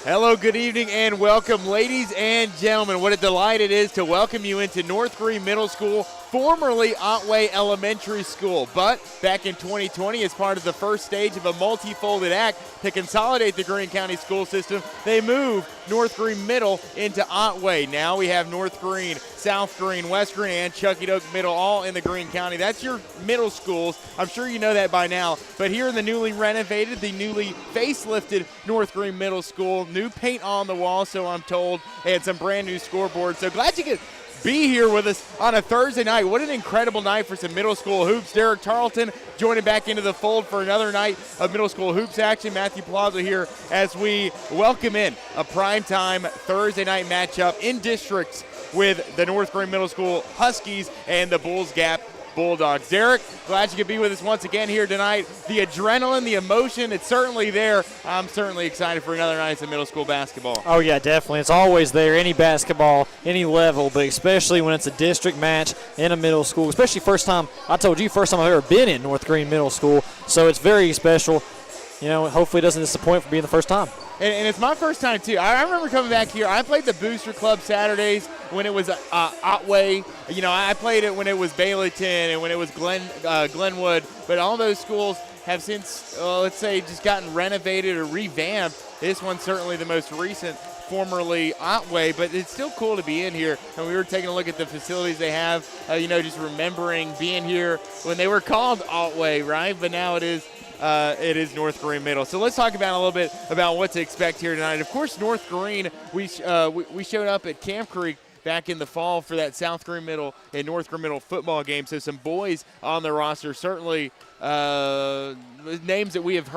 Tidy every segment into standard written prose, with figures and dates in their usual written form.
Hello, good evening, and welcome, ladies and gentlemen. What a delight it is to welcome you into North Greene Middle School, formerly Otway Elementary School. But back in 2020, as part of the first stage of a multi-folded act to consolidate the Greene County school system, they moved North Greene Middle into Otway. Now we have North Greene, South Greene, West Greene, and Chuckett-Oak Middle all in the Greene County. That's your middle schools. I'm sure you know that by now. But here in the newly renovated, the newly facelifted North Greene Middle School, new paint on the wall, so I'm told, and some brand new scoreboards. So glad you could be here with us on a Thursday night. What an incredible night for some middle school hoops. Derek Tarleton joining back into the fold for another night of middle school hoops action. Matthew Plaza here as we welcome in a primetime Thursday night matchup in districts with the North Greene Middle School Huskies and the Bulls Gap Bulldogs. Derek, glad you could be with us once again here tonight. The adrenaline, the emotion, it's certainly there. I'm certainly excited for another night of middle school basketball. Oh, yeah, definitely. It's always there, any basketball, any level, but especially when it's a district match in a middle school, especially first time I've ever been in North Greene Middle School, so it's very special. You know, hopefully it doesn't disappoint for being the first time. And it's my first time, too. I remember coming back here. I played the Booster Club Saturdays when it was Otway. You know, I played it when it was Baileyton and when it was Glenwood. But all those schools have since, let's say, just gotten renovated or revamped. This one's certainly the most recent, formerly Otway. But it's still cool to be in here. And we were taking a look at the facilities they have, just remembering being here when they were called Otway, right? But now it is North Greene Middle. So let's talk about a little bit about what to expect here tonight. Of course, North Greene, we showed up at Camp Creek back in the fall for that South Greene Middle and North Greene Middle football game. So some boys on the roster, certainly names that we have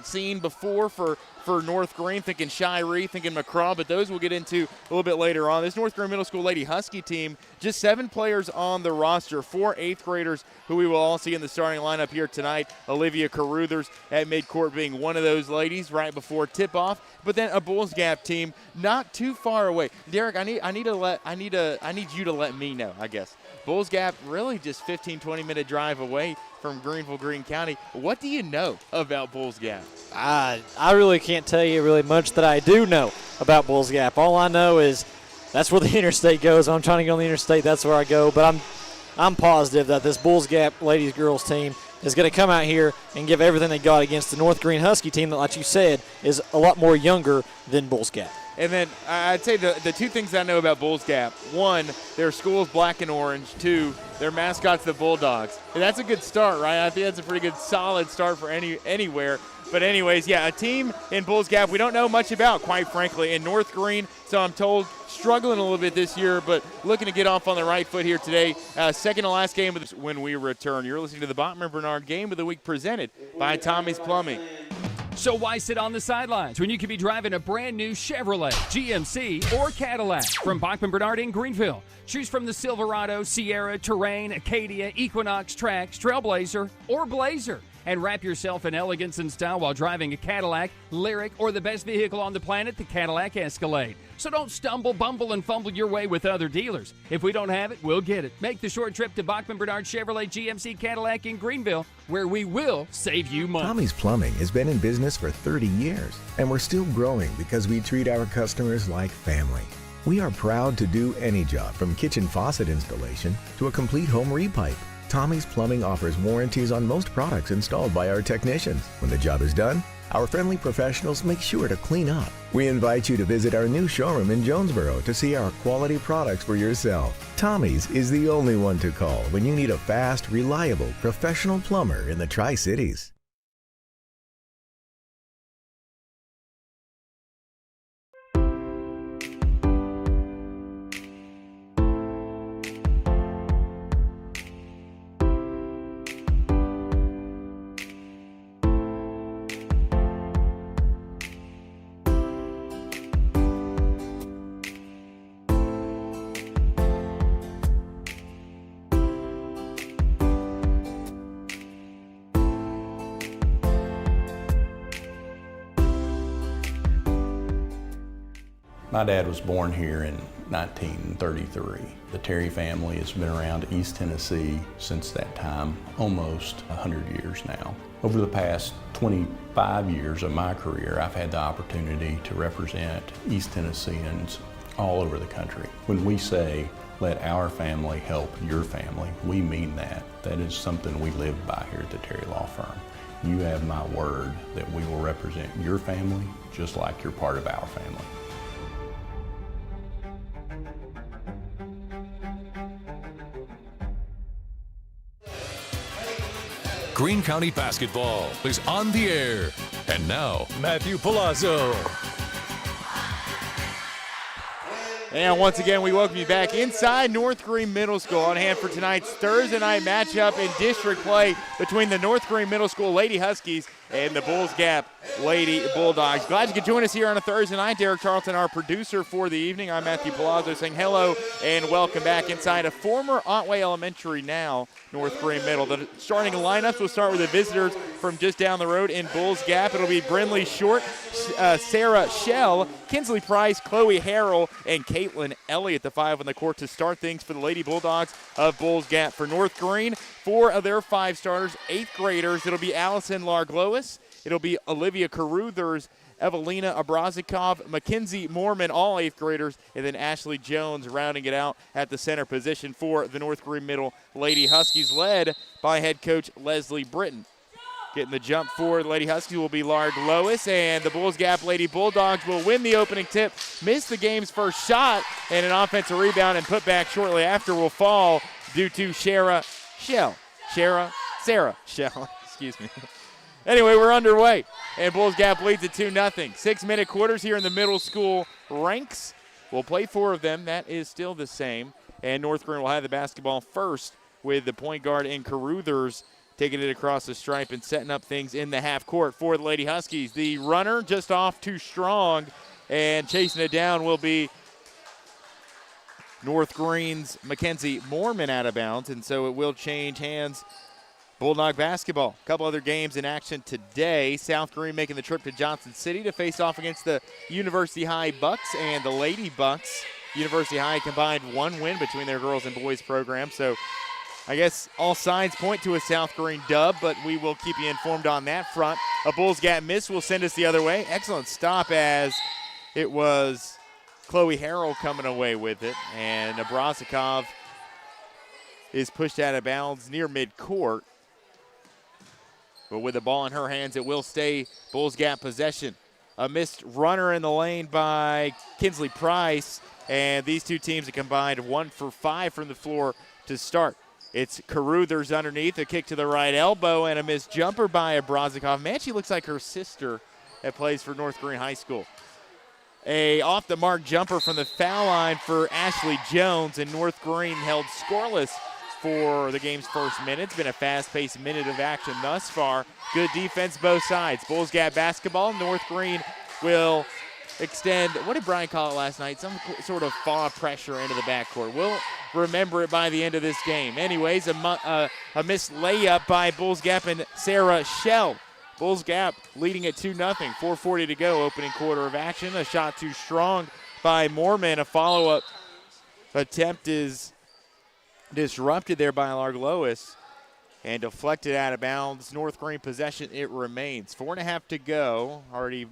seen before for North Greene, thinking Shiree, thinking McCraw, but those we'll get into a little bit later on. This North Greene Middle School Lady Husky team, just 7 players on the roster, 4 8th graders who we will all see in the starting lineup here tonight. Olivia Caruthers at midcourt being one of those ladies right before tip-off, but then a Bulls Gap team not too far away. Derek, I need you to let me know, I guess. Bulls Gap really just 15-20 minute drive away from Greenville, Greene County. What do you know about Bulls Gap? I really can't tell you really much that I do know about Bulls Gap. All I know is that's where the interstate goes. I'm trying to get on the interstate. That's where I go. But I'm positive that this Bulls Gap ladies girls team is going to come out here and give everything they got against the North Greene Husky team that, like you said, is a lot more younger than Bulls Gap. And then I'd say the 2 things I know about Bulls Gap: 1, their school's black and orange. 2, their mascot's the Bulldogs. And that's a good start, right? I think that's a pretty good, solid start for anywhere. But anyways, yeah, a team in Bulls Gap we don't know much about, quite frankly, in North Greene. So I'm told struggling a little bit this year, but looking to get off on the right foot here today. Second to last game when we return. You're listening to the Bachman Bernard Game of the Week presented by Tommie's Plumbing. So why sit on the sidelines when you could be driving a brand new Chevrolet, GMC, or Cadillac from Bachman Bernard in Greenville? Choose from the Silverado, Sierra, Terrain, Acadia, Equinox, Trax, Trailblazer, or Blazer. And wrap yourself in elegance and style while driving a Cadillac, Lyric, or the best vehicle on the planet, the Cadillac Escalade. So don't stumble, bumble, and fumble your way with other dealers. If we don't have it, we'll get it. Make the short trip to Bachman Bernard Chevrolet GMC Cadillac in Greenville, where we will save you money. Tommie's Plumbing has been in business for 30 years, and we're still growing because we treat our customers like family. We are proud to do any job from kitchen faucet installation to a complete home repipe. Tommie's Plumbing offers warranties on most products installed by our technicians. When the job is done, our friendly professionals make sure to clean up. We invite you to visit our new showroom in Jonesboro to see our quality products for yourself. Tommie's is the only one to call when you need a fast, reliable, professional plumber in the Tri-Cities. My dad was born here in 1933. The Terry family has been around East Tennessee since that time, almost 100 years now. Over the past 25 years of my career, I've had the opportunity to represent East Tennesseans all over the country. When we say, let our family help your family, we mean that. That is something we live by here at the Terry Law Firm. You have my word that we will represent your family just like you're part of our family. Greene County basketball is on the air. And now, Matthew Palazzo. And once again, we welcome you back inside North Greene Middle School. On hand for tonight's Thursday night matchup in district play between the North Greene Middle School Lady Huskies and the Bulls Gap Lady Bulldogs. Glad you could join us here on a Thursday night. Derek Charlton, our producer for the evening. I'm Matthew Palazzo saying hello and welcome back inside a former Otway Elementary, now North Greene Middle. The starting lineups will start with the visitors from just down the road in Bulls Gap. It'll be Brinley Short, Sarah Shell, Kinsley Price, Chloe Harrell, and Caitlin Elliott, the five on the court to start things for the Lady Bulldogs of Bulls Gap. For North Greene, 4 of their 5 starters, 8th graders. It'll be Allison Larglois. It'll be Olivia Caruthers, Evelina Abrazikov, Mackenzie Mormon, all 8th graders, and then Ashley Jones rounding it out at the center position for the North Greene Middle Lady Huskies, led by head coach Leslie Britton. Getting the jump for the Lady Huskies will be Larglois, and the Bulls Gap Lady Bulldogs will win the opening tip, miss the game's first shot, and an offensive rebound and put back shortly after will fall due to Sarah Shell, excuse me. Anyway, we're underway, and Bulls Gap leads at 2-0. 6-minute quarters here in the middle school ranks. We'll play 4 of them. That is still the same, and North Greene will have the basketball first with the point guard in Caruthers taking it across the stripe and setting up things in the half court for the Lady Huskies. The runner just off too strong, and chasing it down will be North Greene's Mackenzie Mormon out of bounds, and so it will change hands. Bulldog basketball. A couple other games in action today. South Greene making the trip to Johnson City to face off against the University High Bucks and the Lady Bucks. University High combined 1 win between their girls and boys program, so I guess all signs point to a South Greene dub, but we will keep you informed on that front. A Bulls Gap miss will send us the other way. Excellent stop, as it was Chloe Harrell coming away with it, and Abrazikov is pushed out of bounds near midcourt. But with the ball in her hands, it will stay Bulls Gap possession. A missed runner in the lane by Kinsley Price, and these two teams have combined 1 for 5 from the floor to start. It's Caruthers underneath, a kick to the right elbow, and a missed jumper by Abrazikov. Man, she looks like her sister that plays for North Greene High School. A off-the-mark jumper from the foul line for Ashley Jones, and North Greene held scoreless for the game's first minute. It's been a fast-paced minute of action thus far. Good defense both sides. Bulls Gap basketball. North Greene will extend, what did Brian call it last night? Some sort of fall pressure into the backcourt. We'll remember it by the end of this game. Anyways, a missed layup by Bulls Gap and Sarah Shell. Bulls Gap leading at 2-0. 4:40 to go, opening quarter of action. A shot too strong by Mormon. A follow-up attempt is disrupted there by Larglois and deflected out of bounds. North Greene possession, it remains. 4.5 to go, already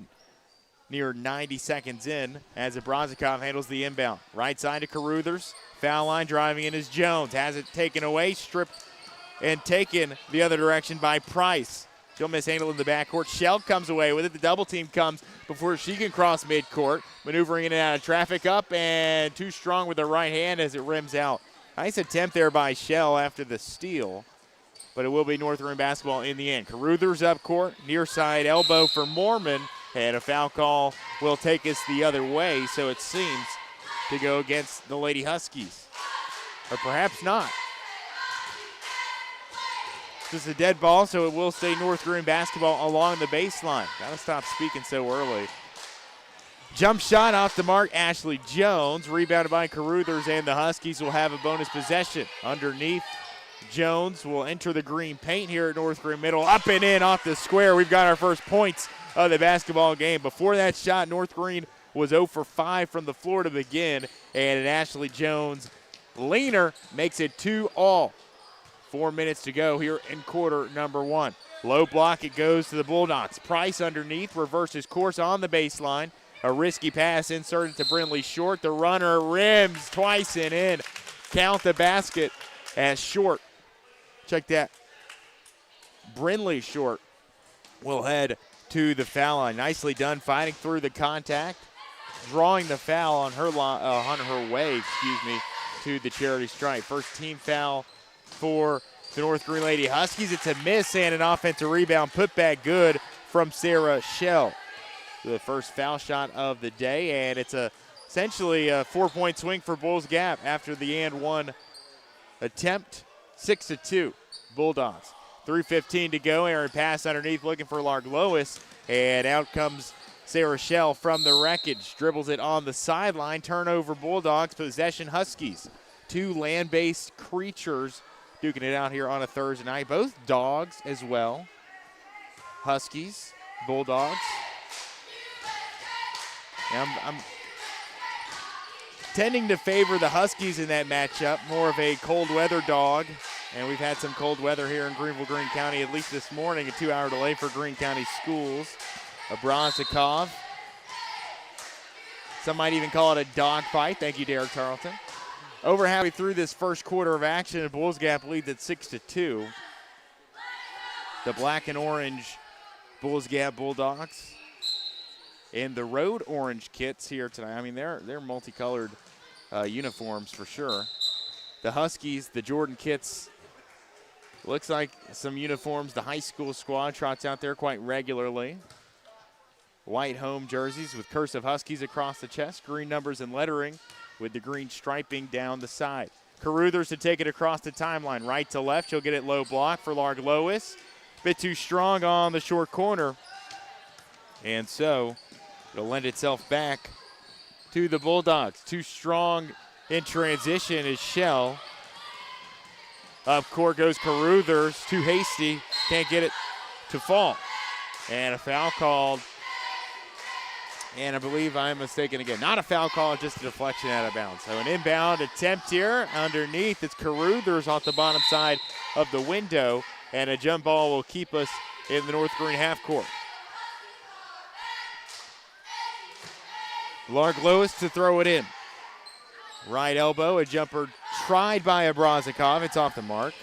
near 90 seconds in as Abrazikov handles the inbound. Right side to Caruthers. Foul line driving in is Jones. Has it taken away, stripped and taken the other direction by Price. She'll mishandle in the backcourt. Shell comes away with it. The double team comes before she can cross midcourt. Maneuvering in and out of traffic, up and too strong with the right hand as it rims out. Nice attempt there by Shell after the steal, but it will be North Greene basketball in the end. Caruthers up court, near side elbow for Mormon, and a foul call will take us the other way, so it seems to go against the Lady Huskies. Or perhaps not. This is a dead ball, so it will stay North Greene basketball along the baseline. Gotta stop speaking so early. Jump shot off the mark, Ashley Jones, rebounded by Caruthers, and the Huskies will have a bonus possession. Underneath, Jones will enter the green paint here at North Greene Middle. Up and in off the square. We've got our first points of the basketball game. Before that shot, North Greene was 0 for 5 from the floor to begin, and an Ashley Jones leaner makes it 2-all. 4 minutes to go here in quarter number 1. Low block, it goes to the Bulldogs. Price underneath, reverses course on the baseline. A risky pass inserted to Brindley Short. The runner rims twice and in. Count the basket as Short. Check that. Brindley Short will head to the foul line. Nicely done, fighting through the contact, drawing the foul on her way, to the charity stripe. First team foul for the North Greene Lady Huskies. It's a miss and an offensive rebound put back good from Sarah Shell. The first foul shot of the day, and it's essentially a 4-point swing for Bulls Gap after the and one attempt. 6-2 Bulldogs. 3:15 to go. Aaron pass underneath looking for Lark Lois, and out comes Sarah Shell from the wreckage. Dribbles it on the sideline. Turnover Bulldogs. Possession Huskies. Two land-based creatures duking it out here on a Thursday night. Both dogs as well. Huskies, Bulldogs. And I'm tending to favor the Huskies in that matchup. More of a cold weather dog. And we've had some cold weather here in Greenville, Greene County, at least this morning. A 2-hour delay for Greene County schools. Abrazikov. Some might even call it a dog fight. Thank you, Derek Tarleton. Over halfway through this first quarter of action, and Bulls Gap leads at 6-2. The black and orange Bulls Gap Bulldogs in the road orange kits here tonight. I mean, they're multicolored uniforms for sure. The Huskies, the Jordan kits, looks like some uniforms. The high school squad trots out there quite regularly. White home jerseys with cursive Huskies across the chest, green numbers and lettering with the green striping down the side. Caruthers to take it across the timeline, right to left. She'll get it low block for Larg Lois. Bit too strong on the short corner. And so it'll lend itself back to the Bulldogs. Too strong in transition is Shell. Up court goes Caruthers, too hasty, can't get it to fall. And a foul called. And I believe I'm mistaken again. Not a foul call, just a deflection out of bounds. So an inbound attempt here. Underneath, it's Caruthers off the bottom side of the window. And a jump ball will keep us in the North Greene half court. Larg Lois to throw it in. Right elbow, a jumper tried by Abrazikov. It's off the mark.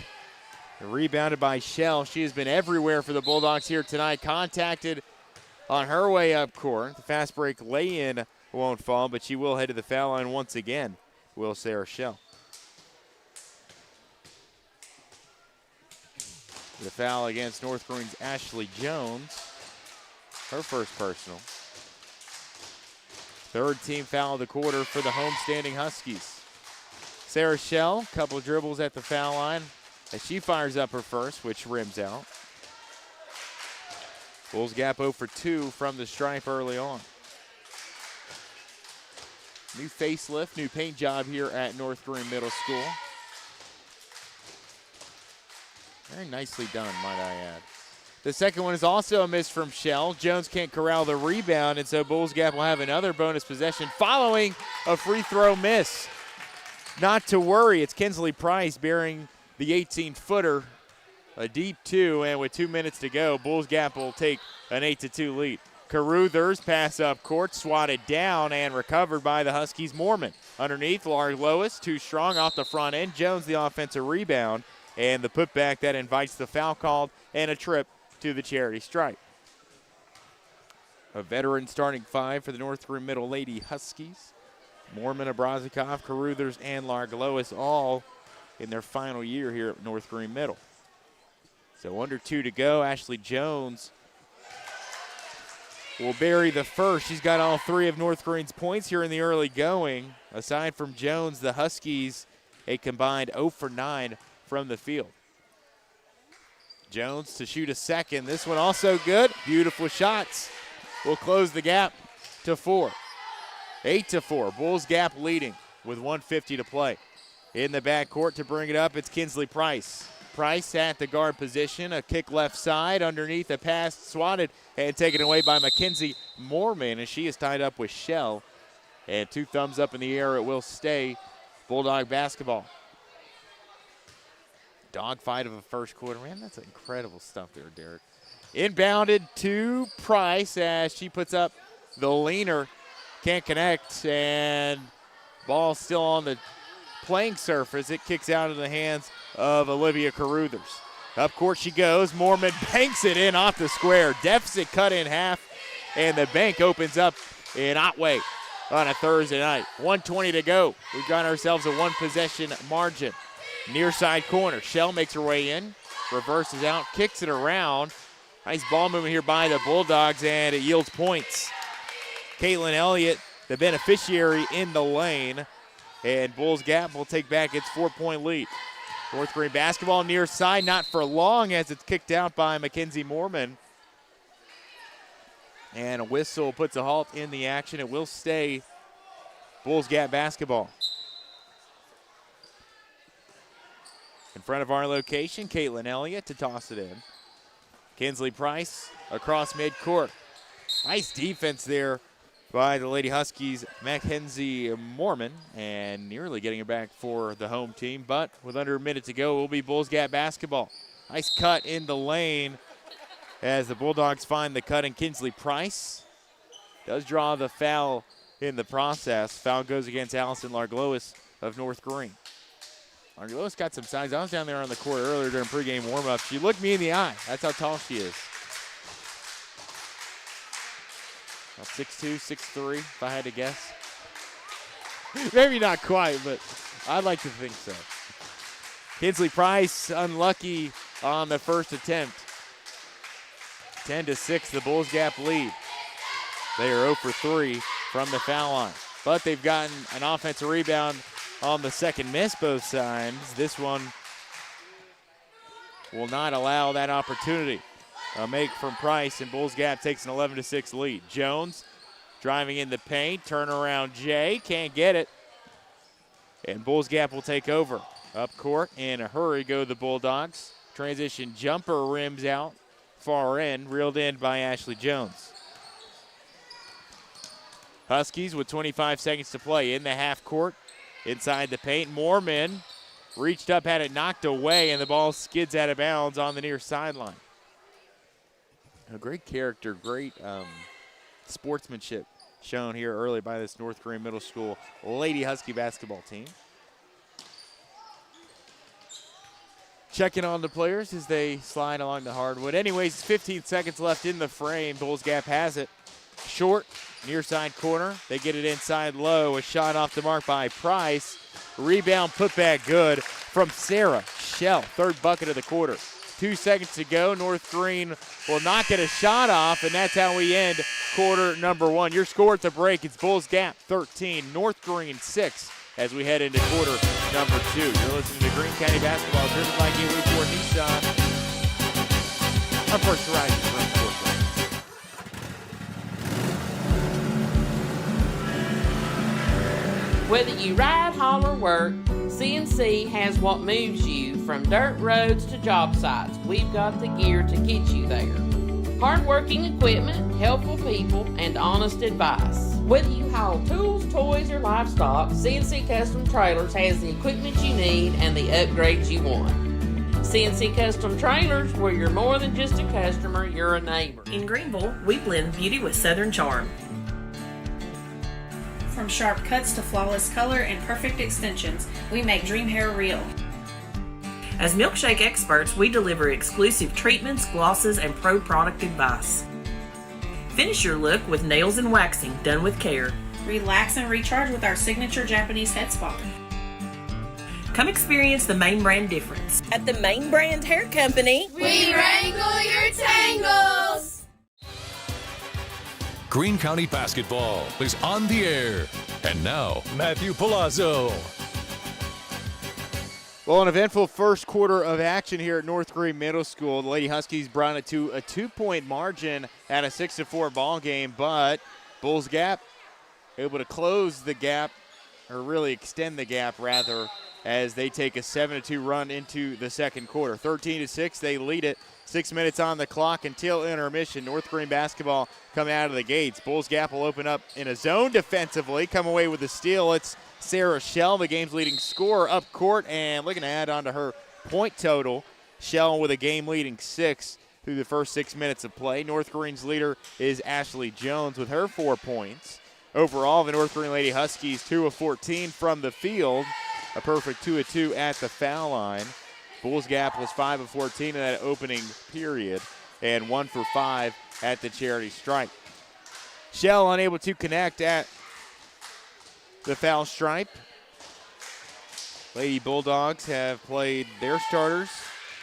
Rebounded by Shell. She has been everywhere for the Bulldogs here tonight. Contacted on her way up court. The fast break lay-in won't fall, but she will head to the foul line once again, will Sarah Shell. The foul against North Greene's Ashley Jones. Her first personal. Third team foul of the quarter for the homestanding Huskies. Sarah Shell, couple of dribbles at the foul line as she fires up her first, which rims out. Bulls Gap 0 for 2 from the stripe early on. New facelift, new paint job here at North Greene Middle School. Very nicely done, might I add. The second one is also a miss from Shell. Jones can't corral the rebound, and so Bulls Gap will have another bonus possession following a free throw miss. Not to worry, it's Kinsley Price bearing the 18-footer, a deep two, and with 2 minutes to go, Bulls Gap will take an 8-2 lead. Caruthers pass up court, swatted down and recovered by the Huskies. Mormon underneath, Larg Lois, too strong off the front end. Jones the offensive rebound, and the putback that invites the foul called and a trip to the charity stripe. A veteran starting five for the North Greene Middle Lady Huskies. Mormon, Abrazikov, Caruthers, and Larg Lois all in their final year here at North Greene Middle. So under 2 to go. Ashley Jones will bury the first. She's got all 3 of North Greene's points here in the early going. Aside from Jones, the Huskies a combined 0 for 9 from the field. Jones to shoot a second. This one also good. Beautiful shots. Will close the gap to 4. 8-4. Bulls Gap leading with 1:50 to play. In the backcourt to bring it up, it's Kinsley Price. Price at the guard position, a kick left side, underneath a pass, swatted and taken away by Mackenzie Moorman, and she is tied up with Shell. And 2 thumbs up in the air, it will stay Bulldog basketball. Dogfight of a first quarter. Man, that's incredible stuff there, Derek. Inbounded to Price as she puts up the leaner. Can't connect, and ball still on the playing surface. It kicks out of the hands of Olivia Caruthers. Up court she goes. Moorman banks it in off the square. Deficit cut in half, and the bank opens up in Otway on a Thursday night. 1:20 to go. We've got ourselves a 1-possession margin. Near side corner. Shell makes her way in, reverses out, kicks it around. Nice ball movement here by the Bulldogs, and it yields points. Caitlin Elliott, the beneficiary in the lane, and Bulls Gap will take back its 4-point lead. North Greene basketball near side, not for long as it's kicked out by Mackenzie Moorman. And a whistle puts a halt in the action. It will stay Bulls Gap basketball. In front of our location, Caitlin Elliott to toss it in. Kinsley Price across midcourt. Nice defense there by the Lady Huskies, Mackenzie Moorman, and nearly getting it back for the home team. But with under a minute to go, it will be Bulls Gap basketball. Nice cut in the lane as the Bulldogs find the cut, and Kinsley Price does draw the foul in the process. Foul goes against Allison Larglois of North Greene. Larglois got some size. I was down there on the court earlier during pregame warm-up. She looked me in the eye. That's how tall she is. About 6'2", 6'3", if I had to guess. Maybe not quite, but I'd like to think so. Kinsley Price unlucky on the first attempt. 10-6, the Bulls Gap lead. They are 0 for 3 from the foul line. But they've gotten an offensive rebound on the second miss both times. This one will not allow that opportunity. A make from Price, and Bulls Gap takes an 11-6 lead. Jones driving in the paint, turnaround Jay, can't get it. And Bulls Gap will take over. Up court in a hurry go the Bulldogs. Transition jumper rims out, far end, reeled in by Ashley Jones. Huskies with 25 seconds to play in the half court. Inside the paint, Moorman reached up, had it knocked away, and the ball skids out of bounds on the near sideline. A great character, great sportsmanship shown here early by this North Greene Middle School Lady Husky basketball team. Checking on the players as they slide along the hardwood. Anyways, 15 seconds left in the frame. Bulls Gap has it. Short, near side corner. They get it inside low. A shot off the mark by Price. Rebound put back good from Sarah Shell. Third bucket of the quarter. 2 seconds to go. North Greene will not get a shot off, and that's how we end quarter number 1. Your score at the break, it's Bulls Gap 13, North Greene 6 as we head into quarter number 2. You're listening to Greene County Basketball, driven by Gateway Ford Nissan. Our First Horizon Spring Sports. Whether you ride, haul, or work, CNC has what moves you from dirt roads to job sites. We've got the gear to get you there. Hardworking equipment, helpful people, and honest advice. Whether you haul tools, toys, or livestock, CNC Custom Trailers has the equipment you need and the upgrades you want. CNC Custom Trailers, where you're more than just a customer, you're a neighbor. In Greenville, we blend beauty with Southern charm. From sharp cuts to flawless color and perfect extensions, we make dream hair real. As milkshake experts, we deliver exclusive treatments, glosses, and pro product advice. Finish your look with nails and waxing done with care. Relax and recharge with our signature Japanese head spa. Come experience the Main Brand difference. At the Main Brand Hair Company, we wrangle your tangles! Greene County Basketball is on the air. And now, Matthew Palazzo. Well, an eventful first quarter of action here at North Greene Middle School. The Lady Huskies brought it to a 2-point margin at a 6-4 ball game, but Bulls Gap able to close the gap, or really extend the gap rather, as they take a 7-2 run into the second quarter. 13-6, they lead it. 6 minutes on the clock until intermission. North Greene basketball coming out of the gates. Bulls Gap will open up in a zone defensively, come away with the steal. It's Sarah Shell, the game's leading scorer, up court, and looking to add on to her point total. Shell with a game-leading 6 through the first 6 minutes of play. North Greene's leader is Ashley Jones with her 4 points. Overall, the North Greene Lady Huskies 2 of 14 from the field, a perfect 2 of 2 at the foul line. Bulls Gap was 5 of 14 in that opening period and 1 for 5 at the charity stripe. Shell unable to connect at the foul stripe. Lady Bulldogs have played their starters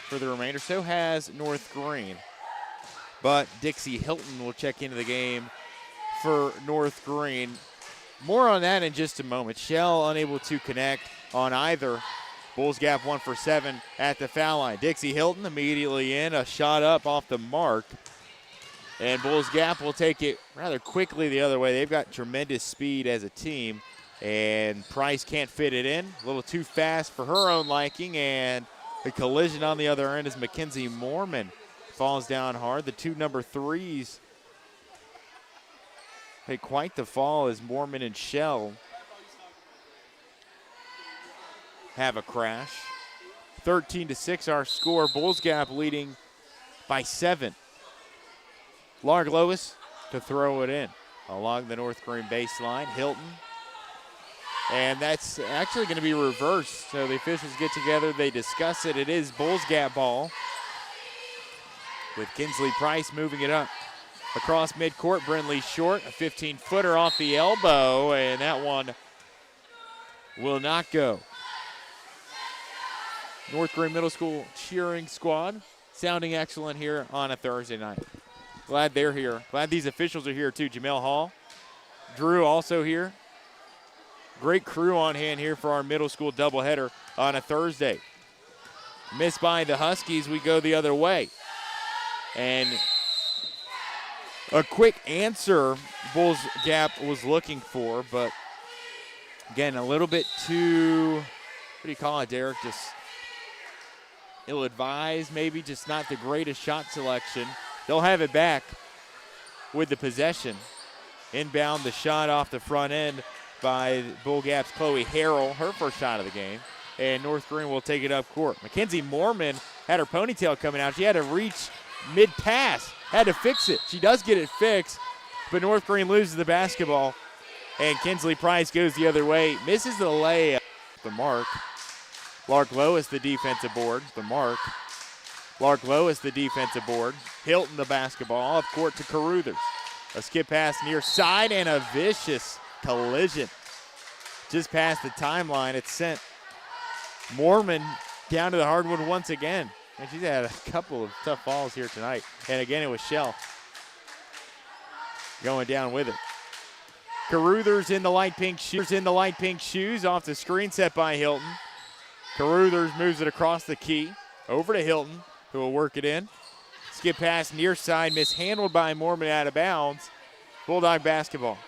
for the remainder. So has North Greene. But Dixie Hilton will check into the game for North Greene. More on that in just a moment. Shell unable to connect on either. Bulls Gap 1 for 7 at the foul line. Dixie Hilton immediately in, a shot up off the mark. And Bulls Gap will take it rather quickly the other way. They've got tremendous speed as a team, and Price can't fit it in. A little too fast for her own liking, and the collision on the other end as Mackenzie Mormon falls down hard. The 2 number 3s take quite the fall as Mormon and Shell have a crash. 13-6 our score. Bulls Gap leading by 7. Larg Lois to throw it in along the North Greene baseline. Hilton. And that's actually going to be reversed. So the officials get together, they discuss it. It is Bulls Gap ball with Kinsley Price moving it up. Across midcourt, Brinley Short, a 15-footer off the elbow, and that one will not go. North Greene Middle School cheering squad sounding excellent here on a Thursday night. Glad they're here. Glad these officials are here too. Jamel Hall, Drew also here. Great crew on hand here for our middle school doubleheader on a Thursday. Missed by the Huskies, we go the other way. And a quick answer Bulls Gap was looking for, but again, a little bit too, what do you call it, Derek? Just ill-advised, maybe just not the greatest shot selection. They'll have it back with the possession. Inbound, the shot off the front end by Bull Gap's Chloe Harrell, her first shot of the game. And North Greene will take it up court. Mackenzie Mormon had her ponytail coming out. She had to reach mid-pass, had to fix it. She does get it fixed, but North Greene loses the basketball. And Kinsley Price goes the other way, misses the layup. The mark. Lark Lois, the defensive board. The mark. Lark Lois, the defensive board. Hilton, the basketball. Up court to Caruthers. A skip pass near side and a vicious collision. Just past the timeline. It's sent Mormon down to the hardwood once again. And she's had a couple of tough falls here tonight. And again, it was Shell going down with it. Caruthers in the light pink shoes off the screen set by Hilton. Caruthers moves it across the key over to Hilton, who will work it in. Skip pass near side, mishandled by Mormon out of bounds. Bulldog basketball.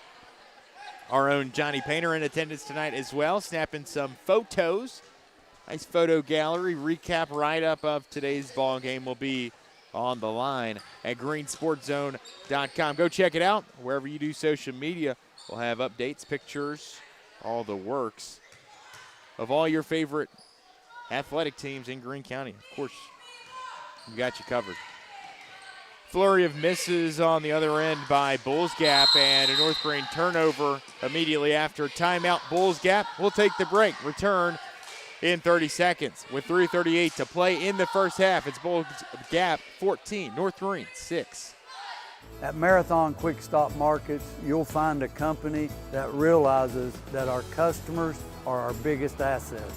Our own Johnny Painter in attendance tonight as well, snapping some photos. Nice photo gallery. Recap write-up of today's ball game will be on the line at greensportzone.com. Go check it out. Wherever you do social media, we'll have updates, pictures, all the works of all your favorite athletic teams in Greene County. Of course, we got you covered. Flurry of misses on the other end by Bulls Gap, and a North Greene turnover immediately after timeout. Bulls Gap will take the break. Return in 30 seconds with 3:38 to play in the first half. It's Bulls Gap 14, North Greene 6. At Marathon Quick Stop Markets, you'll find a company that realizes that our customers are our biggest assets.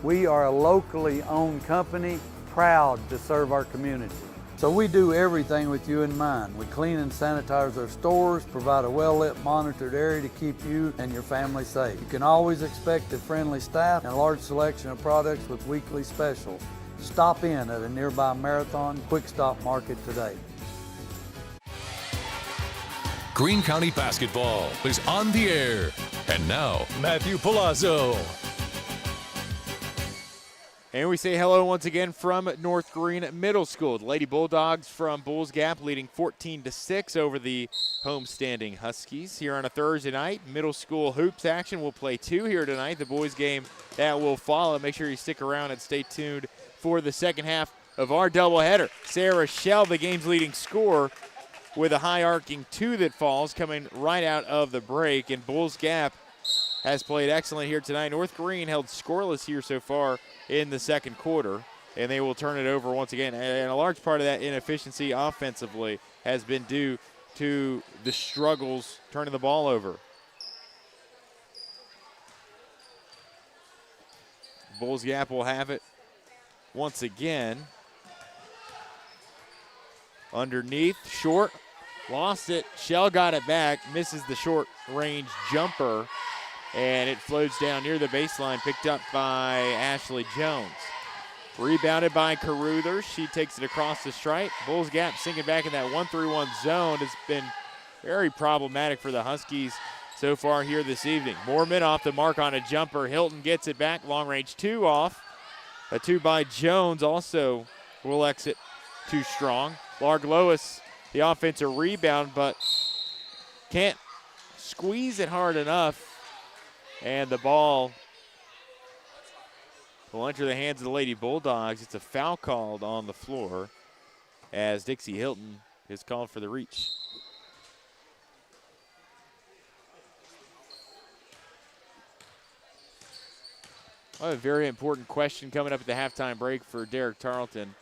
We are a locally owned company, proud to serve our community. So we do everything with you in mind. We clean and sanitize our stores, provide a well-lit, monitored area to keep you and your family safe. You can always expect a friendly staff and a large selection of products with weekly specials. Stop in at a nearby Marathon Quick Stop Market today. Greene County basketball is on the air. And now, Matthew Palazzo. And we say hello once again from North Greene Middle School. The Lady Bulldogs from Bulls Gap leading 14-6 over the homestanding Huskies here on a Thursday night. Middle school hoops action. We'll play 2 here tonight. The boys game that will follow. Make sure you stick around and stay tuned for the second half of our doubleheader. Sarah Shell, the game's leading scorer, with a high arcing 2 that falls coming right out of the break. And Bulls Gap has played excellent here tonight. North Greene held scoreless here so far in the second quarter, and they will turn it over once again. And a large part of that inefficiency offensively has been due to the struggles turning the ball over. Bulls Gap will have it once again. Underneath, short, lost it. Shell got it back, misses the short range jumper, and it floats down near the baseline, picked up by Ashley Jones. Rebounded by Caruthers. She takes it across the stripe. Bulls Gap sinking back in that 1-3-1 zone. Has been very problematic for the Huskies so far here this evening. Moorman off the mark on a jumper. Hilton gets it back. Long range 2 off. A 2 by Jones also will exit too strong. Larg Lois, the offensive rebound, but can't squeeze it hard enough. And the ball will enter the hands of the Lady Bulldogs. It's a foul called on the floor as Dixie Hilton is called for the reach. Well, a very important question coming up at the halftime break for Derek Tarleton.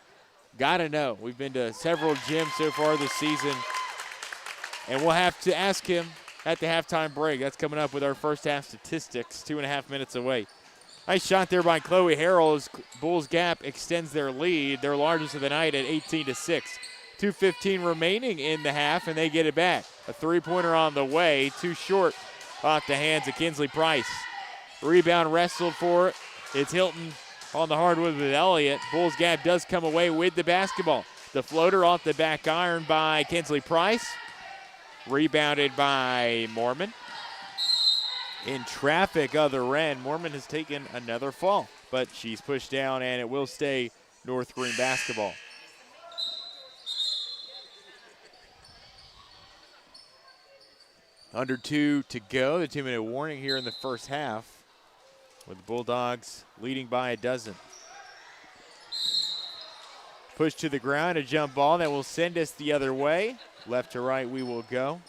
Got to know. We've been to several gyms so far this season, and we'll have to ask him at the halftime break. That's coming up with our first half statistics, 2.5 minutes away. Nice shot there by Chloe Harrell as Bulls Gap extends their lead, their largest of the night at 18-6. 2:15 remaining in the half, and they get it back. A 3-pointer on the way, too short off the hands of Kinsley Price. Rebound wrestled for it. It's Hilton on the hardwood with Elliott. Bulls Gap does come away with the basketball. The floater off the back iron by Kinsley Price. Rebounded by Moorman. In traffic other end, Moorman has taken another fall, but she's pushed down and it will stay North Greene basketball. Under 2 to go, the 2-minute warning here in the first half, with the Bulldogs leading by a dozen. Push to the ground, a jump ball that will send us the other way. Left to right we will go.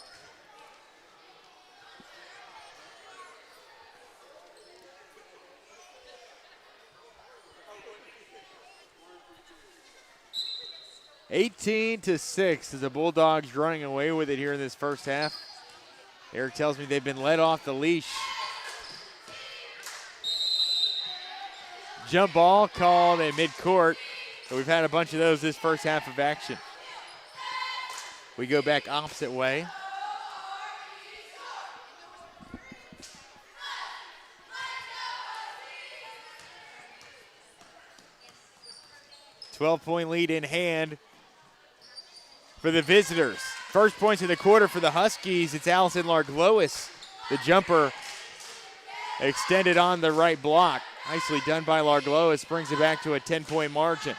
(18-6) as the Bulldogs running away with it here in this first half. Eric tells me they've been let off the leash. Jump ball called at midcourt. But we've had a bunch of those this first half of action. We go back opposite way. .12 lead in hand for the visitors. First points of the quarter for the Huskies. It's Allison Larg-Lois. The jumper extended on the right block. Nicely done by Larg-Lois. Brings it back to a 10-point margin.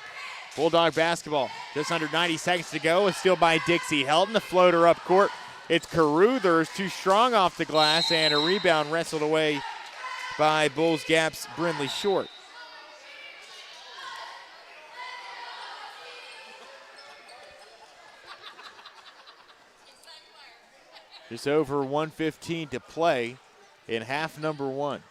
Bulldog basketball. Just under 90 seconds to go. A steal by Dixie Helton. The floater up court. It's Caruthers. Too strong off the glass. And a rebound wrestled away by Bulls Gap's Brindley Short. Just over 1:15 to play in half number 1.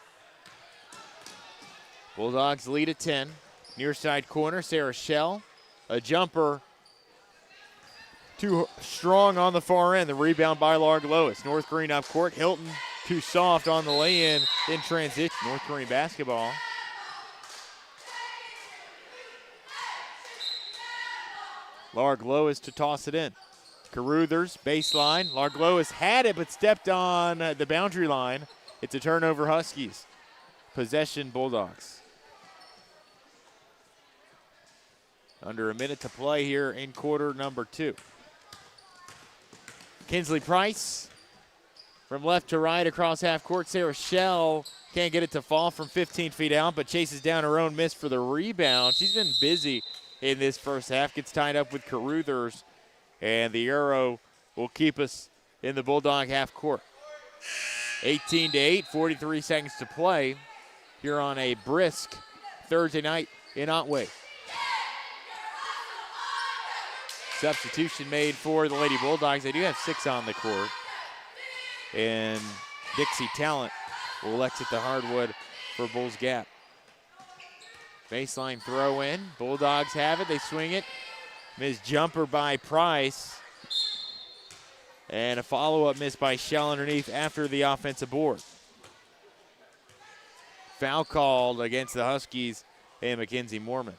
Bulldogs lead at 10. Near side corner, Sarah Shell. A jumper too strong on the far end. The rebound by Larg-Lois. North Greene up court. Hilton too soft on the lay-in in transition. North Greene basketball. Larg-Lois to toss it in. Caruthers, baseline. Larg-Lois had it but stepped on the boundary line. It's a turnover Huskies. Possession Bulldogs. Under a minute to play here in quarter number 2. Kinsley Price From left to right across half court, Sarah Shell can't get it to fall from 15 feet out, but chases down her own miss for the rebound. She's been busy in this first half, gets tied up with Caruthers, and the arrow will keep us in the Bulldog half court. 18-8, 43 seconds to play here on a brisk Thursday night in Otway. Substitution made for the Lady Bulldogs. They do have 6 on the court. And Dixie Talent will exit the hardwood for Bulls Gap. Baseline throw in. Bulldogs have it. They swing it. Miss jumper by Price. And a follow-up miss by Shell underneath after the offensive board. Foul called against the Huskies and Mackenzie Mormon.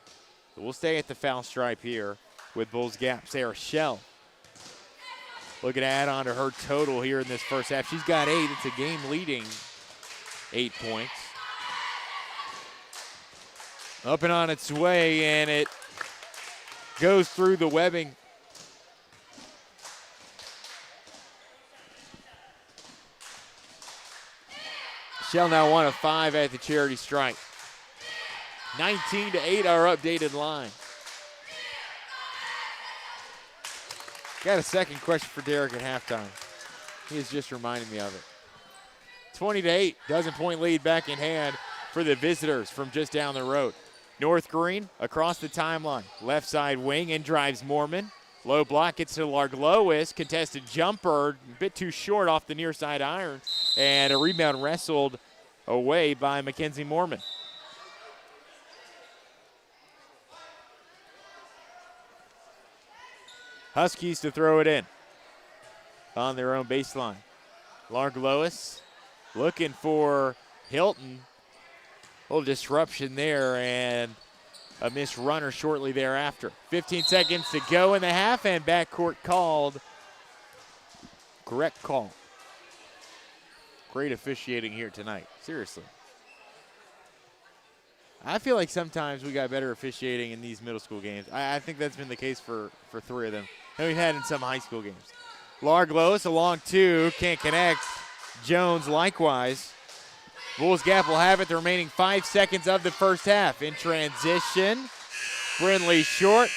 So we'll stay at the foul stripe here with Bulls Gap. Sarah Shell looking to add on to her total here in this first half. She's got 8. It's a game-leading 8 points. Up and on its way, and it goes through the webbing. Shell now 1 of 5 at the charity stripe. 19-8, our updated line. Got a second question for Derek at halftime. He is just reminding me of it. 20-8, dozen-point lead back in hand for the visitors from just down the road. North Greene across the timeline. Left side wing and drives Mormon. Low block gets to Larglois. Contested jumper, a bit too short off the near side iron. And a rebound wrestled away by Mackenzie Mormon. Huskies to throw it in on their own baseline. Larglois looking for Hilton. A little disruption there and a missed runner shortly thereafter. 15 seconds to go in the half and backcourt called. Correct call. Great officiating here tonight, seriously. I feel like sometimes we got better officiating in these middle school games. I think that's been the case for 3 of them. And we've had in some high school games. Larglois, a long 2, can't connect. Jones likewise. Bulls Gap will have it the remaining 5 seconds of the first half. In transition, Brindley short.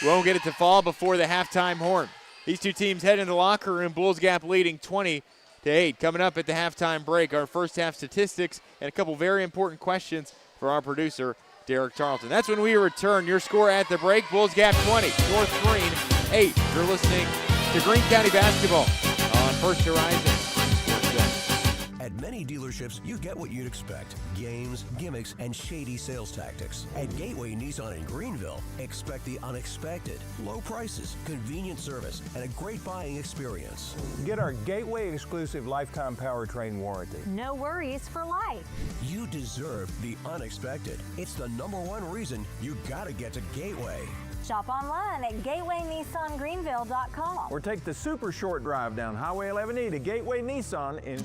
Won't get it to fall before the halftime horn. These two teams head into the locker room. Bulls Gap leading 20-8. Coming up at the halftime break, our first half statistics and a couple very important questions for our producer, Derek Charlton. That's when we return. Your score at the break, Bulls Gap 20, North Greene 8. You're listening to Greene County Basketball on First Horizon. At many dealerships, you get what you'd expect. Games, gimmicks, and shady sales tactics. At Gateway Nissan in Greenville, expect the unexpected. Low prices, convenient service, and a great buying experience. Get our Gateway exclusive lifetime powertrain warranty. No worries for life. You deserve the unexpected. It's the #1 reason you gotta get to Gateway. Shop online at gatewaynissangreenville.com. Or take the super short drive down Highway 11E to Gateway Nissan in...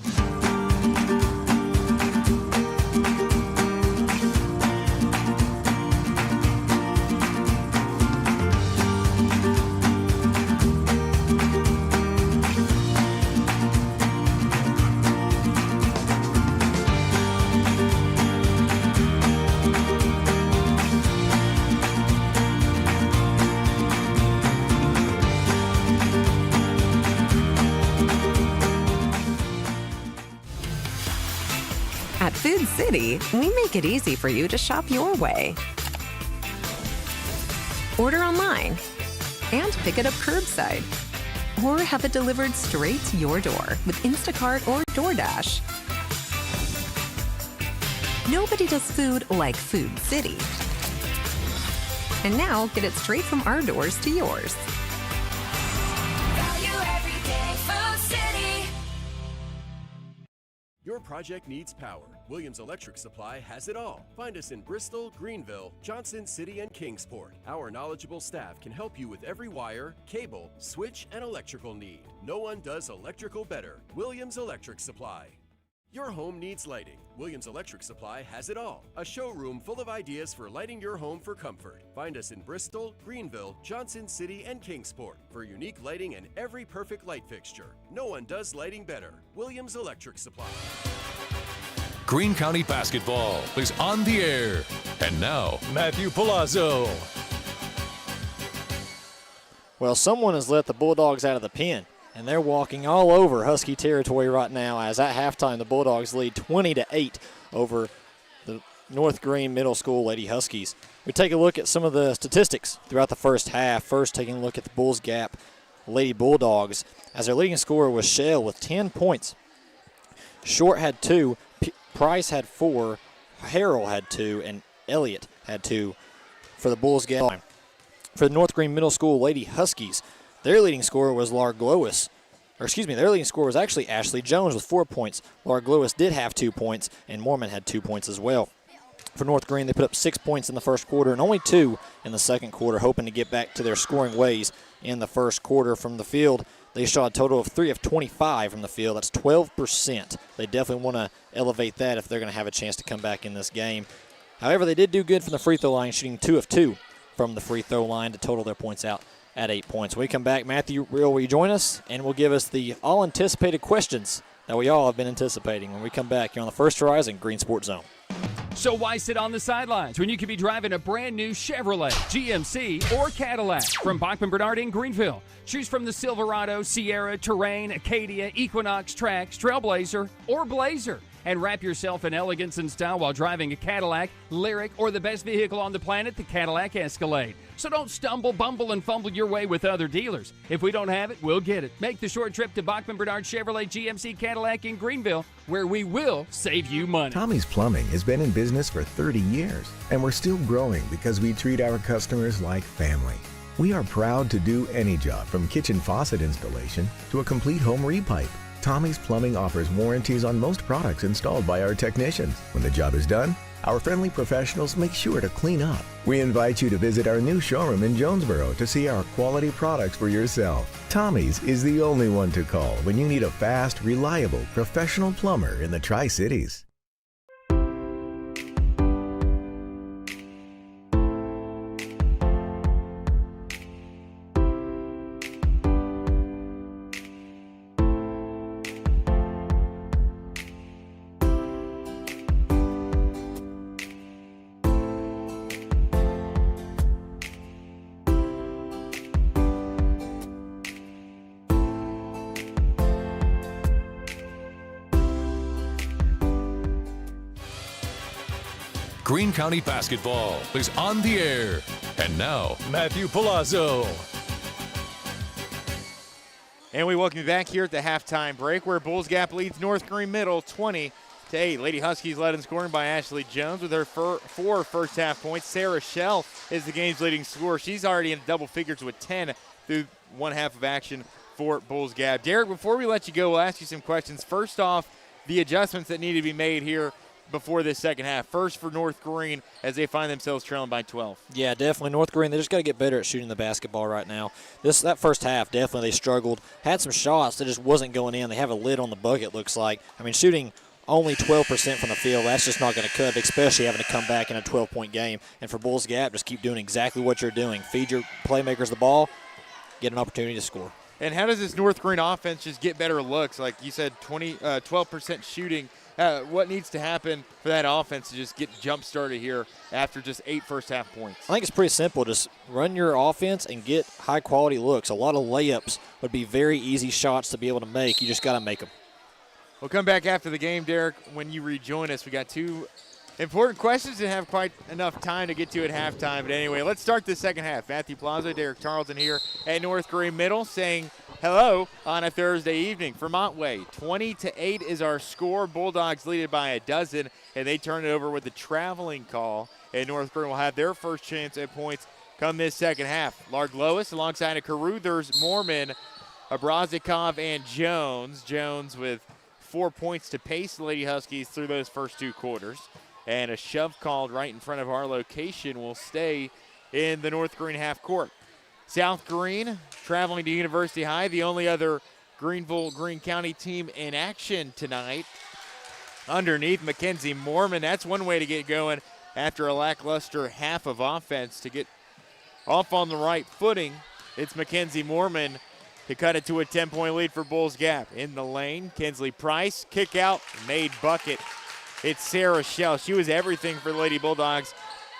At Food City, we make it easy for you to shop your way. Order online and pick it up curbside. Or have it delivered straight to your door with Instacart or DoorDash. Nobody does food like Food City. And now get it straight from our doors to yours. Your project needs power. Williams Electric Supply has it all. Find us in Bristol, Greenville, Johnson City, and Kingsport. Our knowledgeable staff can help you with every wire, cable, switch, and electrical need. No one does electrical better. Williams Electric Supply. Your home needs lighting. Williams Electric Supply has it all. A showroom full of ideas for lighting your home for comfort. Find us in Bristol, Greenville, Johnson City, and Kingsport for unique lighting and every perfect light fixture. No one does lighting better. Williams Electric Supply. Greene County basketball is on the air. And now, Matthew Palazzo. Well, someone has let the Bulldogs out of the pen, and they're walking all over Husky territory right now, as at halftime the Bulldogs lead 20-8 over the North Greene Middle School Lady Huskies. We take a look at some of the statistics throughout the first half. First, taking a look at the Bulls Gap Lady Bulldogs, as their leading scorer was Shell with 10 points. Short had 2, Price had 4, Harrell had 2, and Elliott had 2 for the Bulls Gap. For the North Greene Middle School Lady Huskies, their leading scorer was their leading scorer was actually Ashley Jones with 4 points. Larglois did have 2 points, and Mormon had 2 points as well. For North Greene, they put up 6 points in the first quarter and only 2 in the second quarter, hoping to get back to their scoring ways in the first quarter. From the field, they shot a total of 3 of 25 from the field. That's 12%. They definitely want to elevate that if they're going to have a chance to come back in this game. However, they did do good from the free throw line, shooting 2 of 2 from the free throw line to total their points out at 8 points. When we come back, Matthew will join us and will give us the all-anticipated questions that we all have been anticipating when we come back here on the First Horizon Green Sports Zone. So why sit on the sidelines when you could be driving a brand new Chevrolet, GMC, or Cadillac from Bachman Bernard in Greenville? Choose from the Silverado, Sierra, Terrain, Acadia, Equinox, Trax, Trailblazer, or Blazer. And wrap yourself in elegance and style while driving a Cadillac, Lyric, or the best vehicle on the planet, the Cadillac Escalade. So don't stumble, bumble, and fumble your way with other dealers. If we don't have it, we'll get it. Make the short trip to Bachman Bernard Chevrolet GMC Cadillac in Greenville, where we will save you money. Tommie's Plumbing has been in business for 30 years, and we're still growing because we treat our customers like family. We are proud to do any job from kitchen faucet installation to a complete home repipe. Tommie's Plumbing offers warranties on most products installed by our technicians. When the job is done, our friendly professionals make sure to clean up. We invite you to visit our new showroom in Jonesboro to see our quality products for yourself. Tommie's is the only one to call when you need a fast, reliable, professional plumber in the Tri-Cities. Greene County basketball is on the air. And now, Matthew Palazzo. And we welcome you back here at the halftime break, where Bulls Gap leads North Greene Middle 20-8. Lady Huskies led in scoring by Ashley Jones with her 4 first half points. Sarah Shell is the game's leading scorer. She's already in double figures with 10 through one half of action for Bulls Gap. Derek, before we let you go, we'll ask you some questions. First off, the adjustments that need to be made here before this second half. First for North Greene as they find themselves trailing by 12. Yeah, definitely. North Greene, they just got to get better at shooting the basketball right now. That first half, definitely they struggled. Had some shots that just wasn't going in. They have a lid on the bucket, looks like. I mean, shooting only 12% from the field, that's just not going to cut, especially having to come back in a 12-point game. And for Bulls Gap, just keep doing exactly what you're doing. Feed your playmakers the ball, get an opportunity to score. And how does this North Greene offense just get better looks? Like you said, 12% shooting. What needs to happen for that offense to just get jump-started here after just 8 first-half points? I think it's pretty simple. Just run your offense and get high-quality looks. A lot of layups would be very easy shots to be able to make. You just got to make them. We'll come back after the game, Derek, when you rejoin us. We got 2 important questions to have quite enough time to get to at halftime. But anyway, let's start the second half. Matthew Plaza, Derek Tarleton here at North Greene Middle saying hello on a Thursday evening. From Otway, 20-8 is our score. Bulldogs lead it by 12, and they turn it over with a traveling call. And North Greene will have their first chance at points come this second half. Larglois alongside of Caruthers, Mormon, Abrazikov, and Jones. Jones with 4 points to pace the Lady Huskies through those first 2 quarters. And a shove called right in front of our location will stay in the North Greene half court. South Greene traveling to University High, the only other Greenville, Greene County team in action tonight. underneath Mackenzie Mormon. That's one way to get going after a lackluster half of offense. To get off on the right footing, it's Mackenzie Mormon to cut it to a 10-point lead for Bulls Gap. In the lane, Kinsley Price, kick out, made bucket. It's Sarah Shell. She was everything for the Lady Bulldogs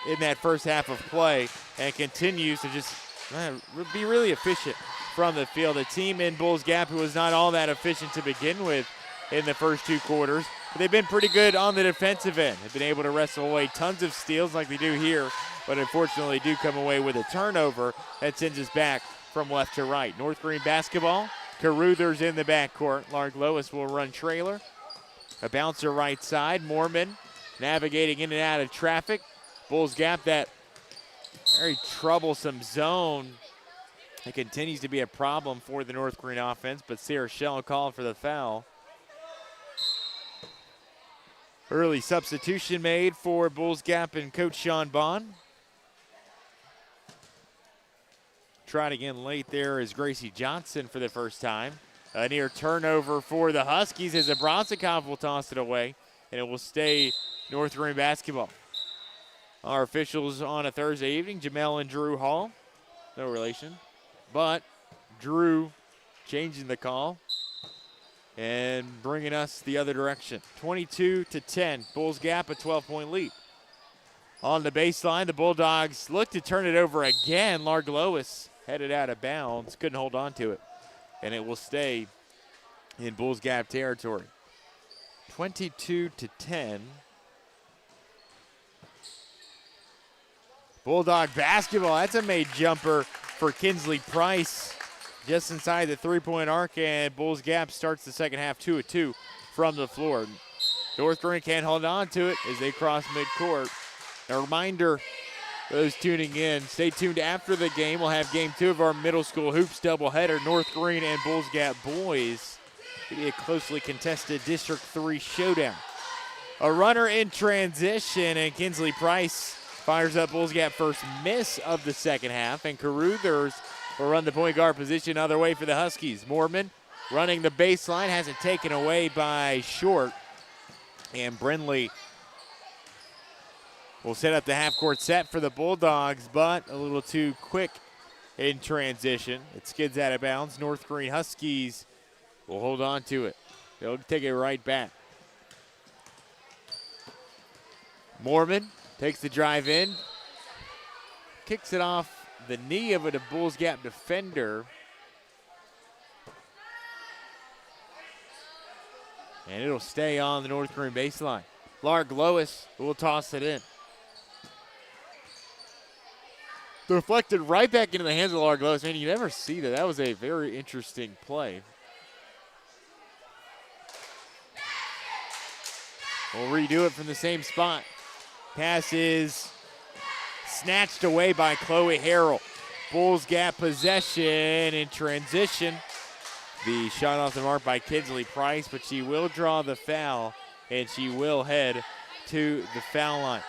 in that first half of play and continues to just be really efficient from the field. A team in Bulls Gap who was not all that efficient to begin with in the first two quarters. But they've been pretty good on the defensive end. They've been able to wrestle away tons of steals like they do here, but unfortunately do come away with a turnover that sends us back from left to right. North Greene basketball. Caruthers in the backcourt. Lark Lois will run trailer. A bouncer right side. Mormon navigating in and out of traffic. Bulls Gap, that very troublesome zone. It continues to be a problem for the North Greene offense, but Sarah Shell called for the foul. Early substitution made for Bulls Gap and Coach Sean Bond. Tried again late there is Gracie Johnson for the first time. A near turnover for the Huskies as Abronsikov will toss it away, and it will stay North Greene basketball. Our officials on a Thursday evening, Jamel and Drew Hall. No relation, but Drew changing the call and bringing us the other direction. 22-10, Bulls Gap a 12-point lead. On the baseline, the Bulldogs look to turn it over again. Lark Lois headed out of bounds, couldn't hold on to it, and it will stay in Bulls Gap territory. 22-10. Bulldog basketball, that's a made jumper for Kinsley Price just inside the three-point arc, and Bulls Gap starts the second half 2-2 from the floor. North Greene can't hold on to it as they cross midcourt. A reminder, those tuning in, stay tuned after the game. We'll have game 2 of our middle school hoops doubleheader, North Greene and Bulls Gap boys. It'll be a closely contested District 3 showdown. A runner in transition, and Kinsley Price fires up Bulls Gap first miss of the second half, and Caruthers will run the point guard position other way for the Huskies. Mormon running the baseline, has it taken away by Short, and Brindley will set up the half-court set for the Bulldogs, but a little too quick in transition. It skids out of bounds. North Greene Huskies will hold on to it. They'll take it right back. Mormon takes the drive in, kicks it off the knee of a Bulls Gap defender. And it'll stay on the North Greene baseline. Lark Lois will toss it in. Deflected right back into the hands of Lark Lois. Man, you never see that. That was a very interesting play. We'll redo it from the same spot. Pass is snatched away by Chloe Harrell. Bulls Gap possession in transition. The shot off the mark by Kinsley Price, but she will draw the foul, and she will head to the foul line.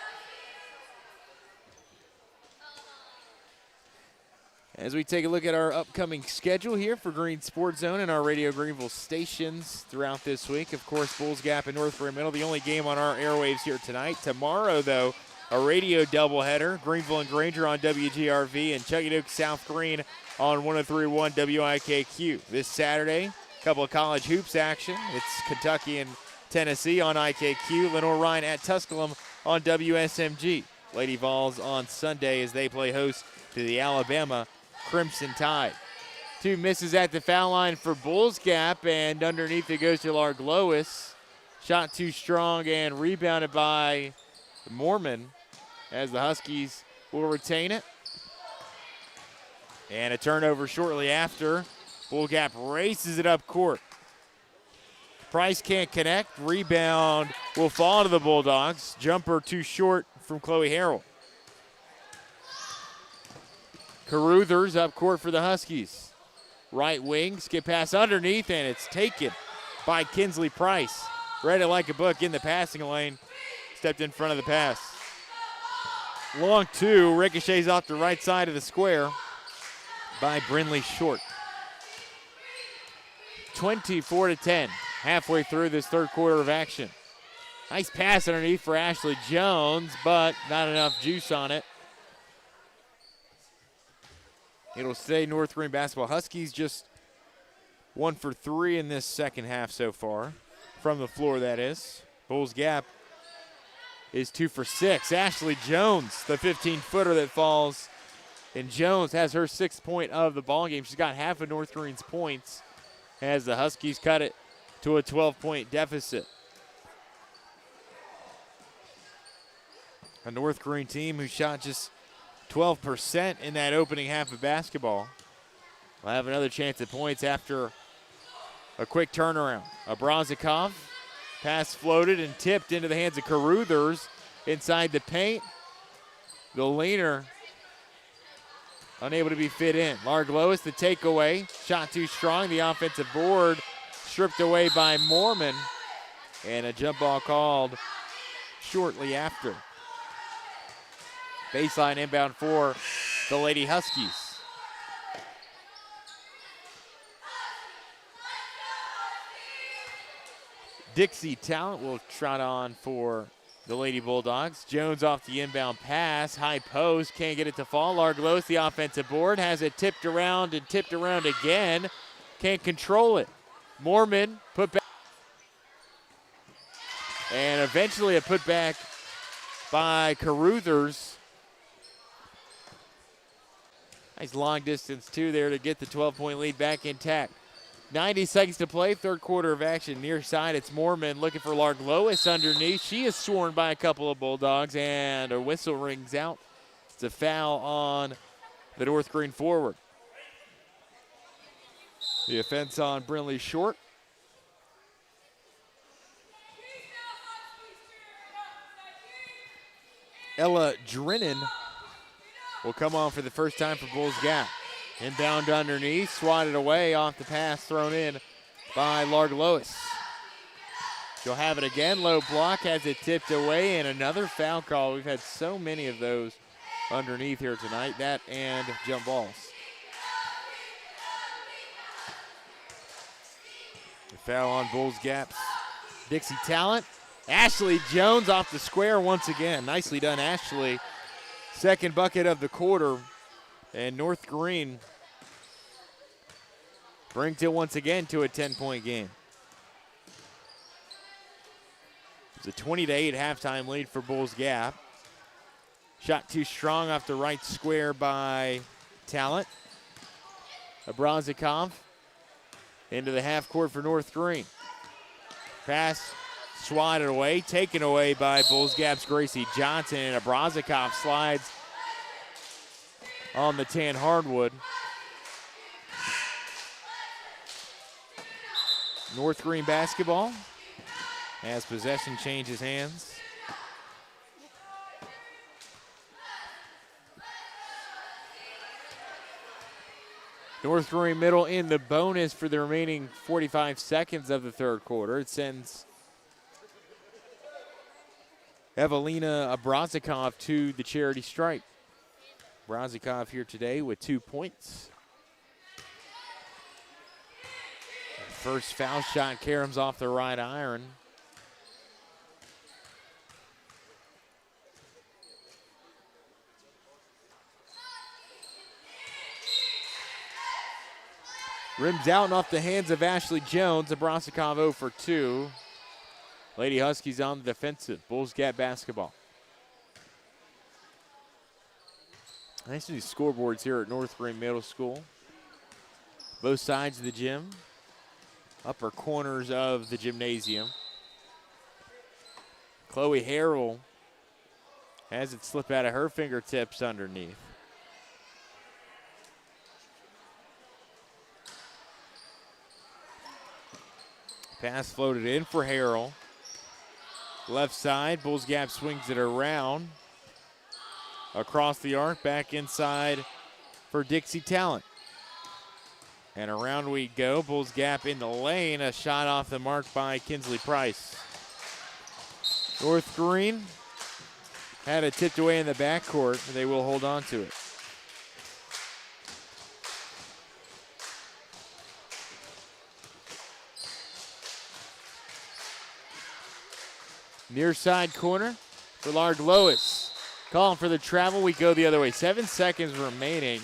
As we take a look at our upcoming schedule here for Green Sports Zone and our Radio Greenville stations throughout this week. Of course, Bulls Gap and North Greene Middle, the only game on our airwaves here tonight. Tomorrow, though, a radio doubleheader. Greenville and Granger on WGRV and Chuggiedoke South Greene on 103.1 WIKQ. This Saturday, a couple of college hoops action. It's Kentucky and Tennessee on IKQ. Lenore-Rhyne at Tusculum on WSMG. Lady Vols on Sunday as they play host to the Alabama Crimson Tide. Two misses at the foul line for Bulls Gap, and underneath it goes to Lark Lois. Shot too strong and rebounded by Mormon as the Huskies will retain it. And a turnover shortly after. Bull Gap races it up court. Price can't connect. Rebound will fall to the Bulldogs. Jumper too short from Chloe Harrell. Caruthers up court for the Huskies. Right wing, skip pass underneath, and it's taken by Kinsley Price. Read it like a book in the passing lane. Stepped in front of the pass. Long two, ricochets off the right side of the square by Brindley Short. 24-10, halfway through this third quarter of action. Nice pass underneath for Ashley Jones, but not enough juice on it. It'll stay North Greene basketball. Huskies just 1 for 3 in this second half so far. From the floor, that is. Bulls Gap is 2 for 6. Ashley Jones, the 15-footer that falls. And Jones has her 6th point of the ballgame. She's got half of North Greene's points as the Huskies cut it to a 12-point deficit. A North Greene team who shot just 12% in that opening half of basketball will have another chance at points after a quick turnaround. Abrazikov, pass floated and tipped into the hands of Caruthers inside the paint. The leaner unable to be fit in. Larg-Lois, the takeaway. Shot too strong. The offensive board stripped away by Mormon. And a jump ball called shortly after. Baseline inbound for the Lady Huskies. Dixie Talent will trot on for the Lady Bulldogs. Jones off the inbound pass. High post. Can't get it to fall. Larg-Lois, the offensive board. Has it tipped around and tipped around again. Can't control it. Mormon put back. And eventually a putback by Caruthers. Nice long distance, too, there to get the 12-point lead back intact. 90 seconds to play, third quarter of action. Near side, it's Mormon looking for Larg-Lois underneath. She is sworn by a couple of Bulldogs, and a whistle rings out. It's a foul on the North Greene forward. The offense on Brinley Short. Ella Drennan will come on for the first time for Bulls Gap. Inbound underneath, swatted away off the pass thrown in by Larg-Lois. She'll have it again, low block, has it tipped away, and another foul call. We've had so many of those underneath here tonight, that and jump balls. The foul on Bulls Gap's Dixie Talent. Ashley Jones off the square once again. Nicely done, Ashley. Second bucket of the quarter. And North Greene brings it once again to a 10-point game. It's a 20-8 halftime lead for Bulls Gap. Shot too strong off the right square by Talent. Abrazikov into the half court for North Greene. Pass swatted away, taken away by Bulls Gap's Gracie Johnson, and Abrazikov slides on the tan hardwood. North Greene basketball as possession changes hands. North Greene Middle in the bonus for the remaining 45 seconds of the third quarter. It sends Evelina Abrazikov to the charity stripe. Abrazikov here today with 2 points. First foul shot, Karam's off the right iron. Rims out and off the hands of Ashley Jones. Abrazikov 0 for 2. Lady Huskies on the defensive. Bulls Gap basketball. Nice new scoreboards here at North Greene Middle School. Both sides of the gym. Upper corners of the gymnasium. Chloe Harrell has it slip out of her fingertips underneath. Pass floated in for Harrell. Left side, Bulls Gap swings it around. Across the arc, back inside for Dixie Talent. And around we go, Bulls Gap in the lane. A shot off the mark by Kinsley Price. North Greene had it tipped away in the backcourt. They will hold on to it. Near side corner for Larg Lois. Calling for the travel. We go the other way. 7 seconds remaining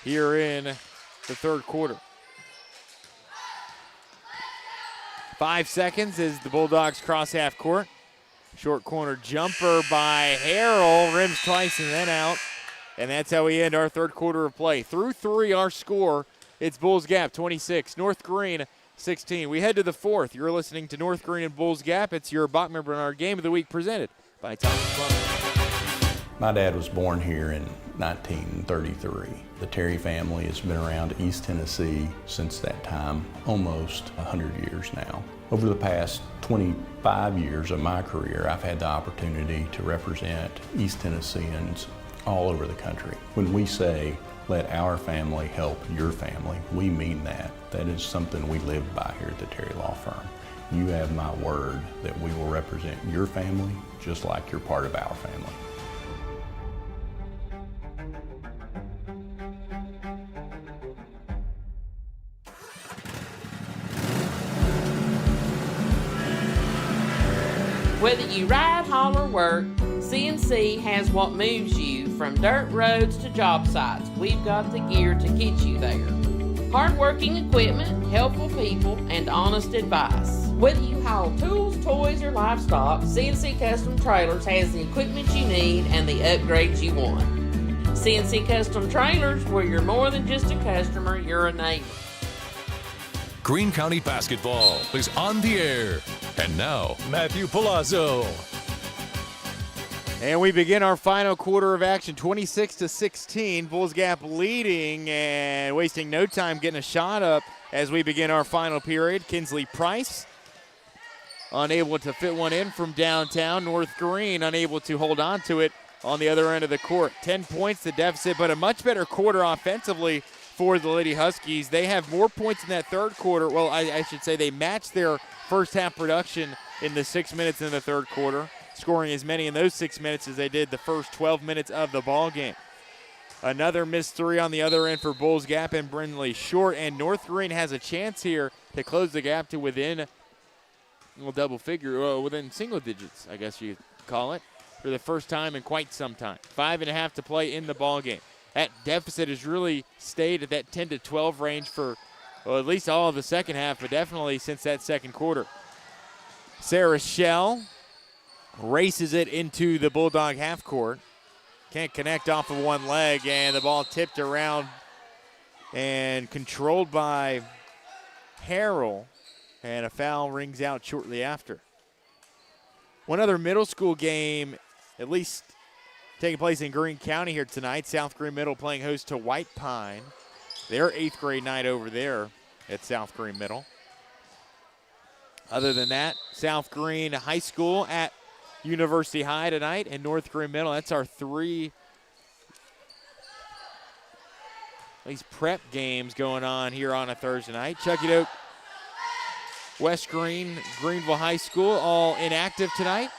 here in the third quarter. 5 seconds as the Bulldogs cross half court. Short corner jumper by Harrell. Rims twice and then out. And that's how we end our third quarter of play. Through 3, our score, it's Bulls Gap 26, North Greene 16. We head to the fourth. You're listening to North Greene and Bulls Gap. It's your Bachman Bernard Game of the Week presented by Tommie Plumbing. My dad was born here in 1933. The Terry family has been around East Tennessee since that time, almost 100 years now. Over the past 25 years of my career, I've had the opportunity to represent East Tennesseans all over the country. When we say, let our family help your family, we mean that. That is something we live by here at the Terry Law Firm. You have my word that we will represent your family just like you're part of our family. Whether you ride, haul, or work, CNC has what moves you from dirt roads to job sites. We've got the gear to get you there. Hardworking equipment, helpful people, and honest advice. Whether you haul tools, toys, or livestock, CNC Custom Trailers has the equipment you need and the upgrades you want. CNC Custom Trailers, where you're more than just a customer, you're a neighbor. Greene County basketball is on the air. And now, Matthew Palazzo. And we begin our final quarter of action, 26-16. Bulls Gap leading and wasting no time getting a shot up as we begin our final period. Kinsley Price unable to fit one in from downtown. North Greene unable to hold on to it on the other end of the court. 10 points the deficit, but a much better quarter offensively for the Lady Huskies. They have more points in that third quarter. Well, I should say they matched their first half production in the 6 minutes in the third quarter, scoring as many in those 6 minutes as they did the first 12 minutes of the ball game. Another missed three on the other end for Bulls Gap and Brindley short, and North Greene has a chance here to close the gap to within within single digits, I guess you could call it, for the first time in quite some time. 5.5 to play in the ball game. That deficit has really stayed at that 10 to 12 range for, well, at least all of the second half, but definitely since that second quarter. Sarah Shell races it into the Bulldog half court. Can't connect off of one leg, and the ball tipped around and controlled by Harrell, and a foul rings out shortly after. One other middle school game, at least taking place in Greene County here tonight. South Greene Middle playing host to White Pine. Their 8th grade night over there at South Greene Middle. Other than that, South Greene High School at University High tonight, and North Greene Middle. That's our 3 these prep games going on here on a Thursday night. Chucky Doak, West Greene, Greenville High School, all inactive tonight.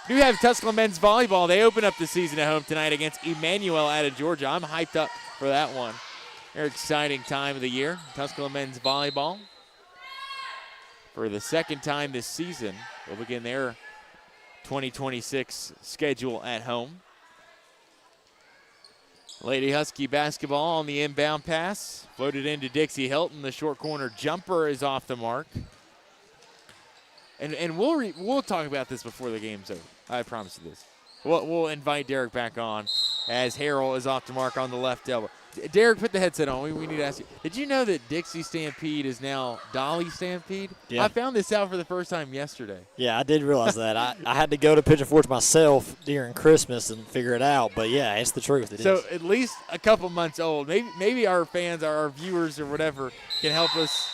Do have Tusculum men's volleyball. They open up the season at home tonight against Emmanuel out of Georgia. I'm hyped up for that one. Very exciting time of the year. Tusculum men's volleyball for the second time this season will begin their 2026 schedule at home. Lady Husky basketball on the inbound pass. Floated into Dixie Hilton. The short corner jumper is off the mark. And we'll talk about this before the game's over. I promise you this. We'll invite Derek back on as Harrell is off the mark on the left elbow. Derek, put the headset on. We need to ask you. Did you know that Dixie Stampede is now Dolly Stampede? Yeah. I found this out for the first time yesterday. Yeah, I did realize that. I had to go to Pigeon Forge myself during Christmas and figure it out. But, yeah, it's the truth. It so is. At least a couple months old. Maybe our fans, our viewers or whatever, can help us.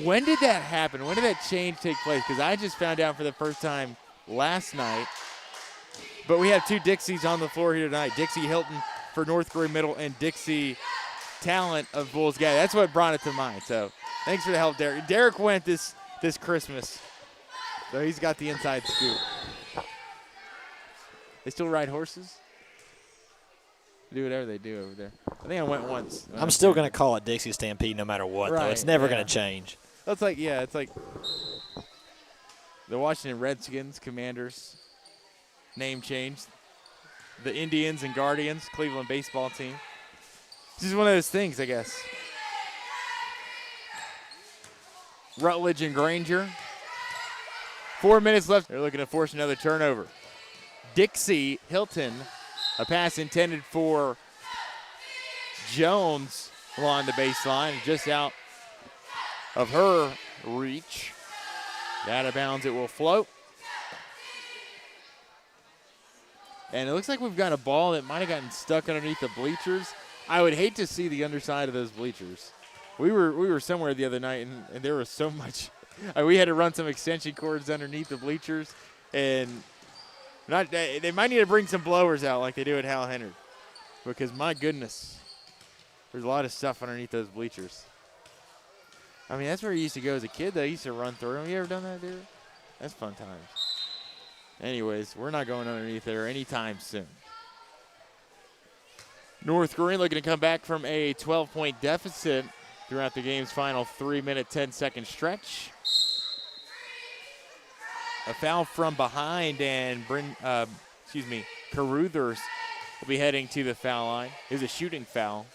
When did that happen? When did that change take place? Because I just found out for the first time last night. But we have 2 Dixies on the floor here tonight. Dixie Hilton for North Greene Middle and Dixie Talent of Bulls Gap. That's what brought it to mind. So thanks for the help, Derek. Derek went this Christmas, so he's got the inside scoop. They still ride horses? Do whatever they do over there. I think I went once. I'm still going to call it Dixie Stampede no matter what, though. It's never going to change. It's like The Washington Redskins, Commanders, name change. The Indians and Guardians, Cleveland baseball team. This is one of those things, I guess. Rutledge and Granger. 4 minutes left. They're looking to force another turnover. Dixie Hilton, a pass intended for Jones along the baseline, just out of her reach. Out of bounds, it will float. And it looks like we've got a ball that might have gotten stuck underneath the bleachers. I would hate to see the underside of those bleachers. We were somewhere the other night, and there was so much. We had to run some extension cords underneath the bleachers, and they might need to bring some blowers out like they do at Hal Henry, because my goodness, there's a lot of stuff underneath those bleachers. I mean, that's where you used to go as a kid, though. You used to run through them. You ever done that, dude? That's fun times. Anyways, we're not going underneath there anytime soon. North Greene looking to come back from a 12-point deficit throughout the game's final 3-minute, 10-second stretch. A foul from behind, and Caruthers will be heading to the foul line. It was a shooting foul.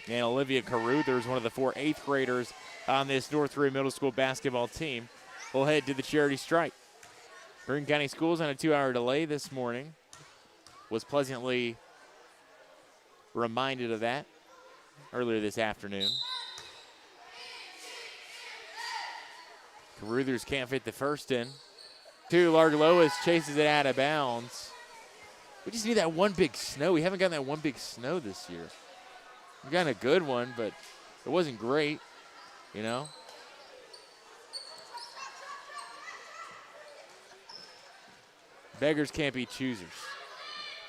And Olivia Caruthers, one of the 4 8th graders on this North Greene Middle School basketball team, will head to the charity strike. Greene County Schools on a 2-hour delay this morning. Was pleasantly reminded of that earlier this afternoon. Caruthers can't fit the first in. Largalois chases it out of bounds. We just need that one big snow. We haven't gotten that one big snow this year. We've gotten a good one, but it wasn't great, you know. Beggars can't be choosers.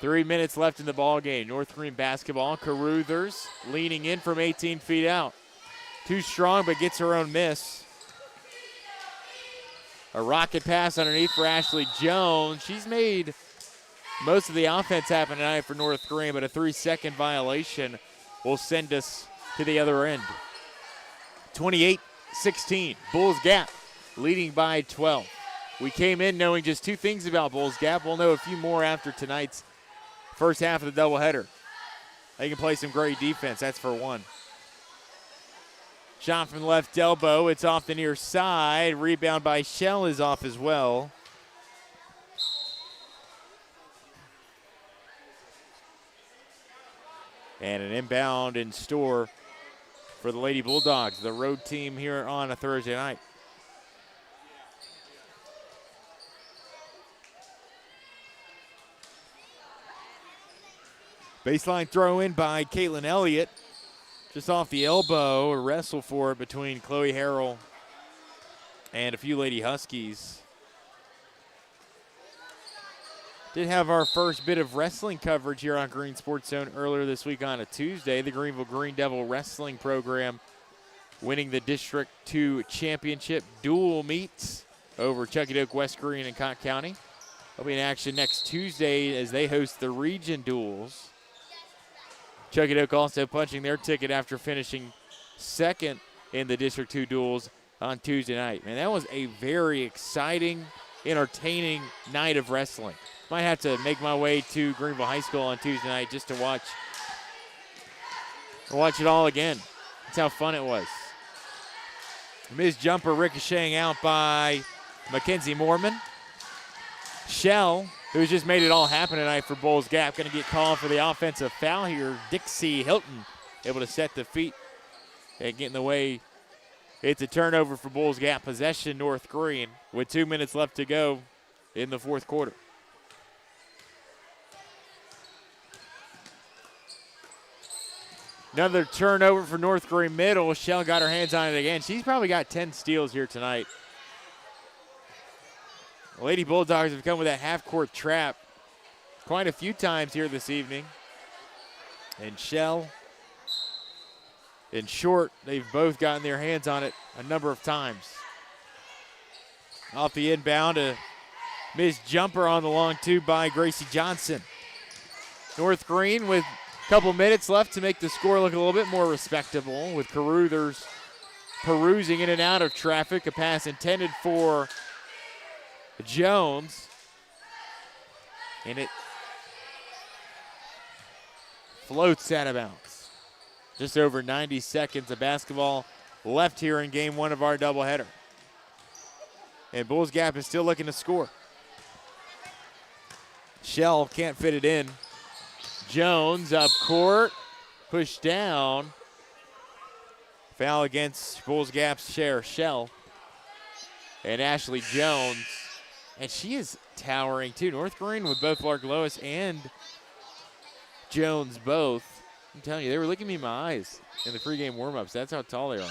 3 minutes left in the ball game. North Greene basketball. Caruthers leaning in from 18 feet out. Too strong, but gets her own miss. A rocket pass underneath for Ashley Jones. She's made most of the offense happen tonight for North Greene, but a 3-second violation will send us to the other end. 28-16. Bulls Gap leading by 12. We came in knowing just 2 things about Bulls Gap. We'll know a few more after tonight's first half of the doubleheader. They can play some great defense, that's for one. Shot from the left elbow. It's off the near side. Rebound by Shell is off as well. And an inbound in store for the Lady Bulldogs, the road team here on a Thursday night. Baseline throw in by Caitlin Elliott. Just off the elbow, a wrestle for it between Chloe Harrell and a few Lady Huskies. Did have our first bit of wrestling coverage here on Green Sports Zone earlier this week on a Tuesday. The Greenville Green Devil Wrestling Program winning the District 2 Championship dual meets over Chuckadoke, West Greene, and Cott County. They'll be in action next Tuesday as they host the region duels. Chuckadoke also punching their ticket after finishing second in the District 2 duels on Tuesday night. Man, that was a very exciting, entertaining night of wrestling. Might have to make my way to Greenville High School on Tuesday night just to watch it all again. That's how fun it was. Missed jumper ricocheting out by Mackenzie Moorman. Shell, who's just made it all happen tonight for Bulls Gap, going to get called for the offensive foul here. Dixie Hilton able to set the feet and get in the way. It's a turnover for Bulls Gap. Possession North Greene with 2 minutes left to go in the fourth quarter. Another turnover for North Greene Middle. Shell got her hands on it again. She's probably got 10 steals here tonight. The Lady Bulldogs have come with that half-court trap quite a few times here this evening. And Shell and Short, they've both gotten their hands on it a number of times. Off the inbound, a missed jumper on the long two by Gracie Johnson. North Greene with a couple minutes left to make the score look a little bit more respectable, with Caruthers perusing in and out of traffic. A pass intended for Jones. And it floats out of bounds. Just over 90 seconds of basketball left here in game one of our doubleheader. And Bulls Gap is still looking to score. Shell can't fit it in. Jones up court, pushed down. Foul against Bulls Gap's Shell. And Ashley Jones. And she is towering too. North Greene with both Lark Lois and Jones both. I'm telling you, they were looking me in my eyes in the pregame warm-ups. That's how tall they are.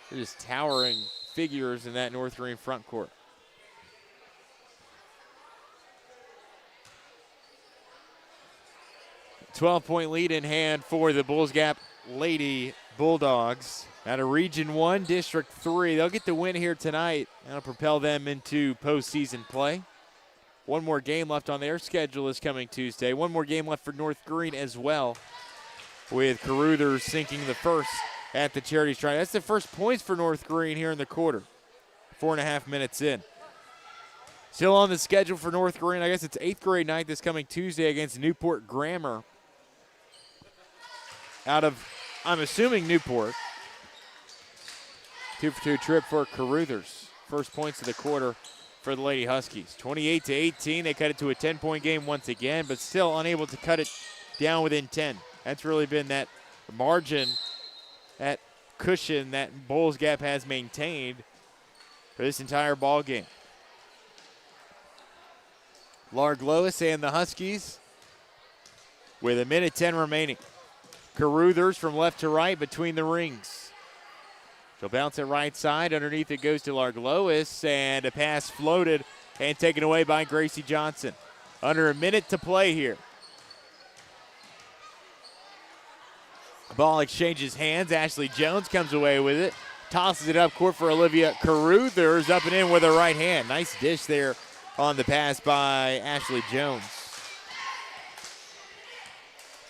They're just towering figures in that North Greene front court. A 12-point lead in hand for the Bulls Gap Lady Bulldogs. Out of Region 1, District 3. They'll get the win here tonight. That'll propel them into postseason play. One more game left on their schedule this coming Tuesday. One more game left for North Greene as well, with Caruthers sinking the first at the Charity Strike. That's the first points for North Greene here in the quarter. 4.5 minutes in. Still on the schedule for North Greene. I guess it's 8th grade night this coming Tuesday against Newport Grammar. Out of, I'm assuming, Newport. 2-for-2 trip for Caruthers. First points of the quarter for the Lady Huskies. 28-18. They cut it to a 10-point game once again, but still unable to cut it down within 10. That's really been that margin, that cushion that Bulls Gap has maintained for this entire ball game. Larg Lois and the Huskies with 1:10 remaining. Caruthers from left to right between the rings. She'll bounce it right side. Underneath it goes to Larg Lois, and a pass floated and taken away by Gracie Johnson. Under a minute to play here. Ball exchanges hands. Ashley Jones comes away with it. Tosses it up court for Olivia Caruthers. Up and in with her right hand. Nice dish there on the pass by Ashley Jones.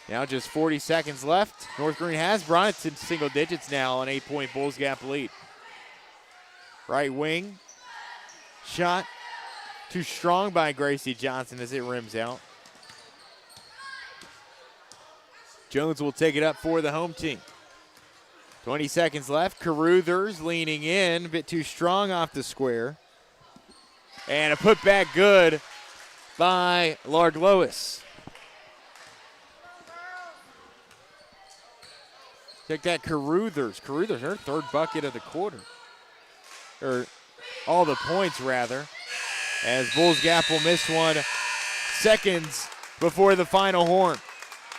Now just 40 seconds left. North Greene has brought it to single digits now, an 8-point Bulls Gap lead. Right wing. Shot too strong by Gracie Johnson as it rims out. Jones will take it up for the home team. 20 seconds left. Caruthers leaning in, a bit too strong off the square. And a putback good by Larg Lois. Take that, Caruthers. Caruthers, her third bucket of the quarter. Or all the points, rather. As Bulls Gap will miss one seconds before the final horn.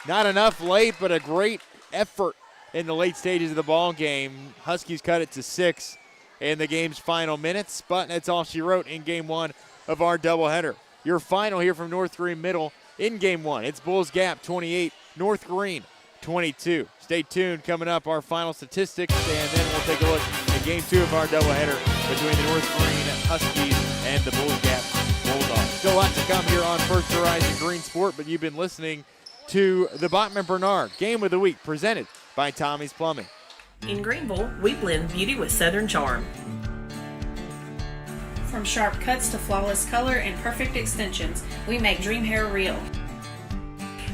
Not enough late, but a great effort in the late stages of the ball game. Huskies cut it to 6 in the game's final minutes, but that's all she wrote in game one of our doubleheader. Your final here from North Greene Middle in game one. It's Bulls Gap 28, North Greene 22. Stay tuned. Coming up, our final statistics, and then we'll take a look at game two of our doubleheader between the North Greene Huskies and the Bulls Gap Bulldogs. Still a lot to come here on First Horizon Green Sport, but you've been listening to the Bachman Bernard Game of the Week presented by Tommie's Plumbing. In Greenville, we blend beauty with Southern charm. From sharp cuts to flawless color and perfect extensions, we make dream hair real.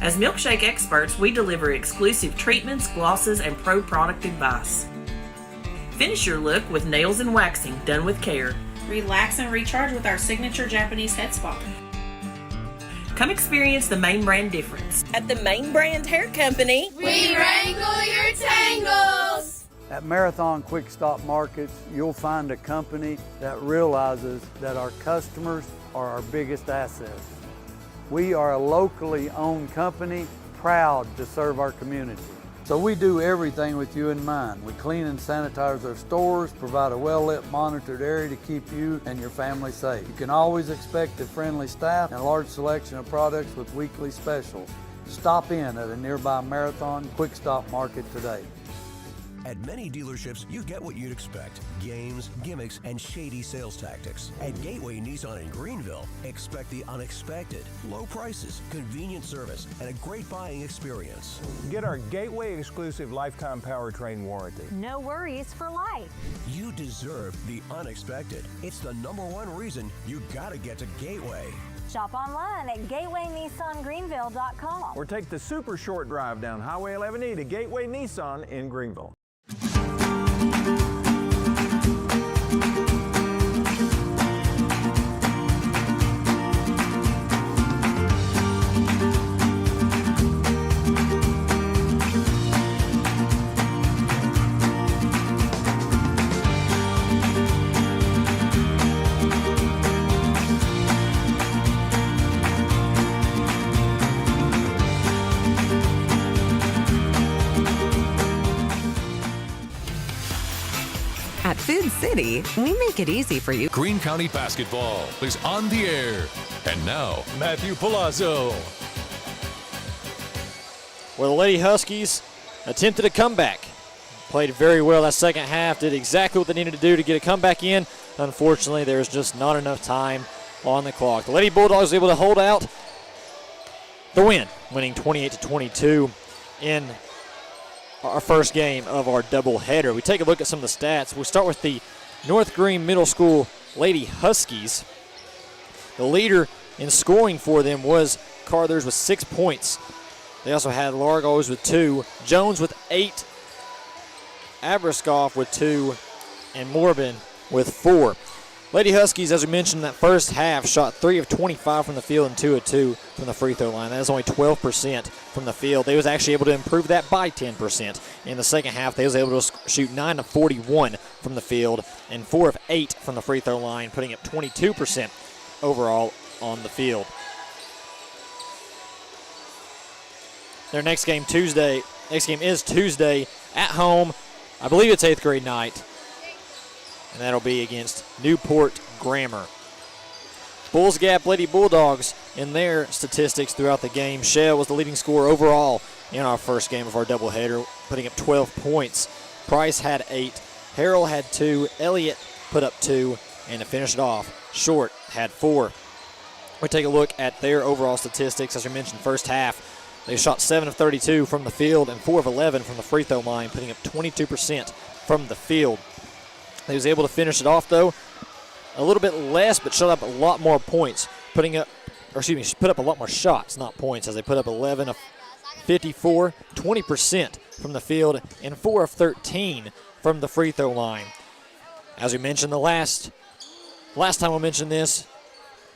As milkshake experts, we deliver exclusive treatments, glosses, and pro product advice. Finish your look with nails and waxing done with care. Relax and recharge with our signature Japanese head spa. Come experience the Main Brand difference. At the Main Brand Hair Company, we wrangle your tangles. At Marathon Quick Stop Markets, you'll find a company that realizes that our customers are our biggest assets. We are a locally owned company, proud to serve our community. So we do everything with you in mind. We clean and sanitize our stores, provide a well-lit, monitored area to keep you and your family safe. You can always expect a friendly staff and a large selection of products with weekly specials. Stop in at a nearby Marathon Quick Stop Market today. At many dealerships, you get what you'd expect. Games, gimmicks, and shady sales tactics. At Gateway Nissan in Greenville, expect the unexpected. Low prices, convenient service, and a great buying experience. Get our Gateway exclusive lifetime powertrain warranty. No worries for life. You deserve the unexpected. It's the #1 reason you gotta get to Gateway. Shop online at gatewaynissangreenville.com. Or take the super short drive down Highway 11E to Gateway Nissan in Greenville. At Food City, we make it easy for you. Greene County Basketball is on the air. And now, Matthew Palazzo. Well, the Lady Huskies attempted a comeback. Played very well that second half, did exactly what they needed to do to get a comeback in. Unfortunately, there's just not enough time on the clock. The Lady Bulldogs able to hold out the win, winning 28-22 in our first game of our doubleheader. We take a look at some of the stats. We'll start with the North Greene Middle School Lady Huskies. The leader in scoring for them was Carthers with 6 points. They also had Largos with 2, Jones with 8, Aberskoff with 2, and Morbin with 4. Lady Huskies, as we mentioned, that first half shot 3 of 25 from the field and 2 of 2 from the free throw line. That is only 12% from the field. They was actually able to improve that by 10%. In the second half, they was able to shoot 9 of 41 from the field and 4 of 8 from the free throw line, putting up 22% overall on the field. Their next game is Tuesday at home. I believe it's 8th grade night. And that'll be against Newport Grammar. Bulls Gap Lady Bulldogs in their statistics throughout the game. Shell was the leading scorer overall in our first game of our doubleheader, putting up 12 points. Price had 8, Harrell had 2, Elliott put up 2, and to finish it off, Short had 4. We take a look at their overall statistics. As we mentioned, first half, they shot 7 of 32 from the field and 4 of 11 from the free throw line, putting up 22% from the field. They was able to finish it off, though, a little bit less, but shut up a lot more points, put up a lot more shots, not points, as they put up 11 of 54, 20% from the field, and 4 of 13 from the free throw line. As we mentioned the last time we mentioned this,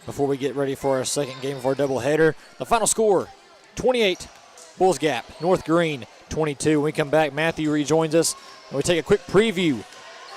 before we get ready for our second game of our doubleheader, the final score, 28, Bulls Gap, North Greene, 22. When we come back, Matthew rejoins us, and we take a quick preview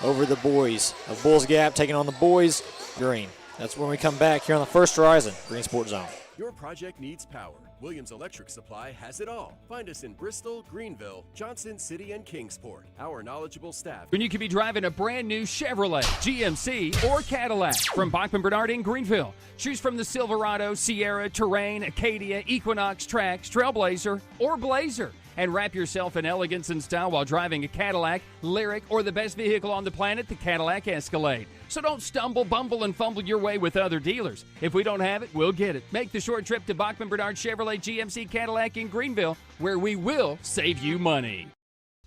over the boys of Bulls Gap taking on the boys Greene. That's when we come back here on the First Horizon Green Sports Zone. Your project needs power. Williams Electric Supply has it all. Find us in Bristol, Greenville, Johnson City, and Kingsport. Our knowledgeable staff. When you could be driving a brand new Chevrolet, GMC, or Cadillac from Bachman Bernard in Greenville. Choose from the Silverado, Sierra, Terrain, Acadia, Equinox, Trax, Trailblazer, or Blazer. And wrap yourself in elegance and style while driving a Cadillac, Lyric, or the best vehicle on the planet, the Cadillac Escalade. So don't stumble, bumble, and fumble your way with other dealers. If we don't have it, we'll get it. Make the short trip to Bachman Bernard Chevrolet GMC Cadillac in Greenville, where we will save you money.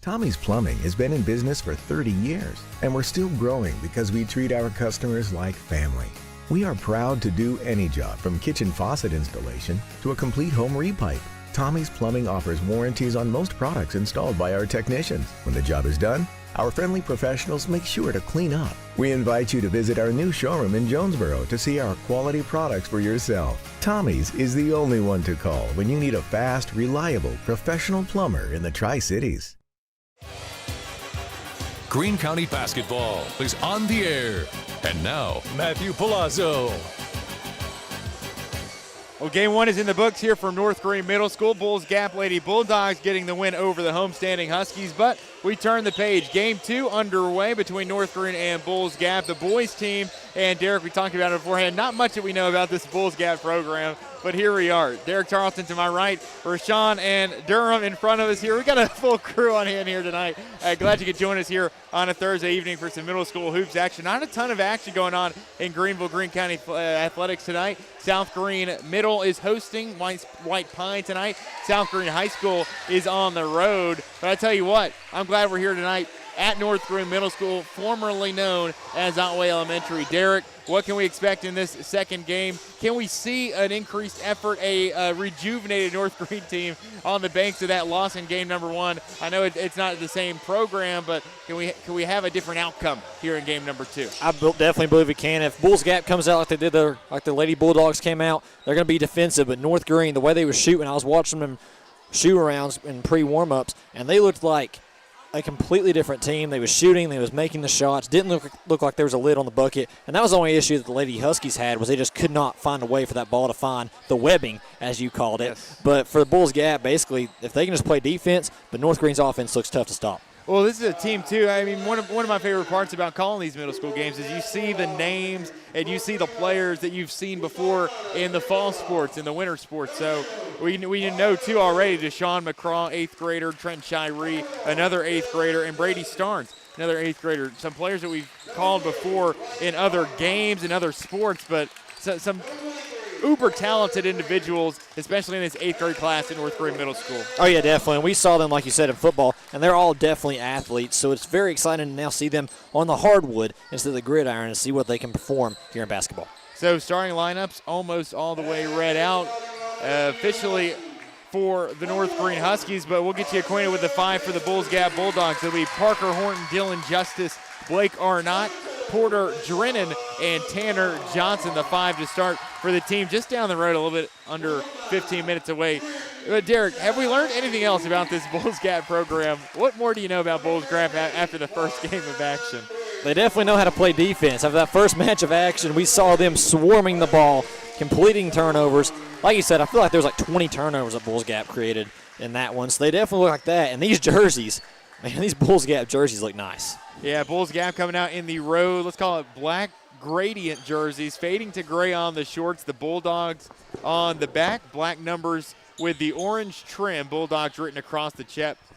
Tommie's Plumbing has been in business for 30 years, and we're still growing because we treat our customers like family. We are proud to do any job from kitchen faucet installation to a complete home repipe. Tommie's Plumbing offers warranties on most products installed by our technicians. When the job is done, our friendly professionals make sure to clean up. We invite you to visit our new showroom in Jonesboro to see our quality products for yourself. Tommie's is the only one to call when you need a fast, reliable, professional plumber in the Tri-Cities. Greene County Basketball is on the air. And now, Matthew Palazzo. Well, game one is in the books here from North Greene Middle School. Bulls Gap Lady Bulldogs getting the win over the homestanding Huskies, but we turn the page. Game two underway between North Greene and Bulls Gap. The boys team And Derek, we talked about it beforehand. Not much that we know about this Bulls Gap program, but here we are. Derek Tarleton to my right, Rashawn and Durham in front of us here. We got a full crew on hand here tonight. Glad you could join us here on a Thursday evening for some middle school hoops action. Not a ton of action going on in Greenville, Greene County athletics tonight. South Greene Middle is hosting White Pine tonight. South Greene High School is on the road. But I tell you what, I'm glad we're here tonight at North Greene Middle School, formerly known as Otway Elementary. Derek, what can we expect in this second game? Can we see an increased effort, a rejuvenated North Greene team on the banks of that loss in game number 1? I know it's not the same program, but can we have a different outcome here in game number 2? I definitely believe we can. If Bulls Gap comes out like they did, like the Lady Bulldogs came out, they're going to be defensive. But North Greene, the way they were shooting, I was watching them shoot arounds in pre-warm-ups, and they looked like a completely different team. They was shooting, they was making the shots, didn't look like there was a lid on the bucket, and that was the only issue that the Lady Huskies had, was they just could not find a way for that ball to find the webbing, as you called it. Yes. But for the Bulls Gap, basically, if they can just play defense, but North Greene's offense looks tough to stop. Well, this is a team, too. I mean, one of my favorite parts about calling these middle school games is you see the names and you see the players that you've seen before in the fall sports, in the winter sports. So we know, too, already, Deshaun McCraw, 8th grader, Trent Shiree, another 8th grader, and Brady Starnes, another 8th grader. Some players that we've called before in other games and other sports, but some uber talented individuals, especially in this 8th grade class at North Greene Middle School. Oh, yeah, definitely. And we saw them, like you said, in football, and they're all definitely athletes. So it's very exciting to now see them on the hardwood instead of the gridiron and see what they can perform here in basketball. So starting lineups almost all the way read out officially for the North Greene Huskies, but we'll get you acquainted with the 5 for the Bulls Gap Bulldogs. It'll be Parker Horton, Dylan Justice, Blake Arnott, Porter Drennan, and Tanner Johnson, the 5 to start for the team just down the road, a little bit under 15 minutes away. Derek, have we learned anything else about this Bulls Gap program? What more do you know about Bulls Gap after the first game of action? They definitely know how to play defense. After that first match of action, we saw them swarming the ball, completing turnovers. Like you said, I feel like there was like 20 turnovers that Bulls Gap created in that one, so they definitely look like that. And these jerseys, man, these Bulls Gap jerseys look nice. Yeah, Bulls Gap coming out in the road, let's call it black gradient jerseys, fading to gray on the shorts. The Bulldogs on the back, black numbers with the orange trim. Bulldogs written across the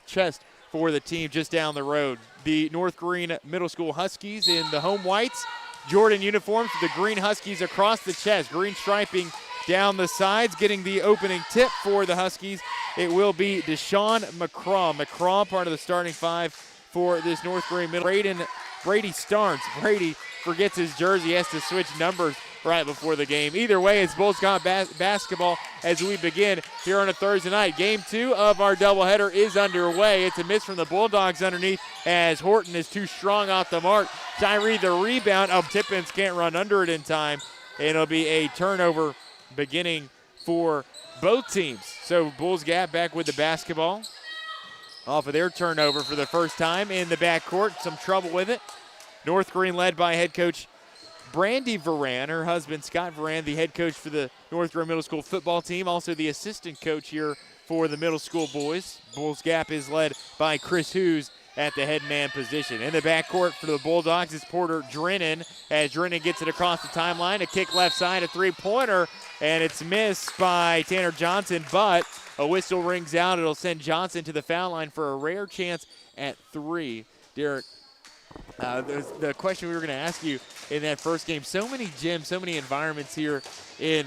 chest for the team just down the road. The North Greene Middle School Huskies in the home whites, Jordan uniforms, the green Huskies across the chest, green striping down the sides, getting the opening tip for the Huskies. It will be Deshaun McCraw. McCraw, part of the starting 5 for this North Greene Middle. Brady Starnes. Brady forgets his jersey. He has to switch numbers right before the game. Either way, it's Bulls Gap basketball as we begin here on a Thursday night. Game 2 of our doubleheader is underway. It's a miss from the Bulldogs underneath as Horton is too strong off the mark. Shiree the rebound. Tippins can't run under it in time. And it'll be a turnover beginning for both teams. So Bulls Gap back with the basketball off of their turnover for the first time in the backcourt. Some trouble with it. North Greene led by head coach Brandy Varan, her husband Scott Varan, the head coach for the North Greene Middle School football team, also the assistant coach here for the middle school boys. Bulls Gap is led by Chris Hughes at the head man position. In the backcourt for the Bulldogs is Porter Drennan as Drennan gets it across the timeline. A kick left side, a three-pointer, and it's missed by Tanner Johnson, but a whistle rings out. It'll send Johnson to the foul line for a rare chance at 3. Derek, the question we were going to ask you in that first game, so many gyms, so many environments here in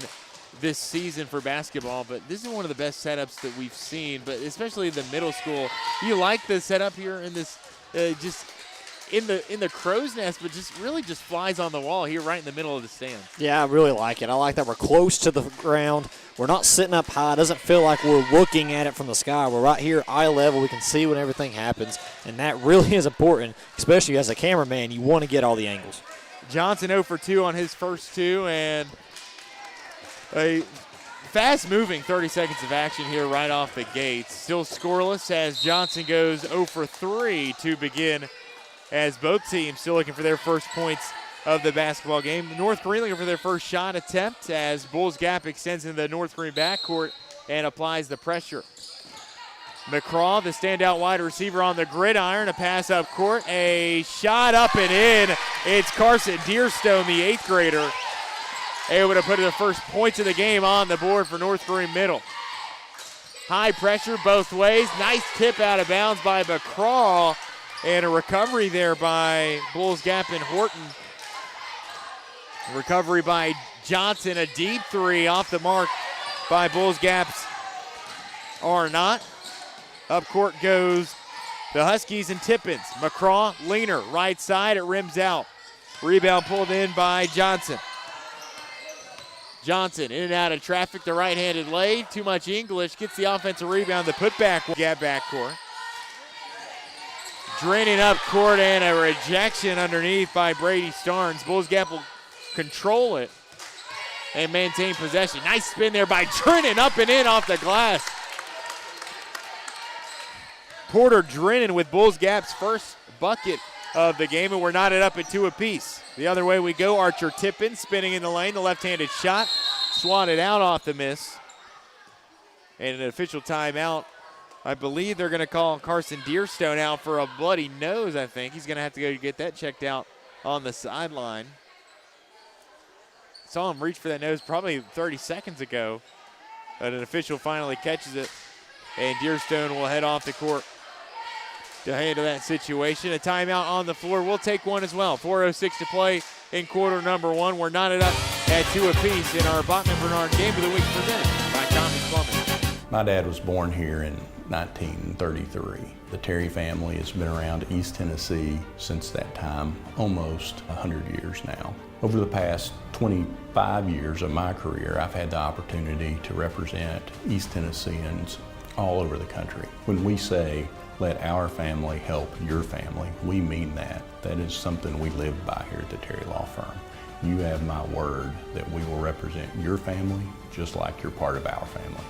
this season for basketball, but this is one of the best setups that we've seen, but especially the middle school. You like the setup here in this, just in the crow's nest, but just really just flies on the wall here right in the middle of the stand. Yeah, I really like it. I like that we're close to the ground. We're not sitting up high. It doesn't feel like we're looking at it from the sky. We're right here eye level. We can see when everything happens, and that really is important, especially as a cameraman. You want to get all the angles. Johnson 0 for 2 on his first 2, and a fast-moving 30 seconds of action here right off the gates. Still scoreless as Johnson goes 0 for 3 to begin, as both teams still looking for their first points of the basketball game. North Greene looking for their first shot attempt as Bulls Gap extends into the North Greene backcourt and applies the pressure. McCraw, the standout wide receiver on the gridiron, a pass up court, a shot up and in. It's Carson Deerstone, the 8th grader, able to put the first points of the game on the board for North Greene Middle. High pressure both ways. Nice tip out of bounds by McCraw, and a recovery there by Bulls Gap and Horton. Recovery by Johnson, a deep three off the mark by Bulls Gap's Arnott. Up court goes the Huskies and Tippins. McCraw, leaner, right side, it rims out. Rebound pulled in by Johnson. Johnson in and out of traffic, the right-handed lay. Too much English, gets the offensive rebound. The putback Gap backcourt. Draining up court and a rejection underneath by Brady Starnes. Bulls Gap will control it and maintain possession. Nice spin there by Drennan, up and in off the glass. Porter Drennan with Bulls Gap's first bucket of the game, and we're knotted up at 2 apiece. The other way we go, Archer Tippin spinning in the lane, the left-handed shot, swatted out off the miss. And an official timeout. I believe they're going to call Carson Deerstone out for a bloody nose, I think. He's going to have to go get that checked out on the sideline. Saw him reach for that nose probably 30 seconds ago, but an official finally catches it, and Deerstone will head off the court to handle that situation. A timeout on the floor. We'll take one as well. 4:06 to play in quarter number 1. We're knotted up at 2 apiece in our Bachman Bernard Game of the Week presented by Tommie Plumbing. My dad was born here in 1933. The Terry family has been around East Tennessee since that time, almost 100 years now. Over the past 25 years of my career, I've had the opportunity to represent East Tennesseans all over the country. When we say, let our family help your family, we mean that. That is something we live by here at the Terry Law Firm. You have my word that we will represent your family just like you're part of our family.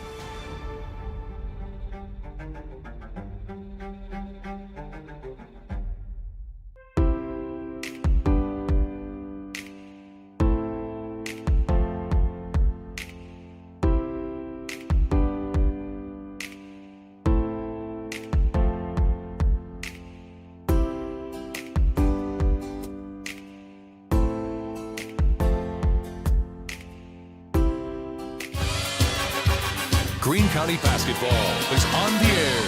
Greene County Basketball is on the air.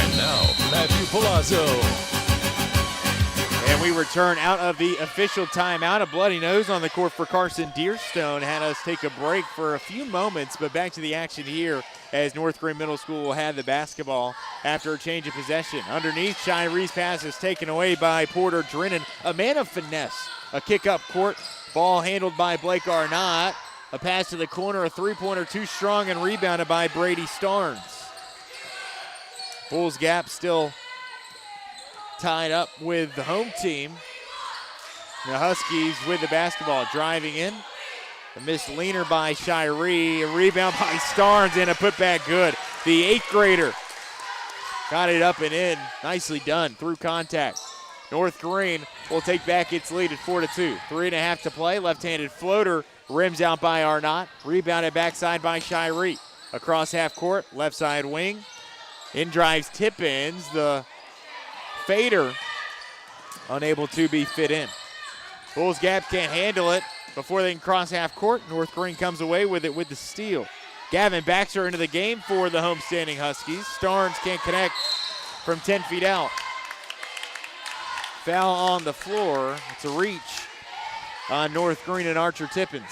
And now, Matthew Palazzo. And we return out of the official timeout. A bloody nose on the court for Carson Deerstone had us take a break for a few moments, but back to the action here as North Greene Middle School will have the basketball after a change of possession. Underneath, Shiree's pass is taken away by Porter Drennan, a man of finesse. A kick up court, ball handled by Blake Arnott. A pass to the corner, a three-pointer too strong, and rebounded by Brady Starnes. Bulls Gap still tied up with the home team. The Huskies with the basketball, driving in. A missed leaner by Shiree, a rebound by Starnes, and a putback good. The 8th grader got it up and in. Nicely done through contact. North Greene will take back its lead at 4-2. 3.5 to play. Left-handed floater rims out by Arnott. Rebounded backside by Shiree. Across half court, left side wing. In drives Tippins. The fader unable to be fit in. Bulls Gap can't handle it before they can cross half court. North Greene comes away with it with the steal. Gavin Baxter into the game for the homestanding Huskies. Starnes can't connect from 10 feet out. Foul on the floor. It's a reach on North Greene and Archer Tippins.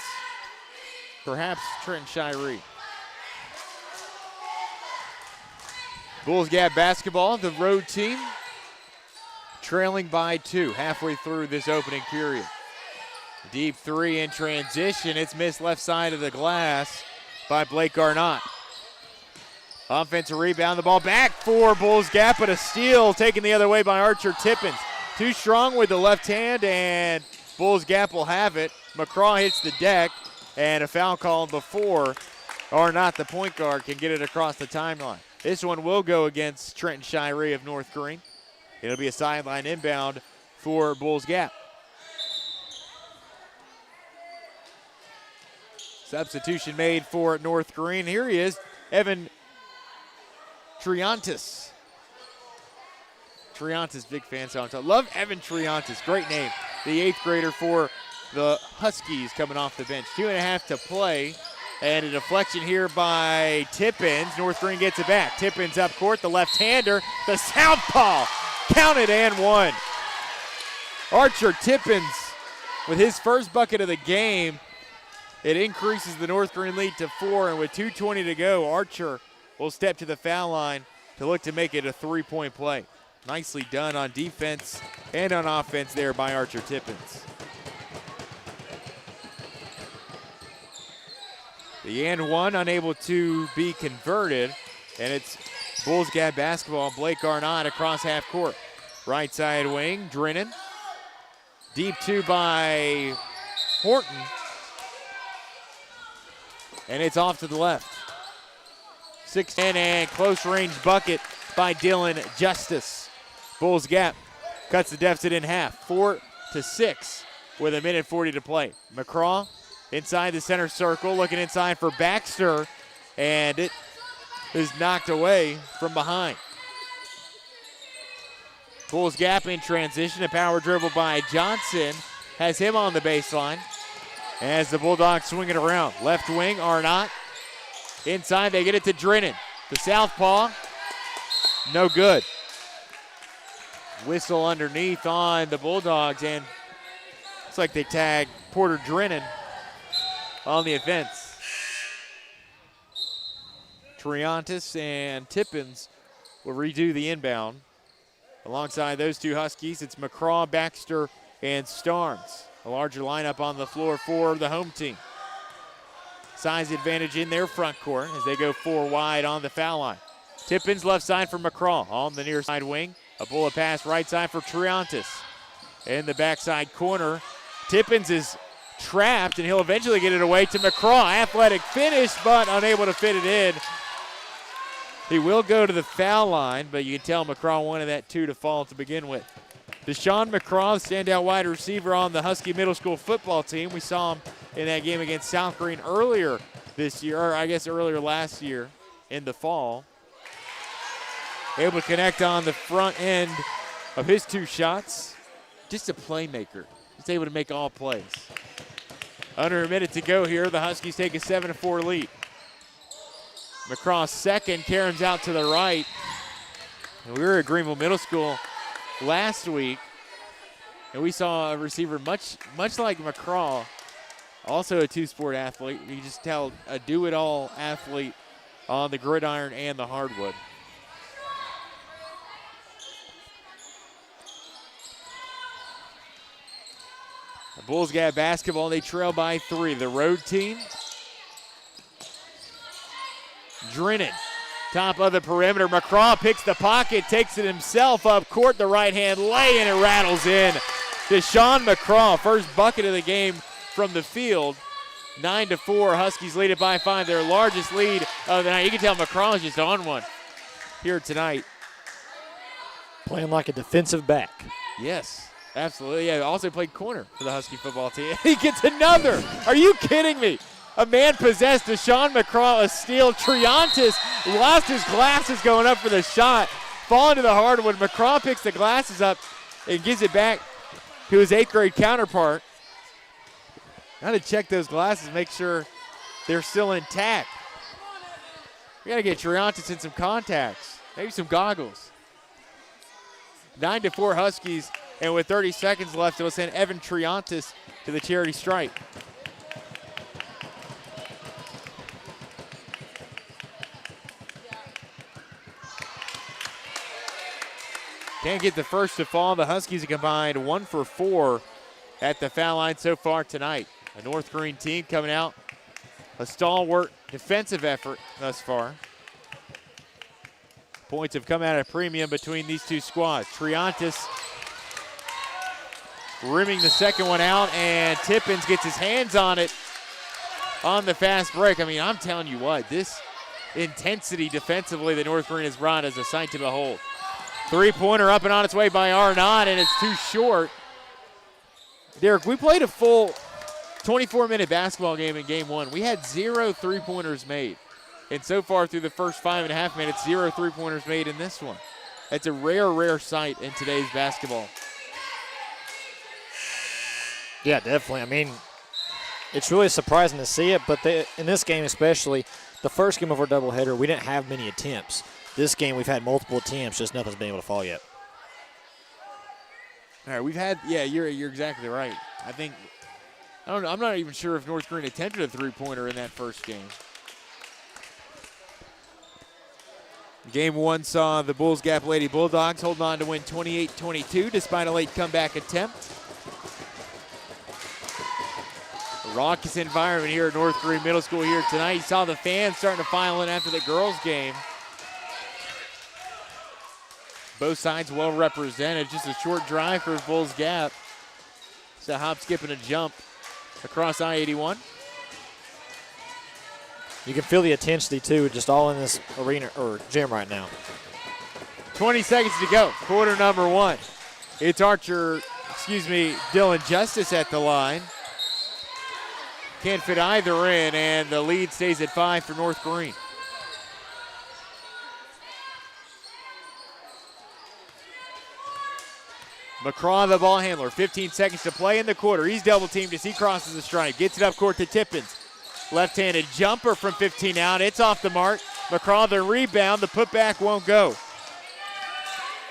Perhaps Trenton Shiree. Bulls Gap basketball, the road team, trailing by 2 halfway through this opening period. Deep three in transition. It's missed left side of the glass by Blake Arnott. Offensive rebound, the ball back for Bulls Gap, but a steal taken the other way by Archer Tippins. Too strong with the left hand, and Bulls Gap will have it. McCraw hits the deck, and a foul called before Arnott, the point guard, can get it across the timeline. This one will go against Trenton Shiree of North Greene. It'll be a sideline inbound for Bulls Gap. Substitution made for North Greene. Here he is, Evan Triantis. Triantis, big fan song. Love Evan Triantis, great name. The 8th grader for the Huskies coming off the bench. 2.5 to play, and a deflection here by Tippins. North Greene gets it back. Tippins up court, the left-hander, the southpaw, counted and one. Archer Tippins with his first bucket of the game. It increases the North Greene lead to 4, and with 2:20 to go, Archer will step to the foul line to look to make it a 3-point play. Nicely done on defense and on offense there by Archer Tippins. The and one unable to be converted, and it's Bulls Gap basketball. Blake Arnott across half court. Right side wing, Drennan. Deep 2 by Horton. And it's off to the left. 6-10 and close range bucket by Dylan Justice. Bulls Gap cuts the deficit in half, 4-6 with 1:40 to play. McCraw inside the center circle, looking inside for Baxter, and it is knocked away from behind. Bulls Gap in transition, a power dribble by Johnson, has him on the baseline. As the Bulldogs swing it around, left wing, Arnott. Inside, they get it to Drennan. The southpaw, no good. Whistle underneath on the Bulldogs, and looks like they tag Porter Drennan on the offense. Triantis and Tippins will redo the inbound. Alongside those two Huskies, it's McCraw, Baxter, and Starnes. A larger lineup on the floor for the home team. Size advantage in their front court as they go 4 wide on the foul line. Tippins left side for McCraw on the near side wing. A bullet pass right side for Triantis. In the backside corner, Tippins is trapped, and he'll eventually get it away to McCraw. Athletic finish, but unable to fit it in. He will go to the foul line, but you can tell McCraw wanted that 2 to fall to begin with. Deshaun McCraw, standout wide receiver on the Husky Middle School football team. We saw him in that game against South Greene earlier this year, or I guess earlier last year in the fall. Able to connect on the front end of his 2 shots. Just a playmaker. He's able to make all plays. Under a minute to go here, the Huskies take a 7-4 lead. McCraw's second, Karen's out to the right. And we were at Greenville Middle School last week, and we saw a receiver much like McCraw, also a 2-sport athlete. You can just tell a do-it-all athlete on the gridiron and the hardwood. The Bulls got basketball. They trail by 3. The road team. Drennan, top of the perimeter. McCraw picks the pocket, takes it himself up court. The right-hand lay, and it rattles in. Deshaun McCraw, first bucket of the game from the field. 9-4. Huskies lead it by 5. Their largest lead of the night. You can tell McCraw is just on one here tonight. Playing like a defensive back. Yes. Absolutely, yeah. Also played corner for the Husky football team. He gets another. Are you kidding me? A man-possessed Deshaun McCraw, a steal. Triantis lost his glasses going up for the shot. Falling to the hardwood. McCraw picks the glasses up and gives it back to his 8th grade counterpart. Got to check those glasses, make sure they're still intact. We got to get Triantis in some contacts, maybe some goggles. 9-4 Huskies. And with 30 seconds left, it'll send Evan Triantis to the charity stripe. Can't get the first to fall. The Huskies have combined 1 for 4 at the foul line so far tonight. A North Greene team coming out, a stalwart defensive effort thus far. Points have come out at a premium between these two squads. Triantis rimming the second one out, and Tippins gets his hands on it on the fast break. I mean, I'm telling you what, this intensity defensively that North Greene has brought is a sight to behold. 3-pointer up and on its way by Arnott, and it's too short. Derek, we played a full 24-minute basketball game in game 1. We had 0 3-pointers made And so far through the first 5.5 minutes, 0 3-pointers made in this one. That's a rare sight in today's basketball. Yeah, definitely. I mean, it's really surprising to see it, but in this game especially, the first game of our doubleheader, we didn't have many attempts. This game, we've had multiple attempts, just nothing's been able to fall yet. All right, we've had, you're exactly right. I'm not even sure if North Greene attempted a 3-pointer in that first game. Game 1 saw the Bulls Gap Lady Bulldogs holding on to win 28-22 despite a late comeback attempt. A raucous environment here at North Greene Middle School here tonight. You saw the fans starting to file in after the girls' game. Both sides well represented. Just a short drive for Bulls Gap. It's a hop, skip, and a jump across I-81. You can feel the intensity, too, just all in this arena or gym right now. 20 seconds to go, quarter number 1. It's Dylan Justice at the line. Can't fit either in, and the lead stays at 5 for North Greene. McCraw, the ball handler, 15 seconds to play in the quarter. He's double teamed as he crosses the stripe. Gets it up court to Tippins. Left-handed jumper from 15 out. It's off the mark. McCraw, the rebound. The putback won't go.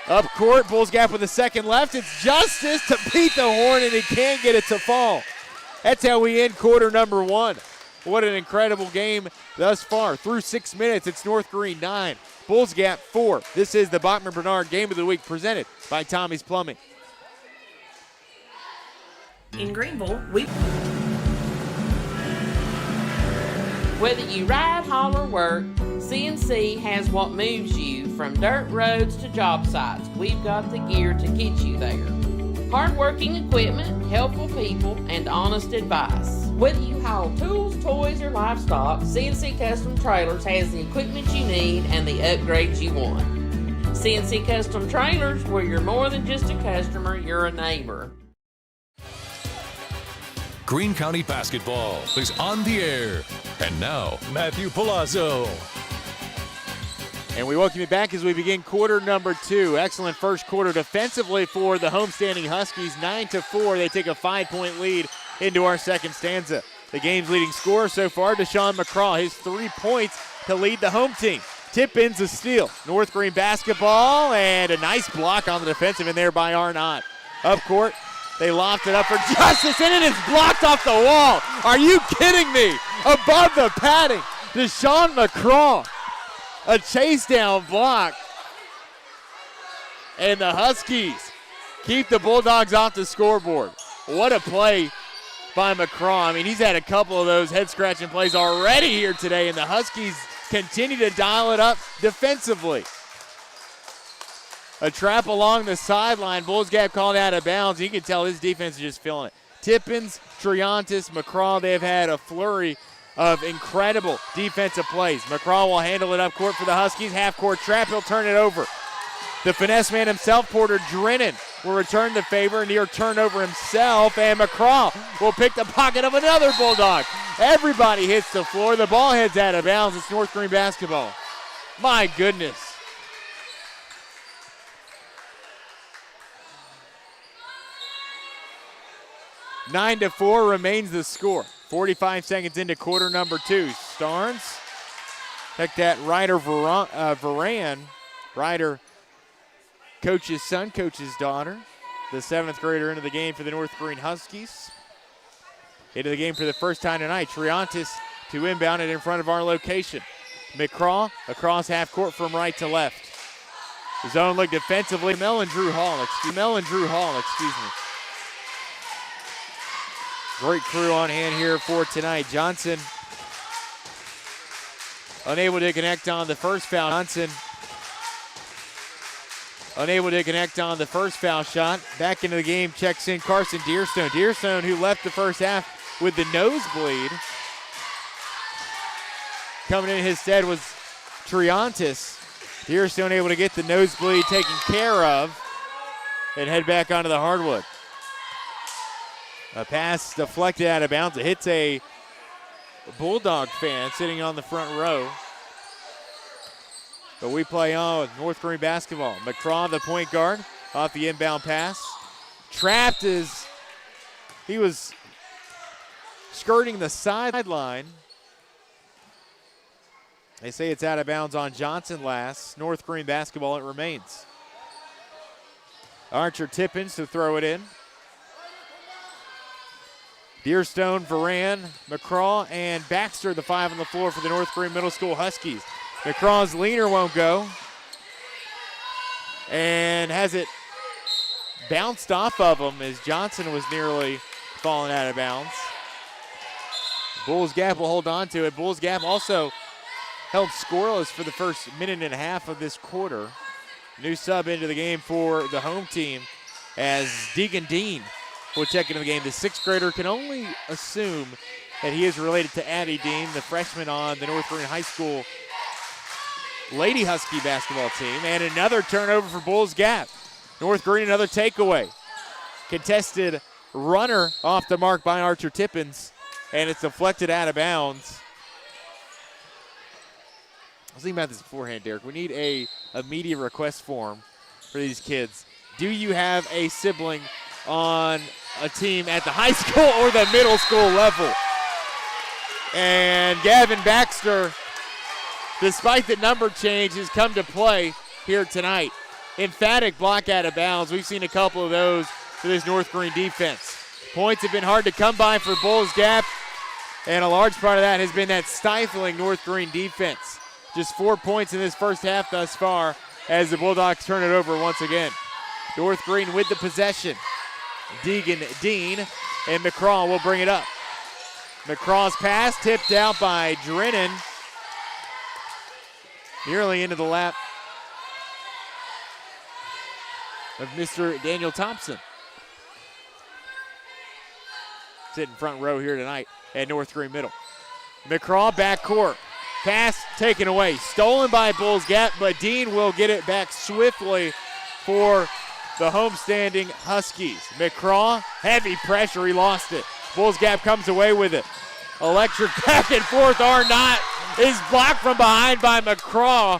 Up court, Bulls Gap with a second left. It's Justice to beat the horn, and he can't get it to fall. That's how we end quarter number 1. What an incredible game thus far. Through 6 minutes, it's North Greene 9, Bulls Gap 4. This is the Bachman Bernard Game of the Week presented by Tommie's Plumbing. In Greenville, Whether you ride, haul, or work, CNC has what moves you from dirt roads to job sites. We've got the gear to get you there. Hardworking equipment, helpful people, and honest advice. Whether you haul tools, toys, or livestock, CNC Custom Trailers has the equipment you need and the upgrades you want. CNC Custom Trailers, where you're more than just a customer, you're a neighbor. Greene County basketball is on the air. And now, Matthew Palazzo. And we welcome you back as we begin quarter number 2. Excellent first quarter defensively for the homestanding Huskies. 9-4, they take a 5-point lead into our second stanza. The game's leading scorer so far, Deshaun McCraw, his 3 points to lead the home team. Tip-in's a steal. North Greene basketball, and a nice block on the defensive end there by Arnott. Up court, they loft it up for Justice, and it is blocked off the wall. Are you kidding me? Above the padding, Deshaun McCraw. A chase down block. And the Huskies keep the Bulldogs off the scoreboard. What a play by McCraw. I mean, he's had a couple of those head-scratching plays already here today, and the Huskies continue to dial it up defensively. A trap along the sideline. Bulls Gap called out of bounds. You can tell his defense is just feeling it. Tippins, Triantis, McCraw, they've had a flurry of incredible defensive plays. McCraw will handle it up court for the Huskies. Half-court trap. He'll turn it over. The finesse man himself, Porter Drennan, will return the favor. Near turnover himself, and McCraw will pick the pocket of another Bulldog. Everybody hits the floor. The ball heads out of bounds. It's North Greene basketball. My goodness. Nine to 4 remains the score. 45 seconds into quarter number 2. Starnes, check that, Ryder Varan. Ryder, coach's son, coach's daughter. The 7th grader into the game for the North Greene Huskies. Into the game for the first time tonight. Triantis to inbound it in front of our location. McCraw across half court from right to left. Zone look defensively. Mel and Drew Hall, excuse me. Great crew on hand here for tonight. Johnson unable to connect on the first foul. Unable to connect on the first foul shot. Back into the game checks in Carson Deerstone. Deerstone, who left the first half with the nosebleed. Coming in his stead was Triantis. Deerstone able to get the nosebleed taken care of and head back onto the hardwood. A pass deflected out of bounds. It hits a Bulldog fan sitting on the front row. But we play on with North Greene basketball. McCraw, the point guard, off the inbound pass. Trapped as he was skirting the sideline. They say it's out of bounds on Johnson last. North Greene basketball, it remains. Archer Tippins to throw it in. Deerstone, Varan, McCraw, and Baxter, the 5 on the floor for the North Greene Middle School Huskies. McCraw's leaner won't go. And has it bounced off of him as Johnson was nearly falling out of bounds. Bulls Gap will hold on to it. Bulls Gap also held scoreless for the first minute and a half of this quarter. New sub into the game for the home team as Deegan Dean will check into the game. The 6th grader can only assume that he is related to Addie Dean, the freshman on the North Greene High School Lady Husky basketball team. And another turnover for Bulls Gap. North Greene, another takeaway. Contested runner off the mark by Archer Tippins, and it's deflected out of bounds. I was thinking about this beforehand, Derek. We need a media request form for these kids. Do you have a sibling on a team at the high school or the middle school level? And Gavin Baxter, despite the number change, has come to play here tonight. Emphatic block out of bounds. We've seen a couple of those for this North Greene defense. Points have been hard to come by for Bulls Gap, and a large part of that has been that stifling North Greene defense. Just 4 points in this first half thus far as the Bulldogs turn it over once again. North Greene with the possession. Deegan Dean and McCraw will bring it up. McCraw's pass tipped out by Drennan. Nearly into the lap of Mr. Daniel Thompson. Sitting front row here tonight at North Greene Middle. McCraw backcourt. Pass taken away. Stolen by Bulls Gap, but Dean will get it back swiftly for the homestanding Huskies. McCraw, heavy pressure. He lost it. Bulls Gap comes away with it. Electric back and forth. Arnott is blocked from behind by McCraw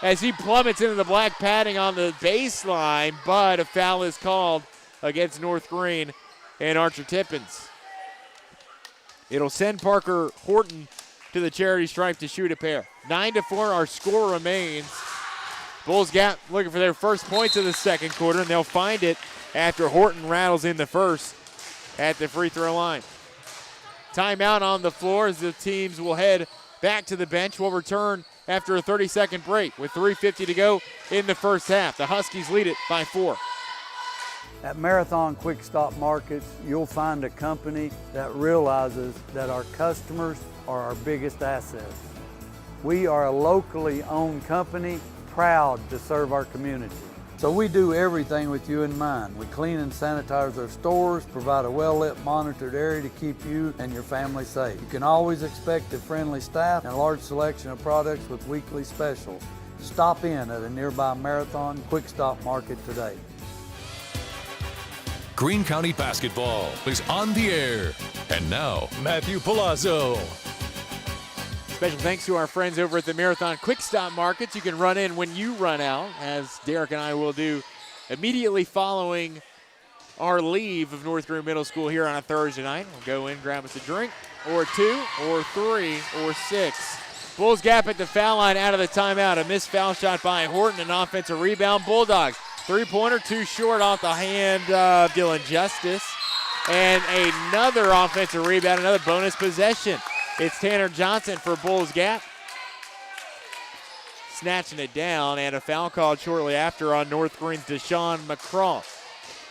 as he plummets into the black padding on the baseline, but a foul is called against North Greene and Archer Tippins. It'll send Parker Horton to the charity stripe to shoot a pair. 9-4, our score remains. Bulls Gap looking for their first points of the second quarter, and they'll find it after Horton rattles in the first at the free throw line. Timeout on the floor as the teams will head back to the bench. We'll return after a 30-second break with 3:50 to go in the first half. The Huskies lead it by 4. At Marathon Quick Stop Markets, you'll find a company that realizes that our customers are our biggest assets. We are a locally owned company, proud to serve our community. So we do everything with you in mind. We clean and sanitize our stores, provide a well-lit, monitored area to keep you and your family safe. You can always expect a friendly staff and a large selection of products with weekly specials. Stop in at a nearby Marathon Quick Stop Market today. Greene County basketball is on the air. And now, Matthew Palazzo. Special thanks to our friends over at the Marathon Quick Stop Markets. You can run in when you run out, as Derek and I will do immediately following our leave of North Greene Middle School here on a Thursday night. We'll go in, grab us a drink, or 2, or 3, or 6. Bulls Gap at the foul line out of the timeout. A missed foul shot by Horton, an offensive rebound. Bulldogs, three-pointer, too short off the hand of Dylan Justice. And another offensive rebound, another bonus possession. It's Tanner Johnson for Bulls Gap. Snatching it down, and a foul called shortly after on North Greene's Deshaun McCraw.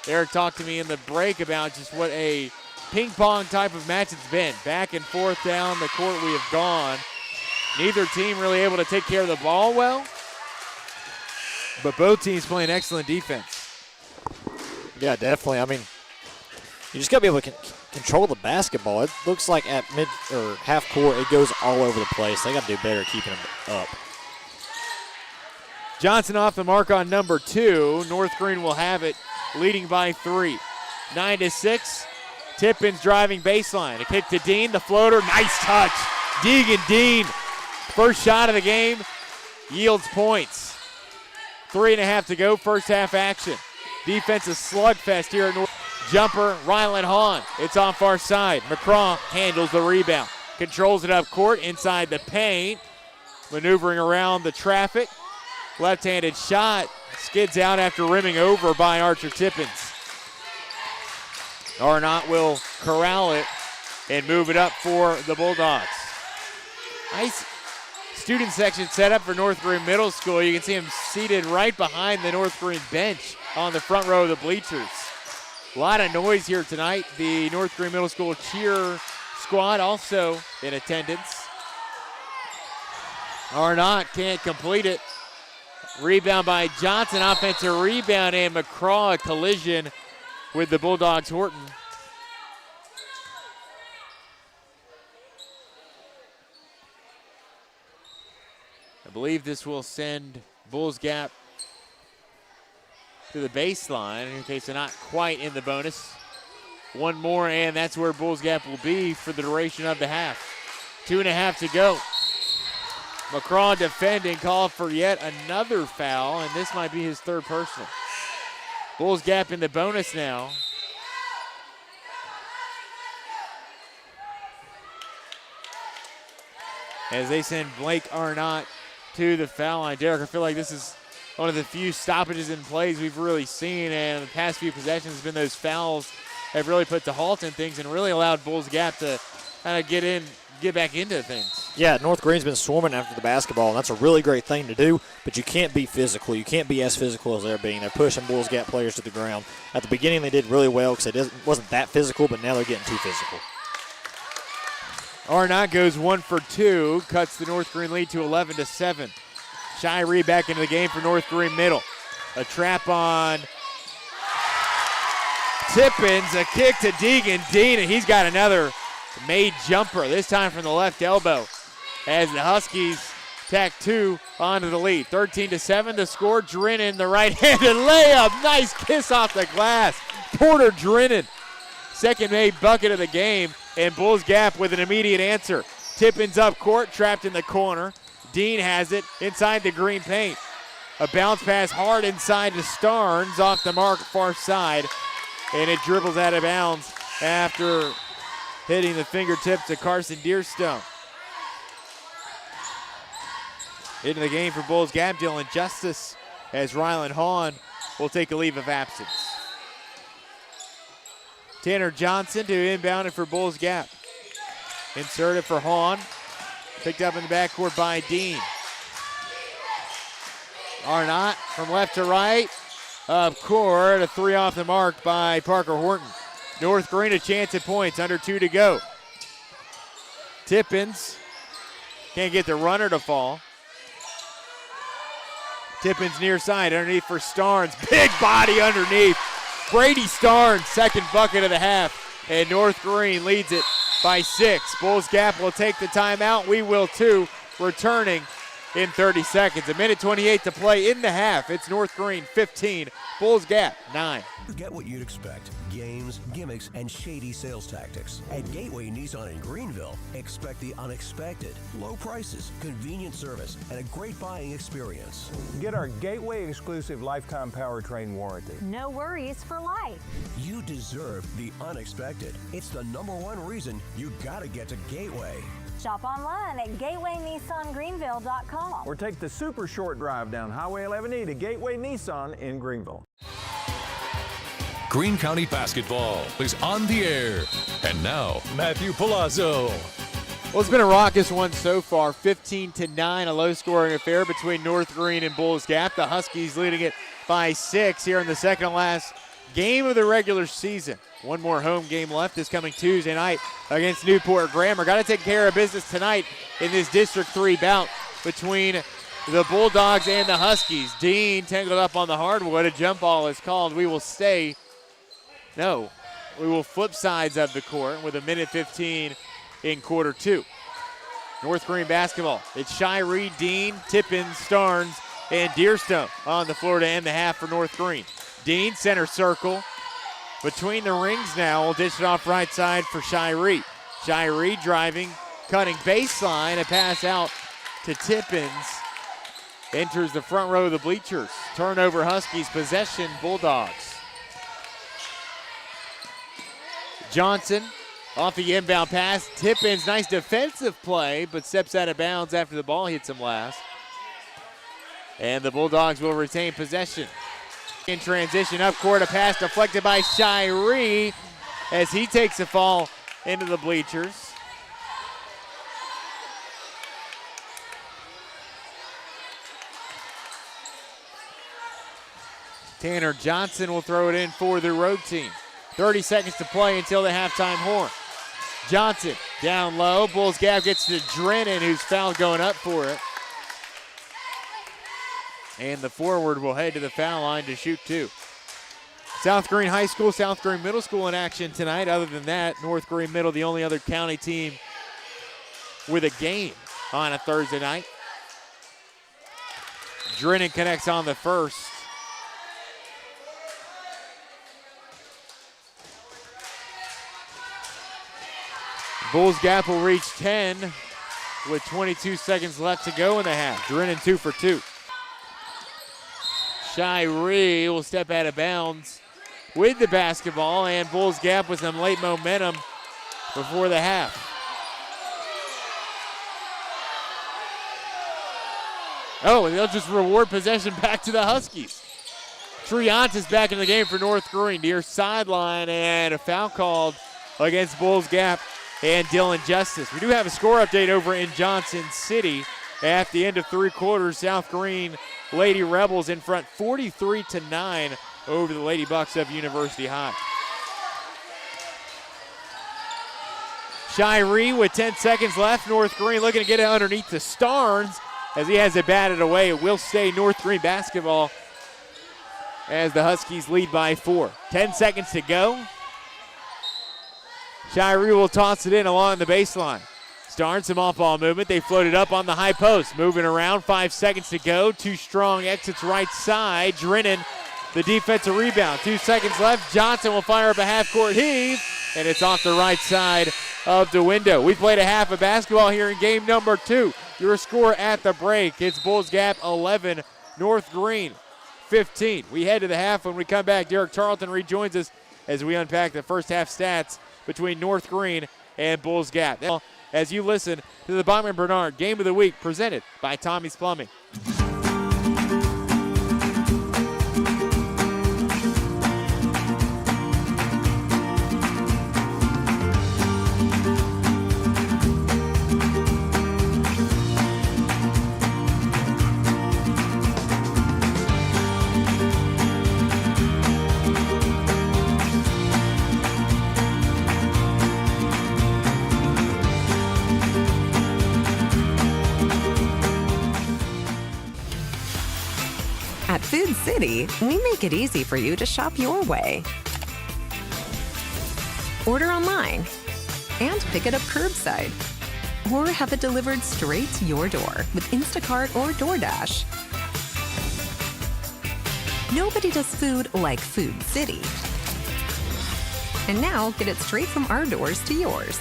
Eric talked to me in the break about just what a ping-pong type of match it's been. Back and forth down the court we have gone. Neither team really able to take care of the ball well, but both teams playing excellent defense. Yeah, definitely. I mean, you just got to be able to control the basketball. It looks like at mid or half court, it goes all over the place. They got to do better keeping them up. Johnson off the mark on number 2. North Greene will have it, leading by 3. 9-6. Tippins driving baseline. A kick to Dean, the floater. Nice touch. Deegan Dean. First shot of the game. yields points. 3.5 to go, first half action. Defensive slugfest here at North. Jumper, Ryland Hahn. It's on far side. McCraw handles the rebound. Controls it up court inside the paint. Maneuvering around the traffic. Left-handed shot. Skids out after rimming over by Archer Tippins. Arnott will corral it and move it up for the Bulldogs. Nice student section set up for North Greene Middle School. You can see him seated right behind the North Greene bench on the front row of the bleachers. A lot of noise here tonight. The North Greene Middle School cheer squad also in attendance. Arnott can't complete it. Rebound by Johnson, offensive rebound, and McCraw, a collision with the Bulldogs Horton. I believe this will send Bulls Gap to the baseline. In case they're not quite in the bonus. One more, and that's where Bulls Gap will be for the duration of the half. 2.5 to go. McCraw defending, called for yet another foul, and this might be his third personal. Bulls Gap in the bonus now. As they send Blake Arnott to the foul line. Derek, I feel like this is one of the few stoppages in plays we've really seen, and the past few possessions have been those fouls have really put the halt in things and really allowed Bulls Gap to kind of get back into things. Yeah, North Greene's been swarming after the basketball, and that's a really great thing to do, but you can't be physical. You can't be as physical as they're being. They're pushing Bulls Gap players to the ground. At the beginning, they did really well because it wasn't that physical, but now they're getting too physical. Arnott goes 1 for 2, cuts the North Greene lead to 11-7. Shiree back into the game for North Greene Middle. A trap on Tippins, a kick to Deegan Dean, and he's got another made jumper, this time from the left elbow, as the Huskies tack 2 onto the lead. 13-7 to score. Drennan, the right-handed layup. Nice kiss off the glass. Porter Drennan, second made bucket of the game, and Bulls Gap with an immediate answer. Tippins up court, trapped in the corner. Dean has it inside the green paint. A bounce pass hard inside to Starnes, off the mark far side, and it dribbles out of bounds after hitting the fingertips of Carson Deerstone. Into the game for Bulls Gap, Dylan Justice, as Ryland Hahn will take a leave of absence. Tanner Johnson to inbound it for Bulls Gap. Inserted for Hahn. Picked up in the backcourt by Dean. Arnott from left to right. Up court, a 3 off the mark by Parker Horton. North Greene a chance at points, under 2 to go. Tippins can't get the runner to fall. Tippins near side, underneath for Starnes. Big body underneath. Brady Starnes, second bucket of the half, and North Greene leads it by 6. Bulls Gap will take the timeout. We will too, returning in 30 seconds. 1:28 to play in the half. It's North Greene 15, Bulls Gap 9. Get what you'd expect. Games, gimmicks, and shady sales tactics. At Gateway Nissan in Greenville, expect the unexpected. Low prices, convenient service, and a great buying experience. Get our Gateway exclusive lifetime powertrain warranty. No worries for life. You deserve the unexpected. It's the #1 reason you gotta get to Gateway. Shop online at gatewaynissangreenville.com. Or take the super short drive down Highway 11E to Gateway Nissan in Greenville. Greene County basketball is on the air. And now, Matthew Palazzo. Well, it's been a raucous one so far. 15-9, a low-scoring affair between North Greene and Bulls Gap. The Huskies leading it by 6 here in the second to last game of the regular season. One more home game left this coming Tuesday night against Newport Grammar. Got to take care of business tonight in this District 3 bout between the Bulldogs and the Huskies. Dean tangled up on the hardwood. A jump ball is called. We will flip sides of the court with 1:15 in quarter 2. North Greene basketball. It's Shiree, Dean, Tippins, Starnes, and Deerstone on the floor to end the half for North Greene. Dean, center circle. Between the rings now, will dish it off right side for Shiree. Shiree driving, cutting baseline, a pass out to Tippins. enters the front row of the bleachers. Turnover Huskies, possession Bulldogs. Johnson off the inbound pass. Tippins, nice defensive play, but steps out of bounds after the ball hits him last. And the Bulldogs will retain possession. In transition up court, a pass deflected by Shiree as he takes a fall into the bleachers. Tanner Johnson will throw it in for the road team. 30 seconds to play until the halftime horn. Johnson down low. Bulls Gap gets to Drennan, who's fouled going up for it. And the forward will head to the foul line to shoot two. South Greene High School, South Greene Middle School in action tonight. Other than that, North Greene Middle, the only other county team with a game on a Thursday night. Drennan connects on the first. Bulls Gap will reach 10 with 22 seconds left to go in the half. Drennan 2 for 2. Shiree will step out of bounds with the basketball, and Bulls Gap with some late momentum before the half. Oh, and they'll just reward possession back to the Huskies. Triant is back in the game for North Greene, near sideline, and a foul called against Bulls Gap and Dylan Justice. We do have a score update over in Johnson City. At the end of three quarters, South Greene Lady Rebels in front 43-9 over the Lady Bucks of University High. Shiree with 10 seconds left. North Greene looking to get it underneath the Starnes as he has it batted away. It will stay North Greene basketball as the Huskies lead by 4. 10 seconds to go. Shiree will toss it in along the baseline. Starnes some off-ball movement. They floated up on the high post. Moving around, 5 seconds to go. Too strong, exits right side. Drennan, the defensive rebound. 2 seconds left. Johnson will fire up a half-court heave, and it's off the right side of the window. We played a half of basketball here in game number 2. Your score at the break, it's Bulls Gap 11, North Greene 15. We head to the half. When we come back, Derek Tarleton rejoins us as we unpack the first half stats between North Greene and Bulls Gap. As you listen to the Bachman Bernard Game of the Week presented by Tommie's Plumbing. At Food City, we make it easy for you to shop your way. Order online and pick it up curbside, or have it delivered straight to your door with Instacart or DoorDash. Nobody does food like Food City. And now, get it straight from our doors to yours.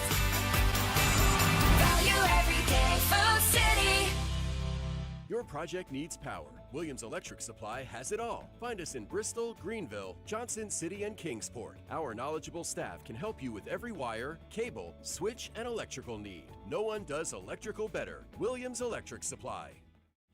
Your project needs power. Williams Electric Supply has it all. Find us in Bristol, Greenville, Johnson City, and Kingsport. Our knowledgeable staff can help you with every wire, cable, switch, and electrical need. No one does electrical better. Williams Electric Supply.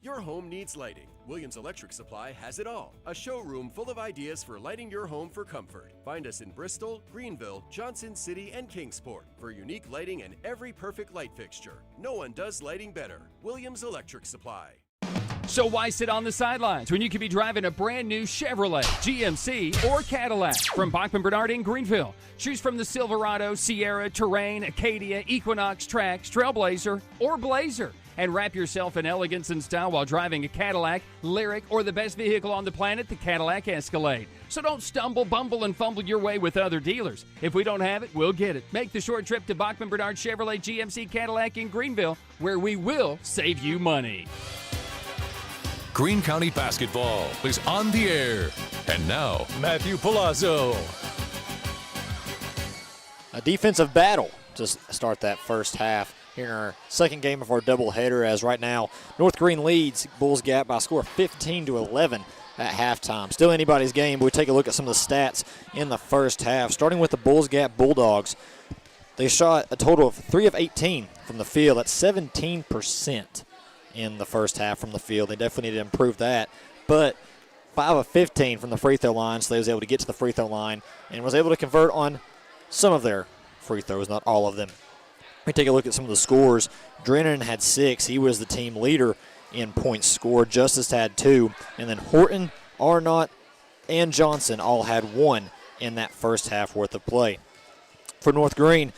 Your home needs lighting. Williams Electric Supply has it all. A showroom full of ideas for lighting your home for comfort. Find us in Bristol, Greenville, Johnson City, and Kingsport for unique lighting and every perfect light fixture. No one does lighting better. Williams Electric Supply. So why sit on the sidelines when you could be driving a brand new Chevrolet, GMC, or Cadillac from Bachman Bernard in Greenville? Choose from the Silverado, Sierra, Terrain, Acadia, Equinox, Trax, Trailblazer, or Blazer. And wrap yourself in elegance and style while driving a Cadillac, Lyric, or the best vehicle on the planet, the Cadillac Escalade. So don't stumble, bumble, and fumble your way with other dealers. If we don't have it, we'll get it. Make the short trip to Bachman Bernard Chevrolet GMC Cadillac in Greenville, where we will save you money. Greene County Basketball is on the air. And now, Matthew Palazzo. A defensive battle to start that first half. here in our second game of our doubleheader, as right now North Greene leads Bulls Gap by a score of 15-11 at halftime. Still anybody's game, but we take a look at some of the stats in the first half. Starting with the Bulls Gap Bulldogs, they shot a total of 3 of 18 from the field. That's 17% in the first half from the field. They definitely need to improve that. But 5 of 15 from the free throw line, so they was able to get to the free throw line and was able to convert on some of their free throws, not all of them. We take a look at some of the scores. Drennan had 6. He was the team leader in points scored. Justice had 2. And then Horton, Arnott, and Johnson all had 1 in that first half worth of play. For North Greene,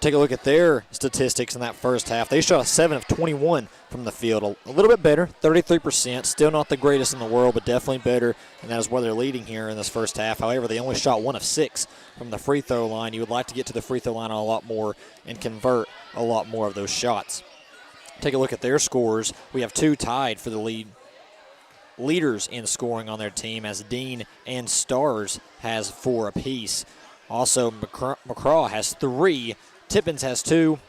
take a look at their statistics in that first half. They shot a 7 of 21 from the field. A little bit better, 33%. Still not the greatest in the world, but definitely better, and that is why they're leading here in this first half. However, they only shot 1 of 6 from the free throw line. You would like to get to the free throw line a lot more and convert a lot more of those shots. Take a look at their scores. We have 2 tied for the leaders in scoring on their team, as Dean and Stars has 4 apiece. Also, McCraw has 3. Tippins has 2,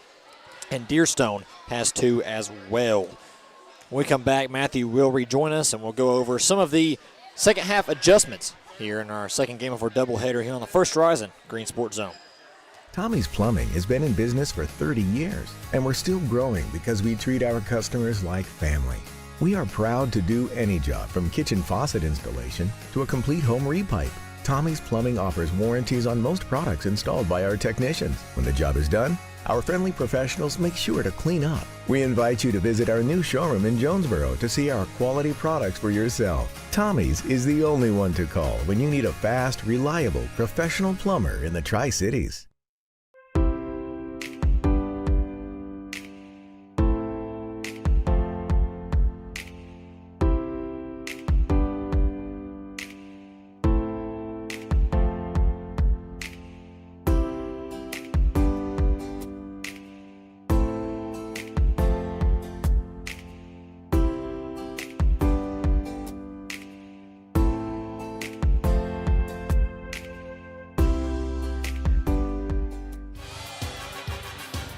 and Deerstone has 2 as well. When we come back, Matthew will rejoin us, and we'll go over some of the second half adjustments here in our second game of our doubleheader here on the First Horizon Green Sports Zone. Tommie's Plumbing has been in business for 30 years, and we're still growing because we treat our customers like family. We are proud to do any job, from kitchen faucet installation to a complete home repipe. Tommie's Plumbing offers warranties on most products installed by our technicians. When the job is done, our friendly professionals make sure to clean up. We invite you to visit our new showroom in Jonesboro to see our quality products for yourself. Tommie's is the only one to call when you need a fast, reliable, professional plumber in the Tri-Cities.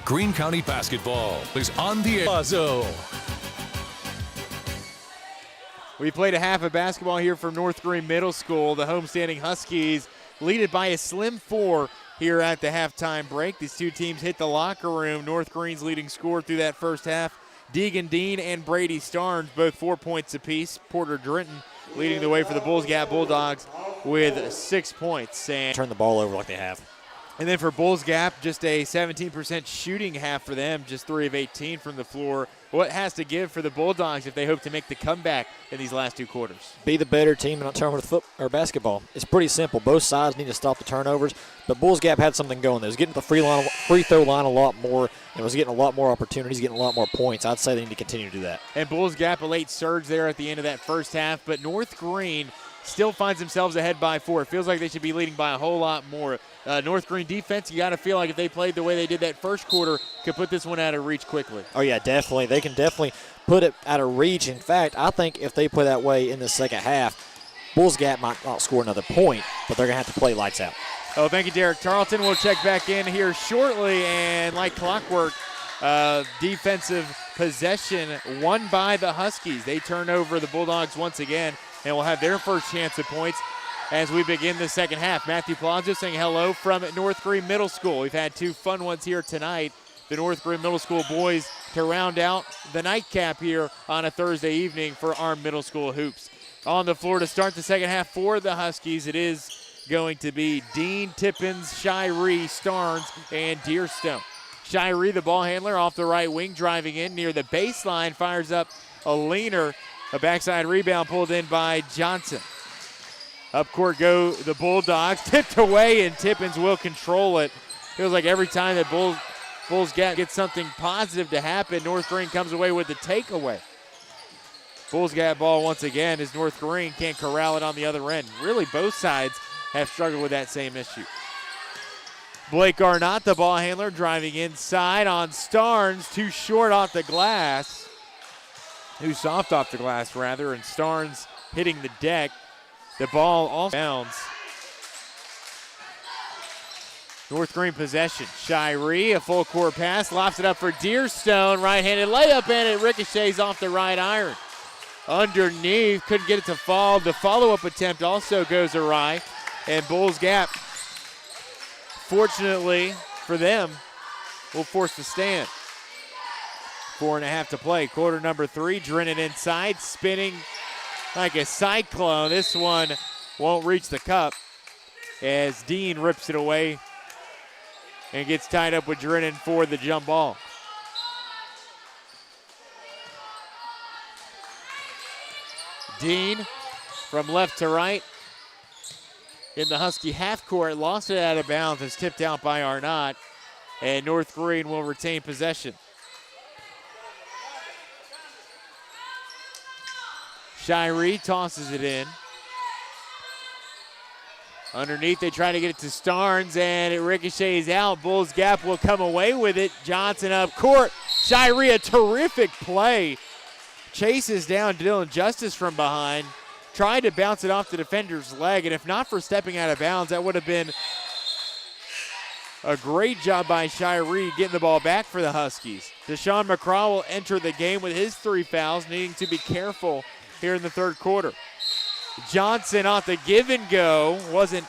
Greene County basketball is on the air. We played a half of basketball here from North Greene Middle School. The homestanding Huskies lead it by a slim 4 here at the halftime break. These two teams hit the locker room. North Greene's leading scorer through that first half, Deegan Dean and Brady Starnes, both 4 points apiece. Porter Drenton leading the way for the Bulls Gap Bulldogs with 6 points. And turn the ball over like they have. And then for Bulls Gap, just a 17% shooting half for them, just 3 of 18 from the floor. What has to give for the Bulldogs if they hope to make the comeback in these last 2 quarters? Be the better team and not turn over the basketball. It's pretty simple. Both sides need to stop the turnovers, but Bulls Gap had something going. They was getting to the free throw line a lot more and was getting a lot more opportunities, getting a lot more points. I'd say they need to continue to do that. And Bulls Gap, a late surge there at the end of that first half, but North Greene still finds themselves ahead by 4. It feels like they should be leading by a whole lot more. North Greene defense, you got to feel like if they played the way they did that first quarter, could put this one out of reach quickly. Oh, yeah, definitely. They can definitely put it out of reach. In fact, I think if they play that way in the second half, Bulls Gap might not score another point, but they're going to have to play lights out. Oh, thank you, Derek Tarleton. We'll check back in here shortly, and like clockwork, defensive possession won by the Huskies. They turn over the Bulldogs once again, and will have their first chance at points as we begin the second half. Matthew Palazzo saying hello from North Greene Middle School. We've had 2 fun ones here tonight. The North Greene Middle School boys to round out the nightcap here on a Thursday evening for our middle school hoops. On the floor to start the second half for the Huskies, it is going to be Dean, Tippins, Shiree, Starnes, and Deerstone. Shiree, the ball handler, off the right wing, driving in near the baseline, fires up a leaner. A backside rebound pulled in by Johnson. Up court go the Bulldogs. Tipped away, and Tippins will control it. Feels like every time that Bulls get something positive to happen, North Greene comes away with the takeaway. Bulls Gap ball once again as North Greene can't corral it on the other end. Really, both sides have struggled with that same issue. Blake Arnott, the ball handler, driving inside on Starnes. Too short off the glass. Too soft off the glass, rather, and Starnes hitting the deck. The ball off bounds. North Greene possession. Shiree, a full court pass, lofts it up for Deerstone. Right-handed layup, and it ricochets off the right iron. Underneath, couldn't get it to fall. The follow-up attempt also goes awry. And Bulls Gap, fortunately for them, will force the stand. 4.5 to play. Quarter number 3, Drennan inside, spinning like a cyclone. This one won't reach the cup as Dean rips it away and gets tied up with Drennan for the jump ball. Dean from left to right in the Husky half court, lost it out of bounds, is tipped out by Arnott, and North Greene will retain possession. Shiree tosses it in. Underneath, they try to get it to Starnes, and it ricochets out. Bulls Gap will come away with it. Johnson up court. Shiree, a terrific play. Chases down Dylan Justice from behind. Tried to bounce it off the defender's leg, and if not for stepping out of bounds, that would have been a great job by Shiree getting the ball back for the Huskies. Deshaun McCraw will enter the game with his 3 fouls, needing to be careful here in the third quarter. Johnson off the give and go, wasn't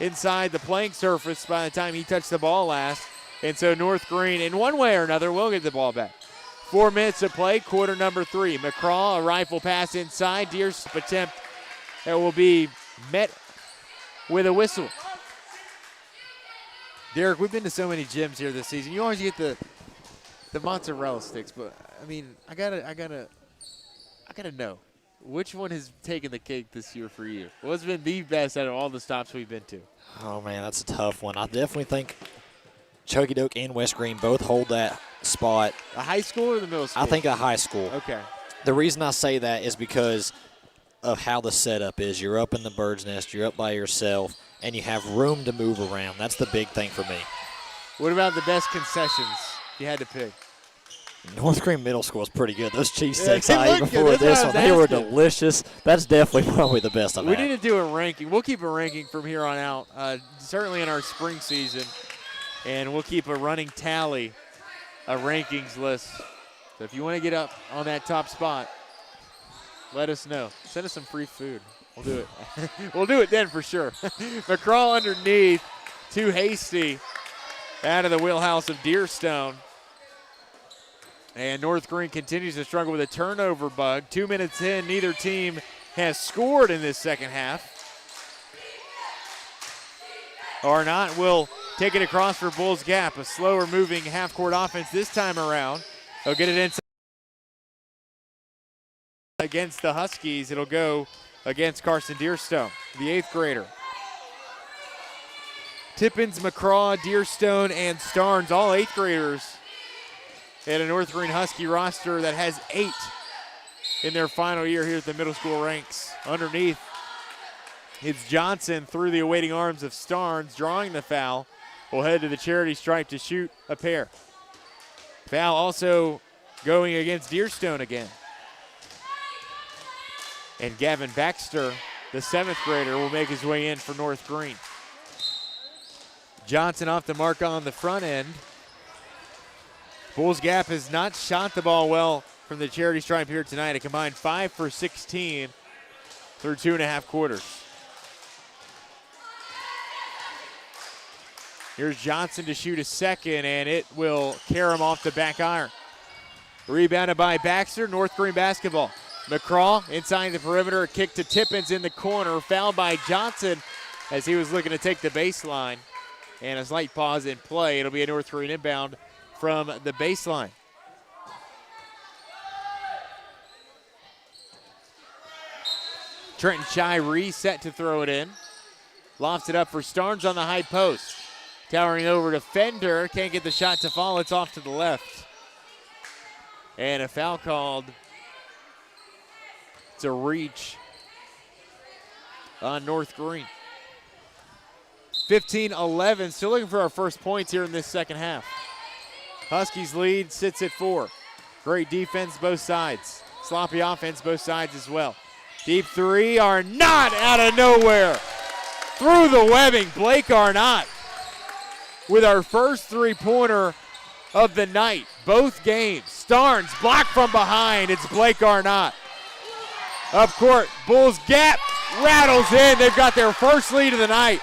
inside the playing surface by the time he touched the ball last. And so North Greene, in one way or another, will get the ball back. 4 minutes to play, quarter number 3. McCraw, a rifle pass inside. Deer's attempt that will be met with a whistle. Derek, we've been to so many gyms here this season. You always get the mozzarella sticks, but I mean, I gotta know. Which one has taken the cake this year for you? What's been the best out of all the stops we've been to? Oh, man, that's a tough one. I definitely think Chokedoke and West Greene both hold that spot. A high school or the middle school? I think a high school. Okay. The reason I say that is because of how the setup is. You're up in the bird's nest, you're up by yourself, and you have room to move around. That's the big thing for me. What about the best concessions if you had to pick? North Greene Middle School is pretty good. Those cheesesteaks I ate good. before That's this what one, I they was were asking. delicious. That's definitely probably the best I've We had. need to do a ranking. We'll keep a ranking from here on out, certainly in our spring season, and we'll keep a running tally, a rankings list. So if you want to get up on that top spot, let us know. Send us some free food. We'll do it. We'll do it then for sure. McCraw underneath, too hasty, out of the wheelhouse of Deerstone. And North Greene continues to struggle with a turnover bug. 2 minutes in, neither team has scored in this second half. Arnott will take it across for Bulls Gap, a slower moving half-court offense this time around. They'll get it inside against the Huskies. It'll go against Carson Deerstone, the 8th grader. Tippins, McCraw, Deerstone, and Starnes, all 8th graders, and a North Greene Husky roster that has 8 in their final year here at the middle school ranks. Underneath, it's Johnson through the awaiting arms of Starnes, drawing the foul. Will head to the charity stripe to shoot a pair. Foul also going against Deerstone again. And Gavin Baxter, the 7th grader, will make his way in for North Greene. Johnson off the mark on the front end. Bulls Gap has not shot the ball well from the charity stripe here tonight. A combined 5 for 16 through 2.5 quarters. Here's Johnson to shoot a second, and it will carry him off the back iron. Rebounded by Baxter, North Greene basketball. McCraw inside the perimeter, a kick to Tippins in the corner. Fouled by Johnson as he was looking to take the baseline. And a slight pause in play. It'll be a North Greene inbound from the baseline. Trenton Shiree set to throw it in. Lofts it up for Starnes on the high post. Towering over to Fender. Can't get the shot to fall. It's off to the left. And a foul called. It's a reach on North Greene. 15-11. Still looking for our first points here in this second half. Huskies lead sits at 4. Great defense both sides. Sloppy offense both sides as well. Deep three, Arnott out of nowhere. Through the webbing, Blake Arnott. with our first three-pointer of the night, both games. Starnes blocked from behind. It's Blake Arnott. Up court, Bulls Gap rattles in. They've got their first lead of the night.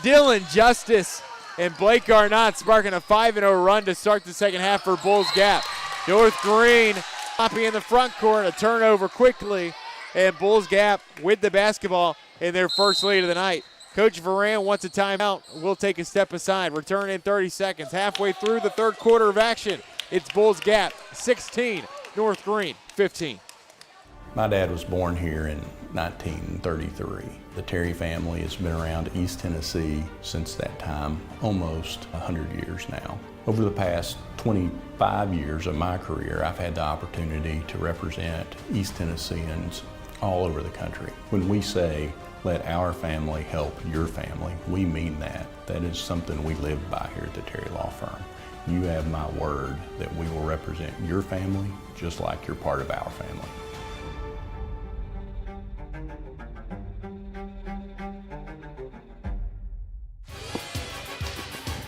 Dylan Justice and Blake Arnott sparking a 5-0 run to start the second half for Bulls Gap. North Greene Tommie in the front court, a turnover quickly, and Bulls Gap with the basketball in their first lead of the night. Coach Varan wants a timeout. We'll take a step aside. Return in 30 seconds. Halfway through the third quarter of action, it's Bulls Gap 16, North Greene 15. My dad was born here in 1933. The Terry family has been around East Tennessee since that time, almost 100 years now. Over the past 25 years of my career, I've had the opportunity to represent East Tennesseans all over the country. When we say, let our family help your family, we mean that. That is something we live by here at the Terry Law Firm. You have my word that we will represent your family just like you're part of our family.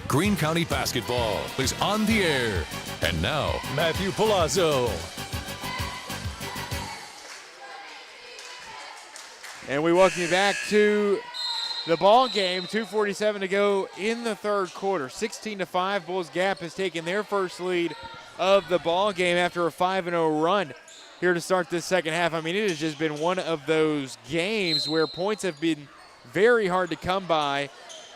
Greene County basketball is on the air. And now, Matthew Palazzo. And we welcome you back to the ball game. 2:47 to go in the third quarter. 16-5. Bulls Gap has taken their first lead of the ball game after a 5-0 run here to start this second half. I mean, it has just been one of those games where points have been very hard to come by,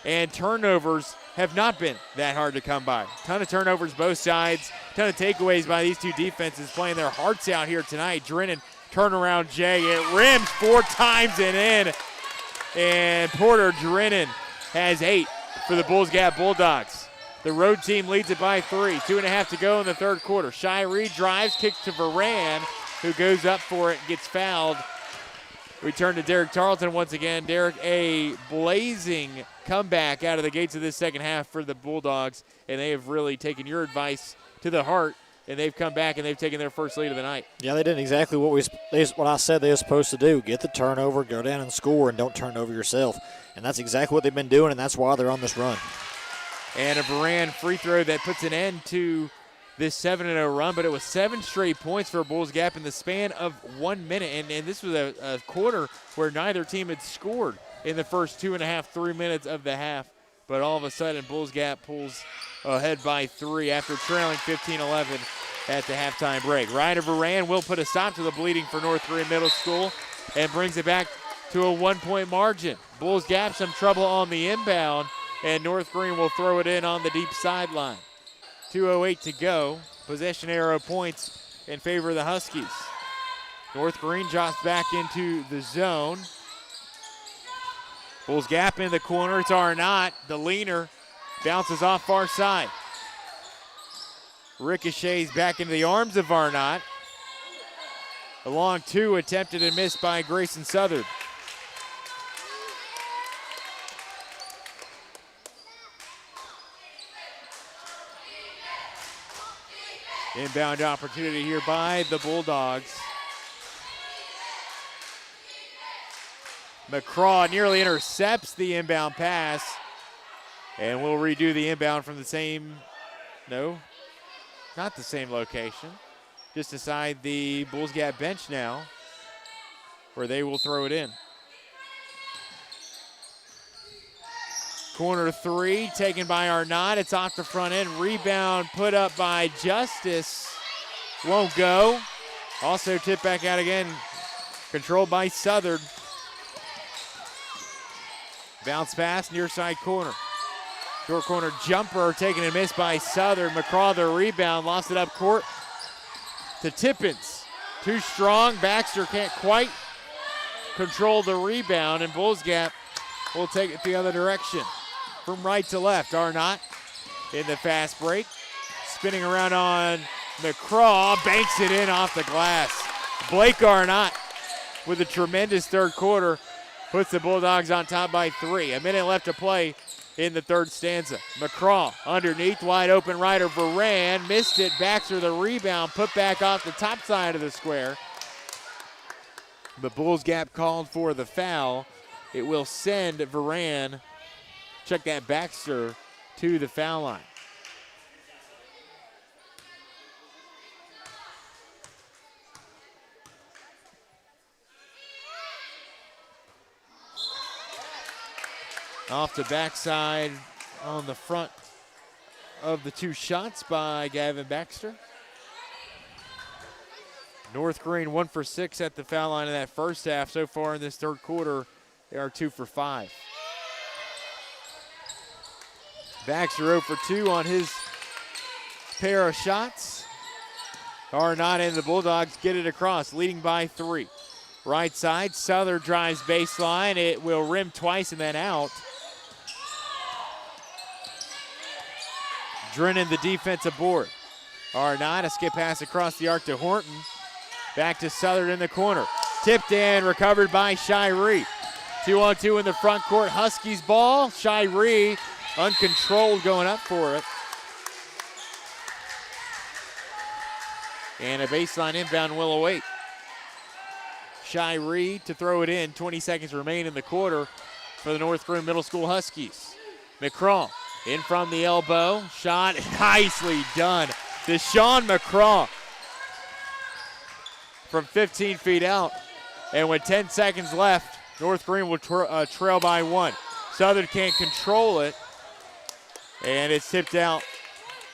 and turnovers have not been that hard to come by. Ton of turnovers both sides. Ton of takeaways by these two defenses playing their hearts out here tonight. Drennan turnaround J. It rims 4 times and in. And Porter Drennan has 8 for the Bulls Gap Bulldogs. The road team leads it by 3. 2.5 to go in the third quarter. Shiree drives, kicks to Varan, who goes up for it, gets fouled. Return to Derek Tarleton once again. Derek, a blazing comeback out of the gates of this second half for the Bulldogs, and they have really taken your advice to the heart, and they've come back and they've taken their first lead of the night. Yeah, they did exactly what I said they were supposed to do. Get the turnover, go down and score, and don't turn over yourself. And that's exactly what they've been doing, and that's why they're on this run. And a Varan free throw that puts an end to this 7-0 run, but it was 7 straight points for Bulls Gap in the span of 1 minute. And this was a quarter where neither team had scored in the first 2.5, 3 minutes of the half. But all of a sudden, Bulls Gap pulls ahead by 3 after trailing 15-11 at the halftime break. Ryder Varan will put a stop to the bleeding for North Greene Middle School and brings it back to a 1-point margin. Bulls Gap some trouble on the inbound, and North Greene will throw it in on the deep sideline. 2:08 to go. Possession arrow points in favor of the Huskies. North Greene drops back into the zone. Bulls Gap in the corner. It's Arnott, the leaner. Bounces off far side. Ricochets back into the arms of Arnott. A long 2 attempted and missed by Grayson Southard. Inbound opportunity here by the Bulldogs. McCraw nearly intercepts the inbound pass. And we'll redo the inbound from the same, no, not the same location. Just beside the Bulls Gap bench now, where they will throw it in. Corner 3 taken by Arnott. It's off the front end. Rebound put up by Justice. Won't go. Also tipped back out again. Controlled by Southard. Bounce pass near side corner. Short corner jumper taken and missed by Southern. McCraw the rebound. Lost it up court to Tippins. Too strong. Baxter can't quite control the rebound, and Bulls Gap will take it the other direction. From right to left, Arnott in the fast break. Spinning around on McCraw, banks it in off the glass. Blake Arnott with a tremendous third quarter puts the Bulldogs on top by 3. A minute left to play in the third stanza. McCraw underneath, wide open Ryder Varan, missed it. Baxter the rebound, put back off the top side of the square. The Bulls Gap called for the foul. It will send Varan check that, Baxter to the foul line. Off the backside on the front of the two shots by Gavin Baxter. North Greene 1 for 6 at the foul line in that first half. So far in this third quarter, they are 2 for 5. Baxter 0 for 2 on his pair of shots. Arnott and the Bulldogs get it across, leading by 3. Right side, Souther drives baseline. It will rim twice and then out. Drennan, the defensive board. Arnott, a skip pass across the arc to Horton. Back to Southern in the corner. Tipped in, recovered by Shiree. 2-on-2 in the front court. Huskies ball. Shiree uncontrolled going up for it. And a baseline inbound will await. Shiree to throw it in. 20 seconds remain in the quarter for the North Greene Middle School Huskies. McCraw in from the elbow. Shot nicely done. Deshaun McCraw from 15 feet out. And with 10 seconds left, North Greene will trail by 1. Southern can't control it. And it's tipped out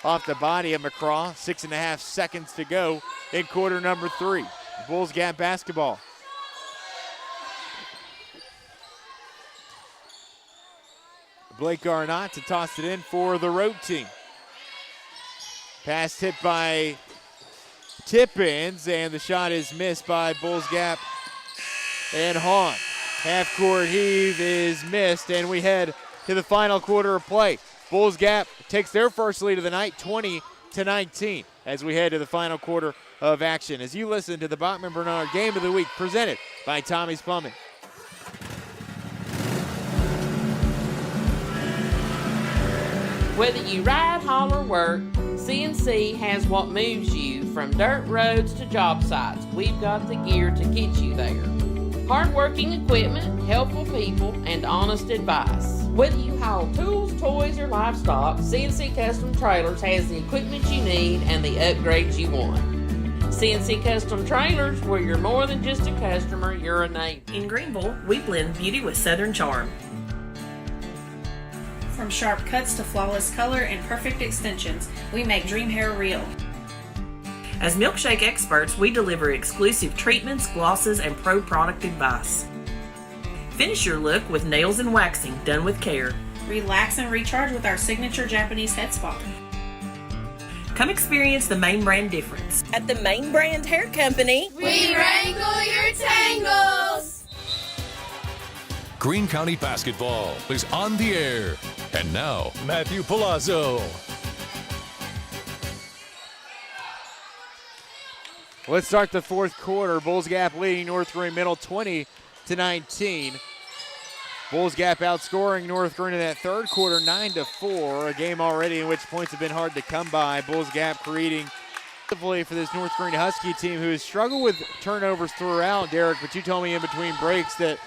off the body of McCraw. 6.5 seconds to go in quarter number 3. Bulls Gap basketball. Blake Arnott to toss it in for the road team. Pass tipped by Tippins, and the shot is missed by Bulls Gap and Hahn. Half-court heave is missed, and we head to the final quarter of play. Bulls Gap takes their first lead of the night, 20-19, as we head to the final quarter of action. As you listen to the Bachman Bernard Game of the Week, presented by Tommie's Plumbing. Whether you ride, haul, or work, CNC has what moves you from dirt roads to job sites. We've got the gear to get you there. Hardworking equipment, helpful people, and honest advice. Whether you haul tools, toys, or livestock, CNC Custom Trailers has the equipment you need and the upgrades you want. CNC Custom Trailers, where you're more than just a customer, you're a neighbor. In Greenville, we blend beauty with Southern charm. From sharp cuts to flawless color and perfect extensions, we make dream hair real. As milkshake experts, we deliver exclusive treatments, glosses, and pro product advice. Finish your look with nails and waxing done with care. Relax and recharge with our signature Japanese head spa. Come experience the Main Brand difference. At the Main Brand Hair Company, we wrangle your tangles. Greene County Basketball is on the air. And now, Matthew Palazzo. Let's start the fourth quarter. Bulls Gap leading North Greene Middle 20-19. Bulls Gap outscoring North Greene in that third quarter 9-4. A game already in which points have been hard to come by. Bulls Gap creating for this North Greene Husky team who has struggled with turnovers throughout, Derek, but you told me in between breaks that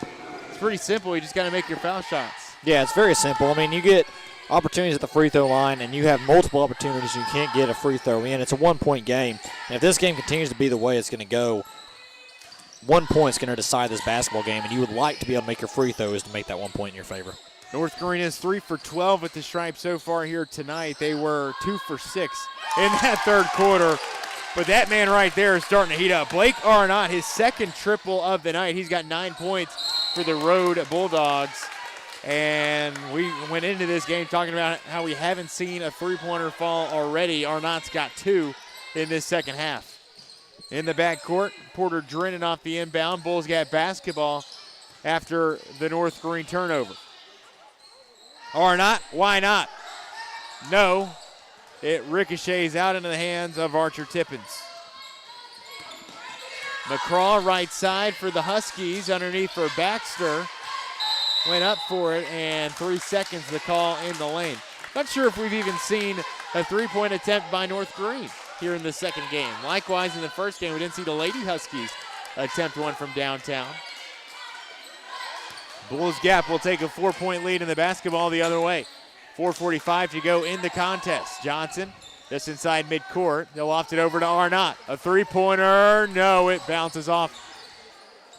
it's pretty simple. You just got to make your foul shots. Yeah, it's very simple. I mean, you get opportunities at the free throw line, and you have multiple opportunities. You can't get a free throw in. It's a one-point game. And if this game continues to be the way it's going to go, 1 point's going to decide this basketball game, and you would like to be able to make your free throws to make that 1 point in your favor. North Greene is 3 for 12 with the Stripes so far here tonight. They were 2 for 6 in that third quarter. But that man right there is starting to heat up. Blake Arnott, his second triple of the night. He's got 9 points for the road Bulldogs. And we went into this game talking about how we haven't seen a three-pointer fall already. Arnott's got 2 in this second half. In the backcourt, Porter Drennan off the inbound. Bulls got basketball after the North Greene turnover. Arnott, why not? No. It ricochets out into the hands of Archer Tippins. McCraw right side for the Huskies underneath for Baxter. Went up for it, and 3 seconds the call in the lane. Not sure if we've even seen a three-point attempt by North Greene here in the second game. Likewise, in the first game, we didn't see the Lady Huskies attempt one from downtown. Bulls Gap will take a 4-point lead in the basketball the other way. 4:45 to go in the contest. Johnson just inside midcourt. They'll loft it over to Arnott. A three-pointer. No, it bounces off.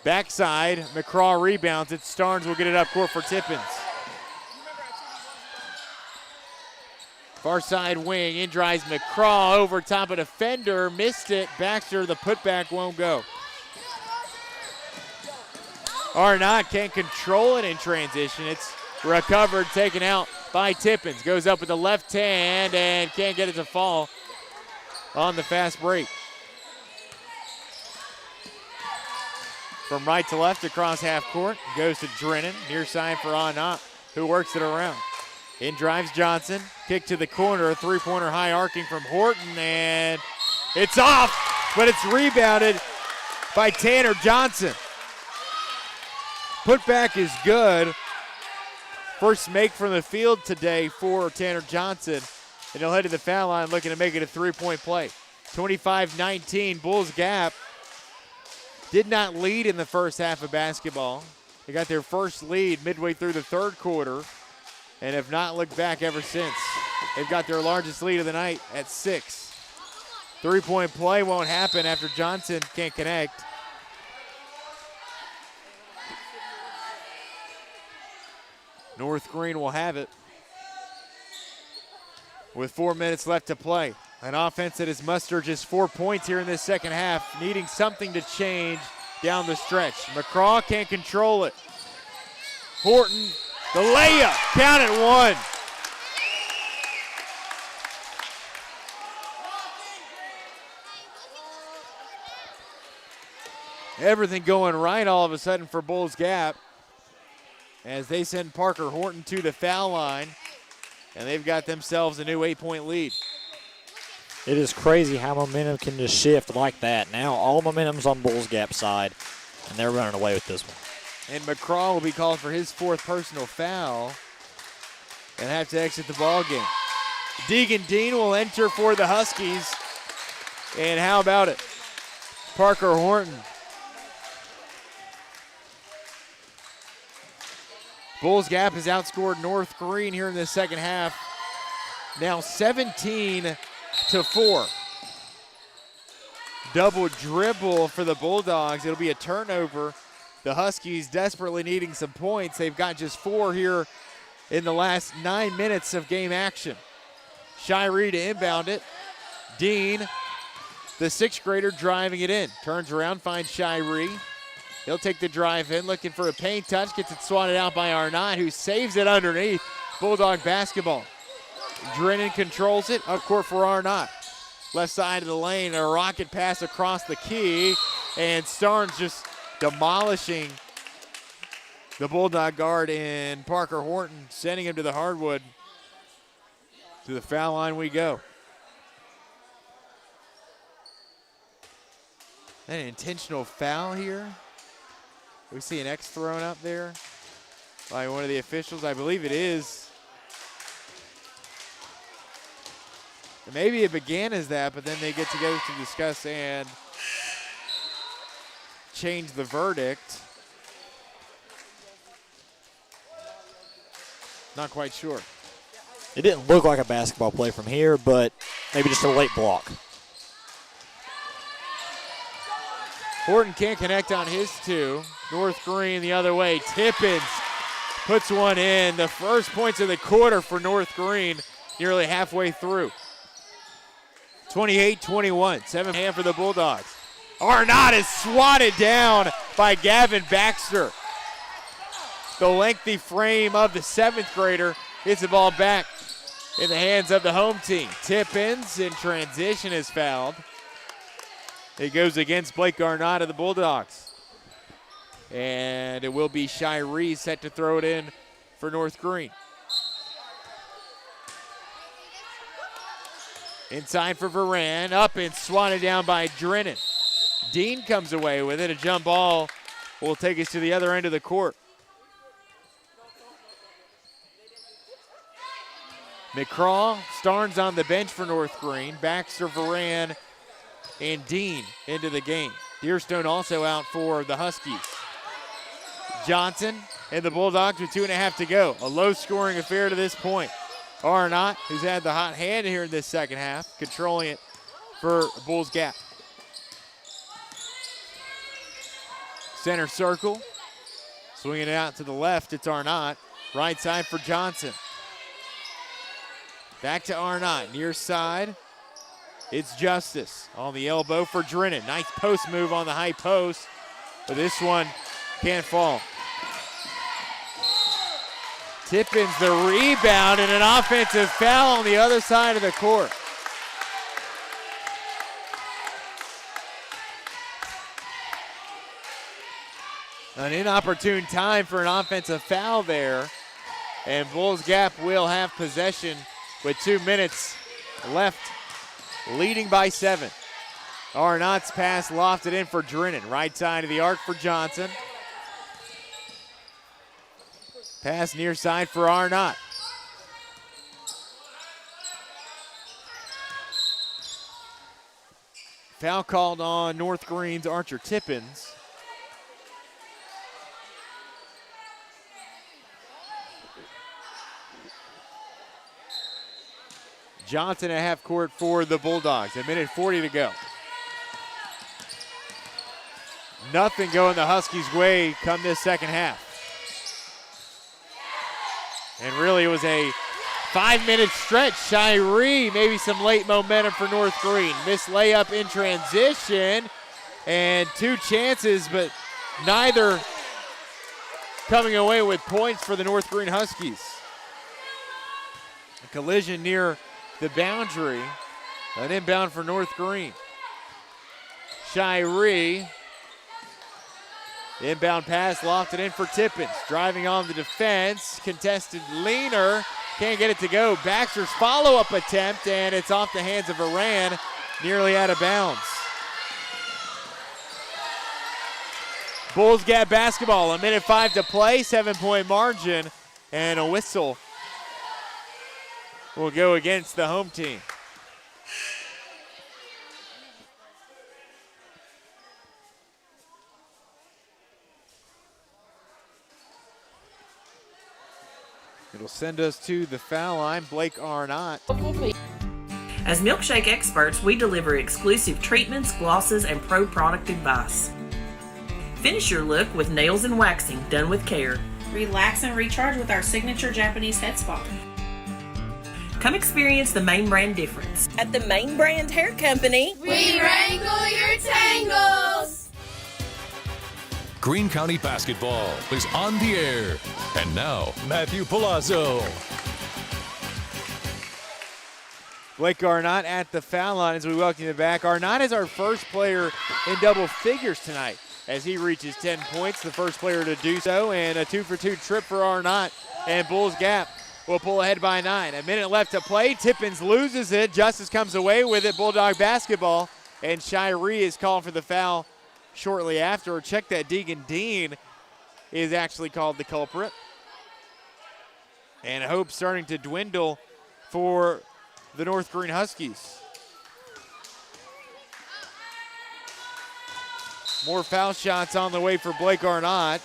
Backside. McCraw rebounds it. Starnes will get it up court for Tippins. Far side wing. In drives McCraw over top of defender. Missed it. Baxter, the putback won't go. Arnott can't control it in transition. It's recovered, taken out by Tippins. Goes up with the left hand and can't get it to fall on the fast break. From right to left across half court, goes to Drennan. Near side for Arnott, who works it around. In drives Johnson. Kick to the corner. A three-pointer high arcing from Horton, and it's off, but it's rebounded by Tanner Johnson. Putback is good. First make from the field today for Tanner Johnson. And he'll head to the foul line looking to make it a three-point play. 25-19, Bulls Gap did not lead in the first half of basketball. They got their first lead midway through the third quarter and have not looked back ever since. They've got their largest lead of the night at 6. Three-point play won't happen after Johnson can't connect. North Greene will have it with 4 minutes left to play. An offense that has mustered just 4 points here in this second half, needing something to change down the stretch. McCraw can't control it. Horton, the layup, count it, 1. Everything going right all of a sudden for Bulls Gap, as they send Parker Horton to the foul line, and they've got themselves a new 8-point lead. It is crazy how momentum can just shift like that. Now all momentum's on Bulls Gap side, and they're running away with this one. And McCraw will be called for his 4th personal foul and have to exit the ball game. Deegan Dean will enter for the Huskies. And how about it? Parker Horton. Bulls Gap has outscored North Greene here in the second half. Now 17-4. Double dribble for the Bulldogs. It'll be a turnover. The Huskies desperately needing some points. They've got just 4 here in the last 9 minutes of game action. Shiree to inbound it. Dean, the 6th grader, driving it in. Turns around, finds Shiree. He'll take the drive in, looking for a paint touch. Gets it swatted out by Arnott, who saves it underneath. Bulldog basketball. Drennan controls it. Up court for Arnott. Left side of the lane, a rocket pass across the key. And Starnes just demolishing the Bulldog guard in Parker Horton, sending him to the hardwood. To the foul line we go. An intentional foul here. We see an X thrown up there by one of the officials. I believe it is. Maybe it began as that, but then they get together to discuss and change the verdict. Not quite sure. It didn't look like a basketball play from here, but maybe just a late block. Horton can't connect on his 2. North Greene the other way. Tippins puts one in. The first points of the quarter for North Greene, nearly halfway through. 28-21, 7-hand for the Bulldogs. Arnott is swatted down by Gavin Baxter. The lengthy frame of the 7th grader gets the ball back in the hands of the home team. Tippins in transition is fouled. It goes against Blake Arnott of the Bulldogs. And it will be Shiree set to throw it in for North Greene. Inside for Varan, up and swatted down by Drennan. Dean comes away with it. A jump ball will take us to the other end of the court. McCraw, Starnes on the bench for North Greene. Baxter, Varan, and Dean into the game. Deerstone also out for the Huskies. Johnson and the Bulldogs with 2.5 to go. A low-scoring affair to this point. Arnott, who's had the hot hand here in this second half, controlling it for Bulls Gap. Center circle. Swinging it out to the left, it's Arnott. Right side for Johnson. Back to Arnott, near side. It's Justice on the elbow for Drennan. Nice post move on the high post, but this one can't fall. Tippins the rebound and an offensive foul on the other side of the court. An inopportune time for an offensive foul there, and Bulls Gap will have possession with 2 minutes left, leading by 7. Arnott's pass lofted in for Drennan. Right side of the arc for Johnson. Pass near side for Arnott. Foul called on North Greene's Archer Tippins. Johnson at half court for the Bulldogs. 1:40 to go. Nothing going the Huskies' way come this second half. And really it was a 5-minute stretch. Shiree, maybe some late momentum for North Greene. Missed layup in transition and 2 chances, but neither coming away with points for the North Greene Huskies. A collision near the boundary, an inbound for North Greene. Shiree, inbound pass lofted in for Tippins. Driving on the defense, contested leaner, can't get it to go. Baxter's follow-up attempt, and it's off the hands of Iran, nearly out of bounds. Bulls Gap basketball, 1:05 to play, 7-point margin, and a whistle will go against the home team. It'll send us to the foul line. Blake Arnott. As milkshake experts, we deliver exclusive treatments, glosses, and pro product advice. Finish your look with nails and waxing done with care. Relax and recharge with our signature Japanese head spa. Come experience the Main Brand difference. At the Main Brand Hair Company, we wrangle your tangles. Greene County basketball is on the air. And now, Matthew Palazzo. Blake Arnott at the foul line as we welcome you back. Arnott is our first player in double figures tonight as he reaches 10 points, the first player to do so, and a 2-for-2 trip for Arnott. And Bulls Gap will pull ahead by 9. 1 minute left to play. Tippins loses it. Justice comes away with it. Bulldog basketball. And Shiree is called for the foul shortly after. Check that. Deegan Dean is actually called the culprit. And hope starting to dwindle for the North Greene Huskies. More foul shots on the way for Blake Arnott.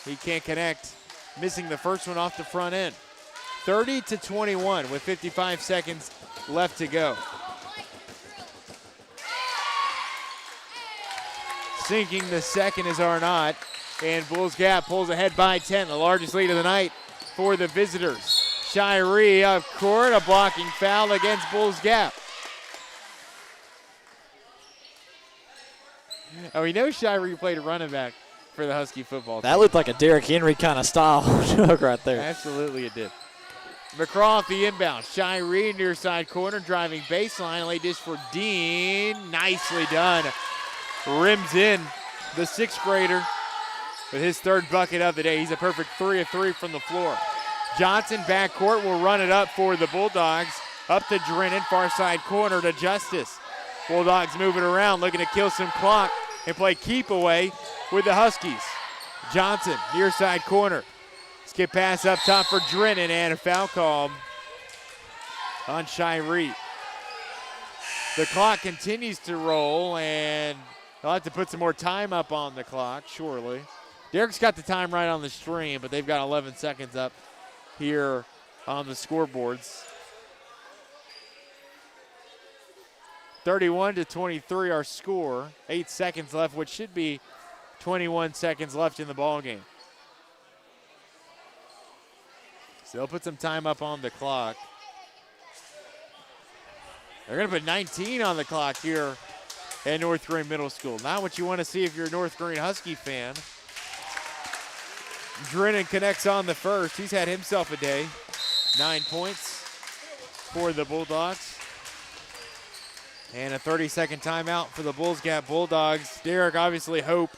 He can't connect, missing the first one off the front end. 30-21 with 55 seconds left to go. Sinking the second is Arnott, and Bulls Gap pulls ahead by 10, the largest lead of the night for the visitors. Shiree up court, a blocking foul against Bulls Gap. And we know Shiree played running back for the Husky football team. That looked like a Derrick Henry kind of style joke right there. Absolutely it did. McCraw off the inbound. Shiree near side corner, driving baseline. Late dish for Dean. Nicely done. Rims in the 6th grader with his 3rd bucket of the day. He's a perfect 3 of 3 from the floor. Johnson backcourt will run it up for the Bulldogs. Up to Drennan, far side corner to Justice. Bulldogs moving around, looking to kill some clock and play keep away with the Huskies. Johnson, near side corner. Skip pass up top for Drennan and a foul call on Shiree. The clock continues to roll and they'll have to put some more time up on the clock, surely. Derek's got the time right on the stream, but they've got 11 seconds up here on the scoreboards. 31-23 our score. 8 seconds left, which should be 21 seconds left in the ball game. So they'll put some time up on the clock. They're going to put 19 on the clock here at North Greene Middle School. Not what you want to see if you're a North Greene Husky fan. Drennan connects on the first. He's had himself a day. 9 points for the Bulldogs. And a 30-second timeout for the Bulls Gap Bulldogs. Derek, obviously hope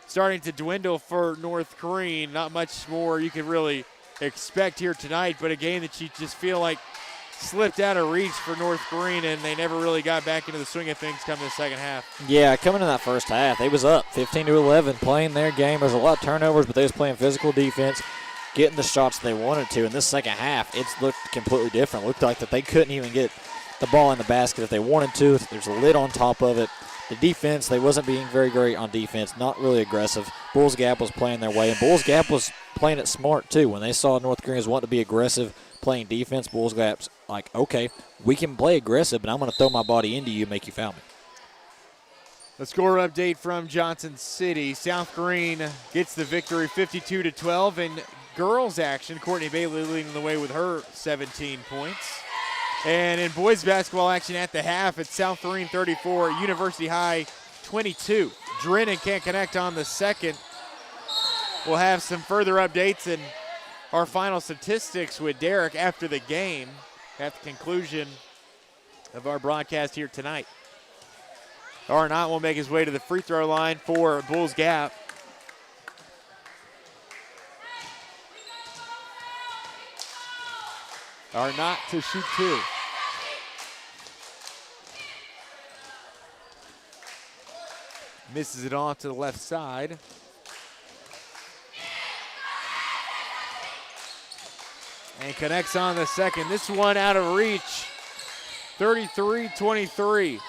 starting to dwindle for North Greene. Not much more you could really expect here tonight, but a game that you just feel like slipped out of reach for North Greene, and they never really got back into the swing of things coming the second half. Yeah, coming in that first half, they was up 15-11, playing their game. There's a lot of turnovers, but they was playing physical defense, getting the shots they wanted to. In this second half, it's looked completely different. Looked like that they couldn't even get the ball in the basket if they wanted to. There's a lid on top of it. The defense, they wasn't being very great on defense, not really aggressive. Bulls Gap was playing their way, and Bulls Gap was playing it smart too. When they saw North Greene was wanting to be aggressive, playing defense, Bulls Gap's like, okay, we can play aggressive, but I'm going to throw my body into you and make you foul me. The score update from Johnson City. South Greene gets the victory 52-12 in girls action. Courtney Bailey leading the way with her 17 points. And in boys basketball action at the half, it's South Greene 34, University High 22. Drennan can't connect on the second. We'll have some further updates and our final statistics with Derek after the game at the conclusion of our broadcast here tonight. Arnott will make his way to the free throw line for Bulls Gap. Arnott to shoot two. Misses it off to the left side. And connects on the second. This one out of reach. 33-23.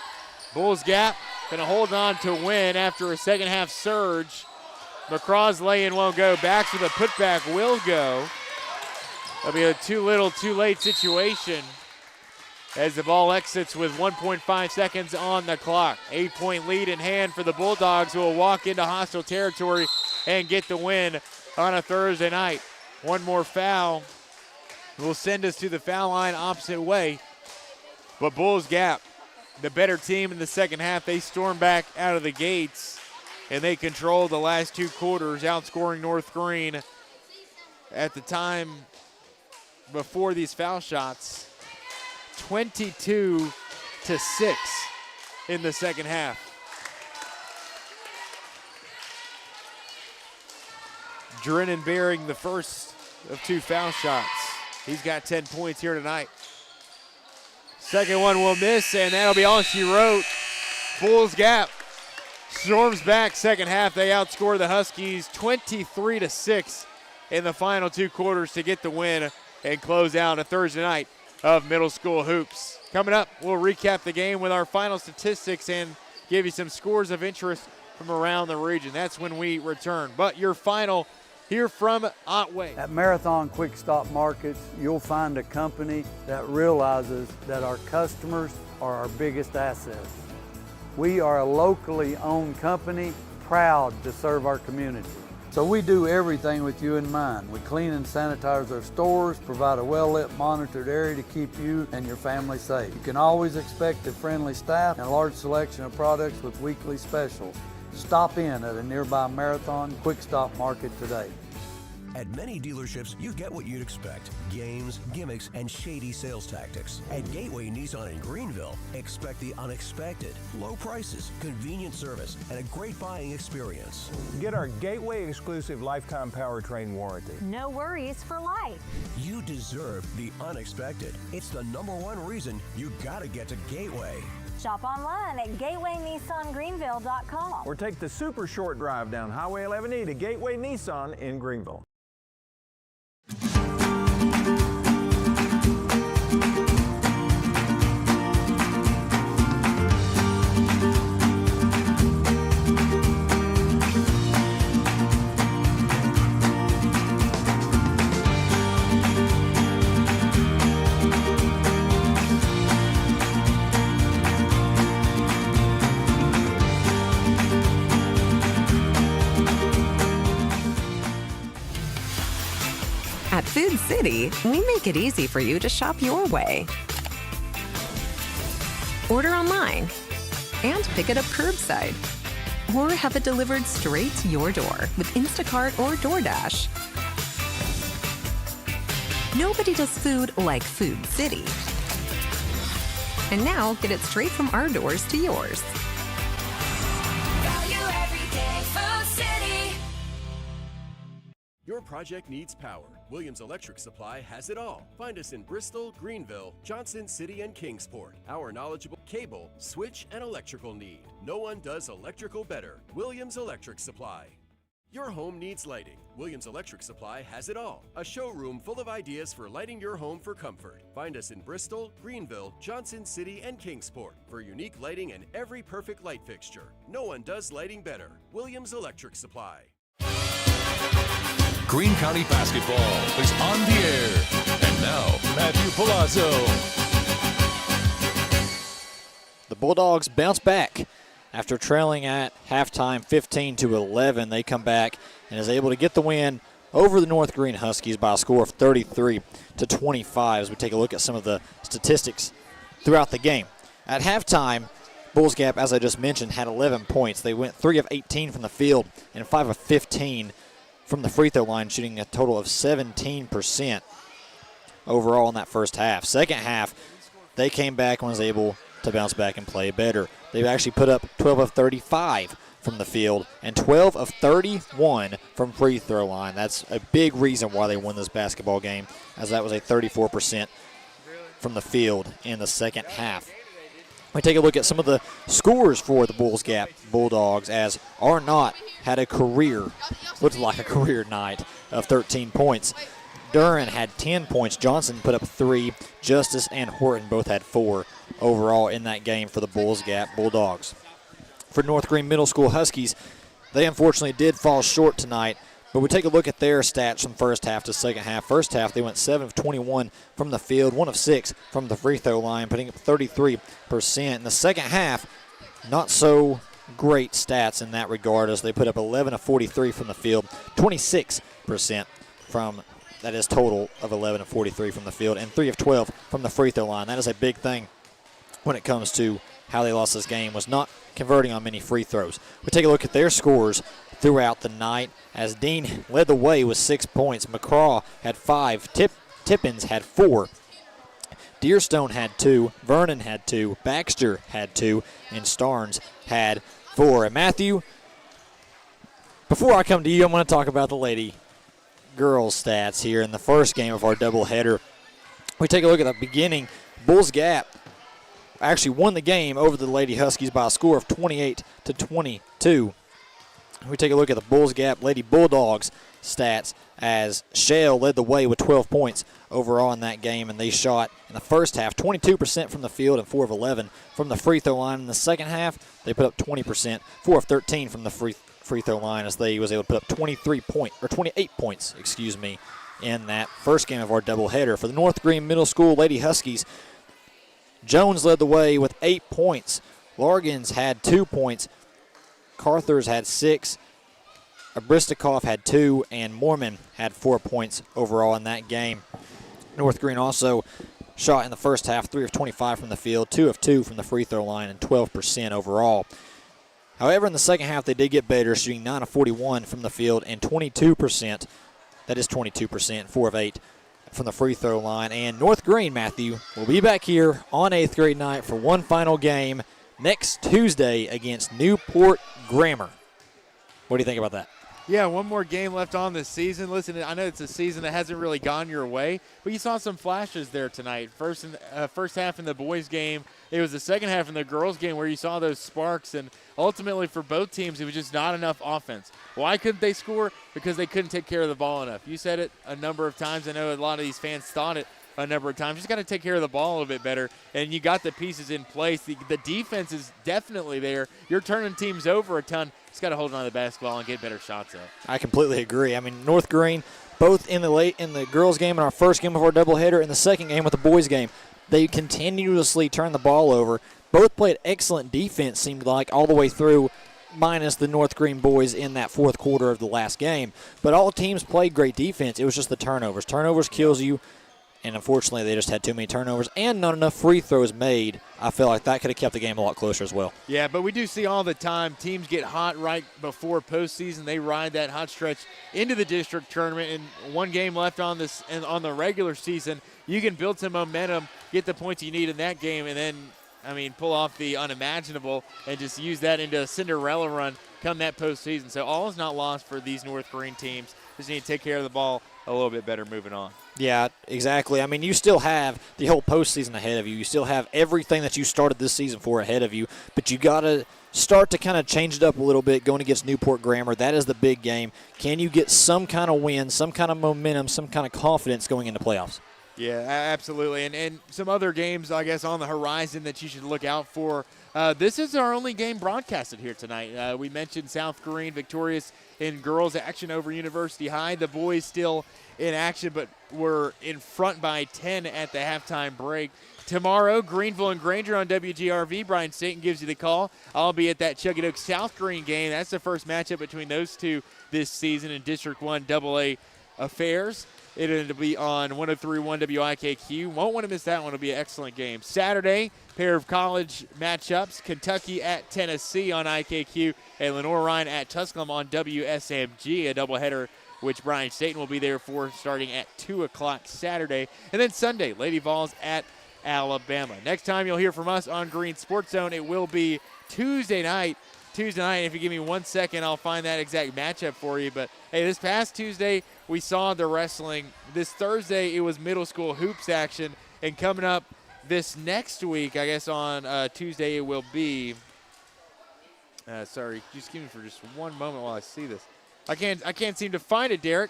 Bulls Gap going to hold on to win after a second half surge. McCraw's lay-in won't go. Backs with a putback will go. That'll be a too little, too late situation as the ball exits with 1.5 seconds on the clock. 8-point lead in hand for the Bulldogs, who will walk into hostile territory and get the win on a Thursday night. One more foul will send us to the foul line opposite way. But Bulls Gap, the better team in the second half, they storm back out of the gates and they control the last two quarters, outscoring North Greene at the time before these foul shots 22-6 in the second half. Drennan bearing the first of two foul shots. He's got 10 points here tonight. Second one will miss, and that'll be all she wrote. Bulls Gap storms back second half. They outscore the Huskies 23-6 in the final two quarters to get the win and close out a Thursday night of middle school hoops. Coming up, we'll recap the game with our final statistics and give you some scores of interest from around the region. That's when we return. But your final here from Otway. At Marathon Quick Stop Markets, you'll find a company that realizes that our customers are our biggest assets. We are a locally owned company, proud to serve our community. So we do everything with you in mind. We clean and sanitize our stores, provide a well-lit, monitored area to keep you and your family safe. You can always expect a friendly staff and a large selection of products with weekly specials. Stop in at a nearby Marathon Quick Stop Market today. At many dealerships, you get what you'd expect. Games, gimmicks, and shady sales tactics. At Gateway Nissan in Greenville, expect the unexpected. Low prices, convenient service, and a great buying experience. Get our Gateway exclusive lifetime powertrain warranty. No worries for life. You deserve the unexpected. It's the #1 reason you gotta get to Gateway. Shop online at gatewaynissangreenville.com. Or take the super short drive down Highway 11E to Gateway Nissan in Greenville. Food City, we make it easy for you to shop your way. Order online and pick it up curbside, or have it delivered straight to your door with Instacart or DoorDash. Nobody does food like Food City. And now, get it straight from our doors to yours. Your project needs power. Williams Electric Supply has it all. Find us in Bristol, Greenville, Johnson City, and Kingsport. Our knowledgeable cable, switch, and electrical need. No one does electrical better. Williams Electric Supply. Your home needs lighting. Williams Electric Supply has it all. A showroom full of ideas for lighting your home for comfort. Find us in Bristol, Greenville, Johnson City, and Kingsport for unique lighting and every perfect light fixture. No one does lighting better. Williams Electric Supply. Greene County basketball is on the air. And now, Matthew Palazzo. The Bulldogs bounce back. After trailing at halftime 15-11, they come back and is able to get the win over the North Greene Huskies by a score of 33-25 as we take a look at some of the statistics throughout the game. At halftime, Bulls Gap, as I just mentioned, had 11 points. They went 3 of 18 from the field and 5 of 15 from the free throw line, shooting a total of 17% overall in that first half. Second half, they came back and was able to bounce back and play better. They've actually put up 12 of 35 from the field and 12 of 31 from free throw line. That's a big reason why they won this basketball game, as that was a 34% from the field in the second half. We take a look at some of the scores for the Bulls Gap Bulldogs, as Arnott had a career, looked like a career night of 13 points. Duran had 10 points. Johnson put up 3. Justice and Horton both had 4 overall in that game for the Bulls Gap Bulldogs. For North Greene Middle School Huskies, they unfortunately did fall short tonight, but we take a look at their stats from first half to second half. First half, they went 7 of 21 from the field, 1 of 6 from the free throw line, putting up 33%. In the second half, not so great stats in that regard, as they put up 11 of 43 from the field, 26% from, that is total of 11 of 43 from the field, and 3 of 12 from the free throw line. That is a big thing when it comes to how they lost this game, was not converting on many free throws. We take a look at their scores throughout the night, as Dean led the way with 6 points. McCraw had 5. Tippins had 4. Deerstone had 2. Vernon had 2. Baxter had 2. And Starnes had 4. And Matthew, before I come to you, I'm going to talk about the Lady girls stats here in the first game of our doubleheader. We take a look at the beginning. Bulls Gap actually won the game over the Lady Huskies by a score of 28-22. We take a look at the Bulls Gap Lady Bulldogs stats, as Shale led the way with 12 points overall in that game, and they shot in the first half 22% from the field and 4 of 11 from the free throw line. In the second half, they put up 20%, 4 of 13 from the free throw line, as they was able to put up 28 points, in that first game of our doubleheader. For the North Greene Middle School Lady Huskies, Jones led the way with 8 points. Largins had 2 points. Carthers had 6. Abristikoff had 2. And Mormon had 4 points overall in that game. North Greene also shot in the first half 3 of 25 from the field, 2 of 2 from the free throw line, and 12% overall. However, in the second half, they did get better, shooting 9 of 41 from the field and 22%. That is 22%, 4 of 8 from the free throw line. And North Greene, Matthew, will be back here on 8th grade night for one final game next Tuesday against Newport Grammar. What do you think about that? Yeah, one more game left on this season. Listen, I know it's a season that hasn't really gone your way, but you saw some flashes there tonight. First half in the boys' game. It was the second half in the girls' game where you saw those sparks, and ultimately for both teams, it was just not enough offense. Why couldn't they score? Because they couldn't take care of the ball enough. You said it a number of times. I know a lot of these fans thought it a number of times. Just got to take care of the ball a little bit better, and you got the pieces in place. The defense is definitely there. You're turning teams over a ton. Just got to hold on to the basketball and get better shots up. I completely agree. I mean, North Greene, both in the girls' game in our first game of our doubleheader and the second game with the boys' game, they continuously turn the ball over. Both played excellent defense, seemed like, all the way through minus the North Greene boys in that fourth quarter of the last game. But all teams played great defense. It was just the turnovers. Turnovers kills you, and unfortunately they just had too many turnovers and not enough free throws made. I feel like that could have kept the game a lot closer as well. Yeah, but we do see all the time teams get hot right before postseason. They ride that hot stretch into the district tournament, and one game left on this and on the regular season, you can build some momentum, get the points you need in that game, and then pull off the unimaginable and just use that into a Cinderella run come that postseason. So all is not lost for these North Greene teams. Just need to take care of the ball a little bit better moving on. Yeah, exactly. You still have the whole postseason ahead of you. You still have everything that you started this season for ahead of you, but you got to start to kind of change it up a little bit going against Newport Grammar. That is the big game. Can you get some kind of win, some kind of momentum, some kind of confidence going into playoffs? Yeah, absolutely. And some other games, I guess, on the horizon that you should look out for. This is our only game broadcasted here tonight. We mentioned South Greene victorious in girls action over University High. The boys still in action, but were in front by 10 at the halftime break. Tomorrow, Greenville and Granger on WGRV. Brian Staten gives you the call. I'll be at that Chuggadook South Greene game. That's the first matchup between those two this season in District 1 AA affairs. It'll be on 103.1 WIKQ. Won't want to miss that one. It'll be an excellent game. Saturday, pair of college matchups. Kentucky at Tennessee on IKQ and Lenore Ryan at Tusculum on WSMG, a doubleheader which Brian Staten will be there for starting at 2 o'clock Saturday. And then Sunday, Lady Vols at Alabama. Next time you'll hear from us on Green Sports Zone, it will be Tuesday night. If you give me 1 second, I'll find that exact matchup for you. But, hey, this past Tuesday, we saw the wrestling. This Thursday, it was middle school hoops action. And coming up this next week, I guess on Tuesday, it will be sorry, just give me for just one moment while I see this. I can't seem to find it, Derek.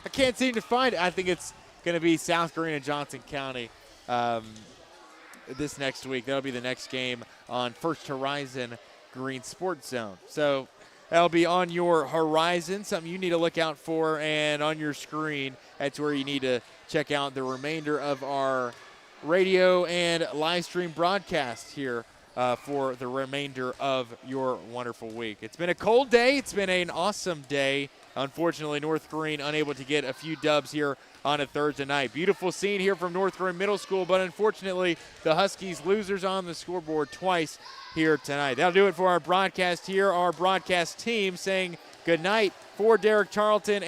I can't seem to find it. I think it's going to be South Greene and Johnson County this next week. That'll be the next game on First Horizon Green Sports Zone. So that'll be on your horizon, something you need to look out for, and on your screen, that's where you need to check out the remainder of our radio and live stream broadcast here for the remainder of your wonderful week. It's been a cold day. It's been an awesome day. Unfortunately, North Greene unable to get a few dubs here on a Thursday night. Beautiful scene here from North Greene Middle School, but unfortunately, the Huskies losers on the scoreboard twice here tonight. That'll do it for our broadcast here. Our broadcast team saying good night for Derek Charlton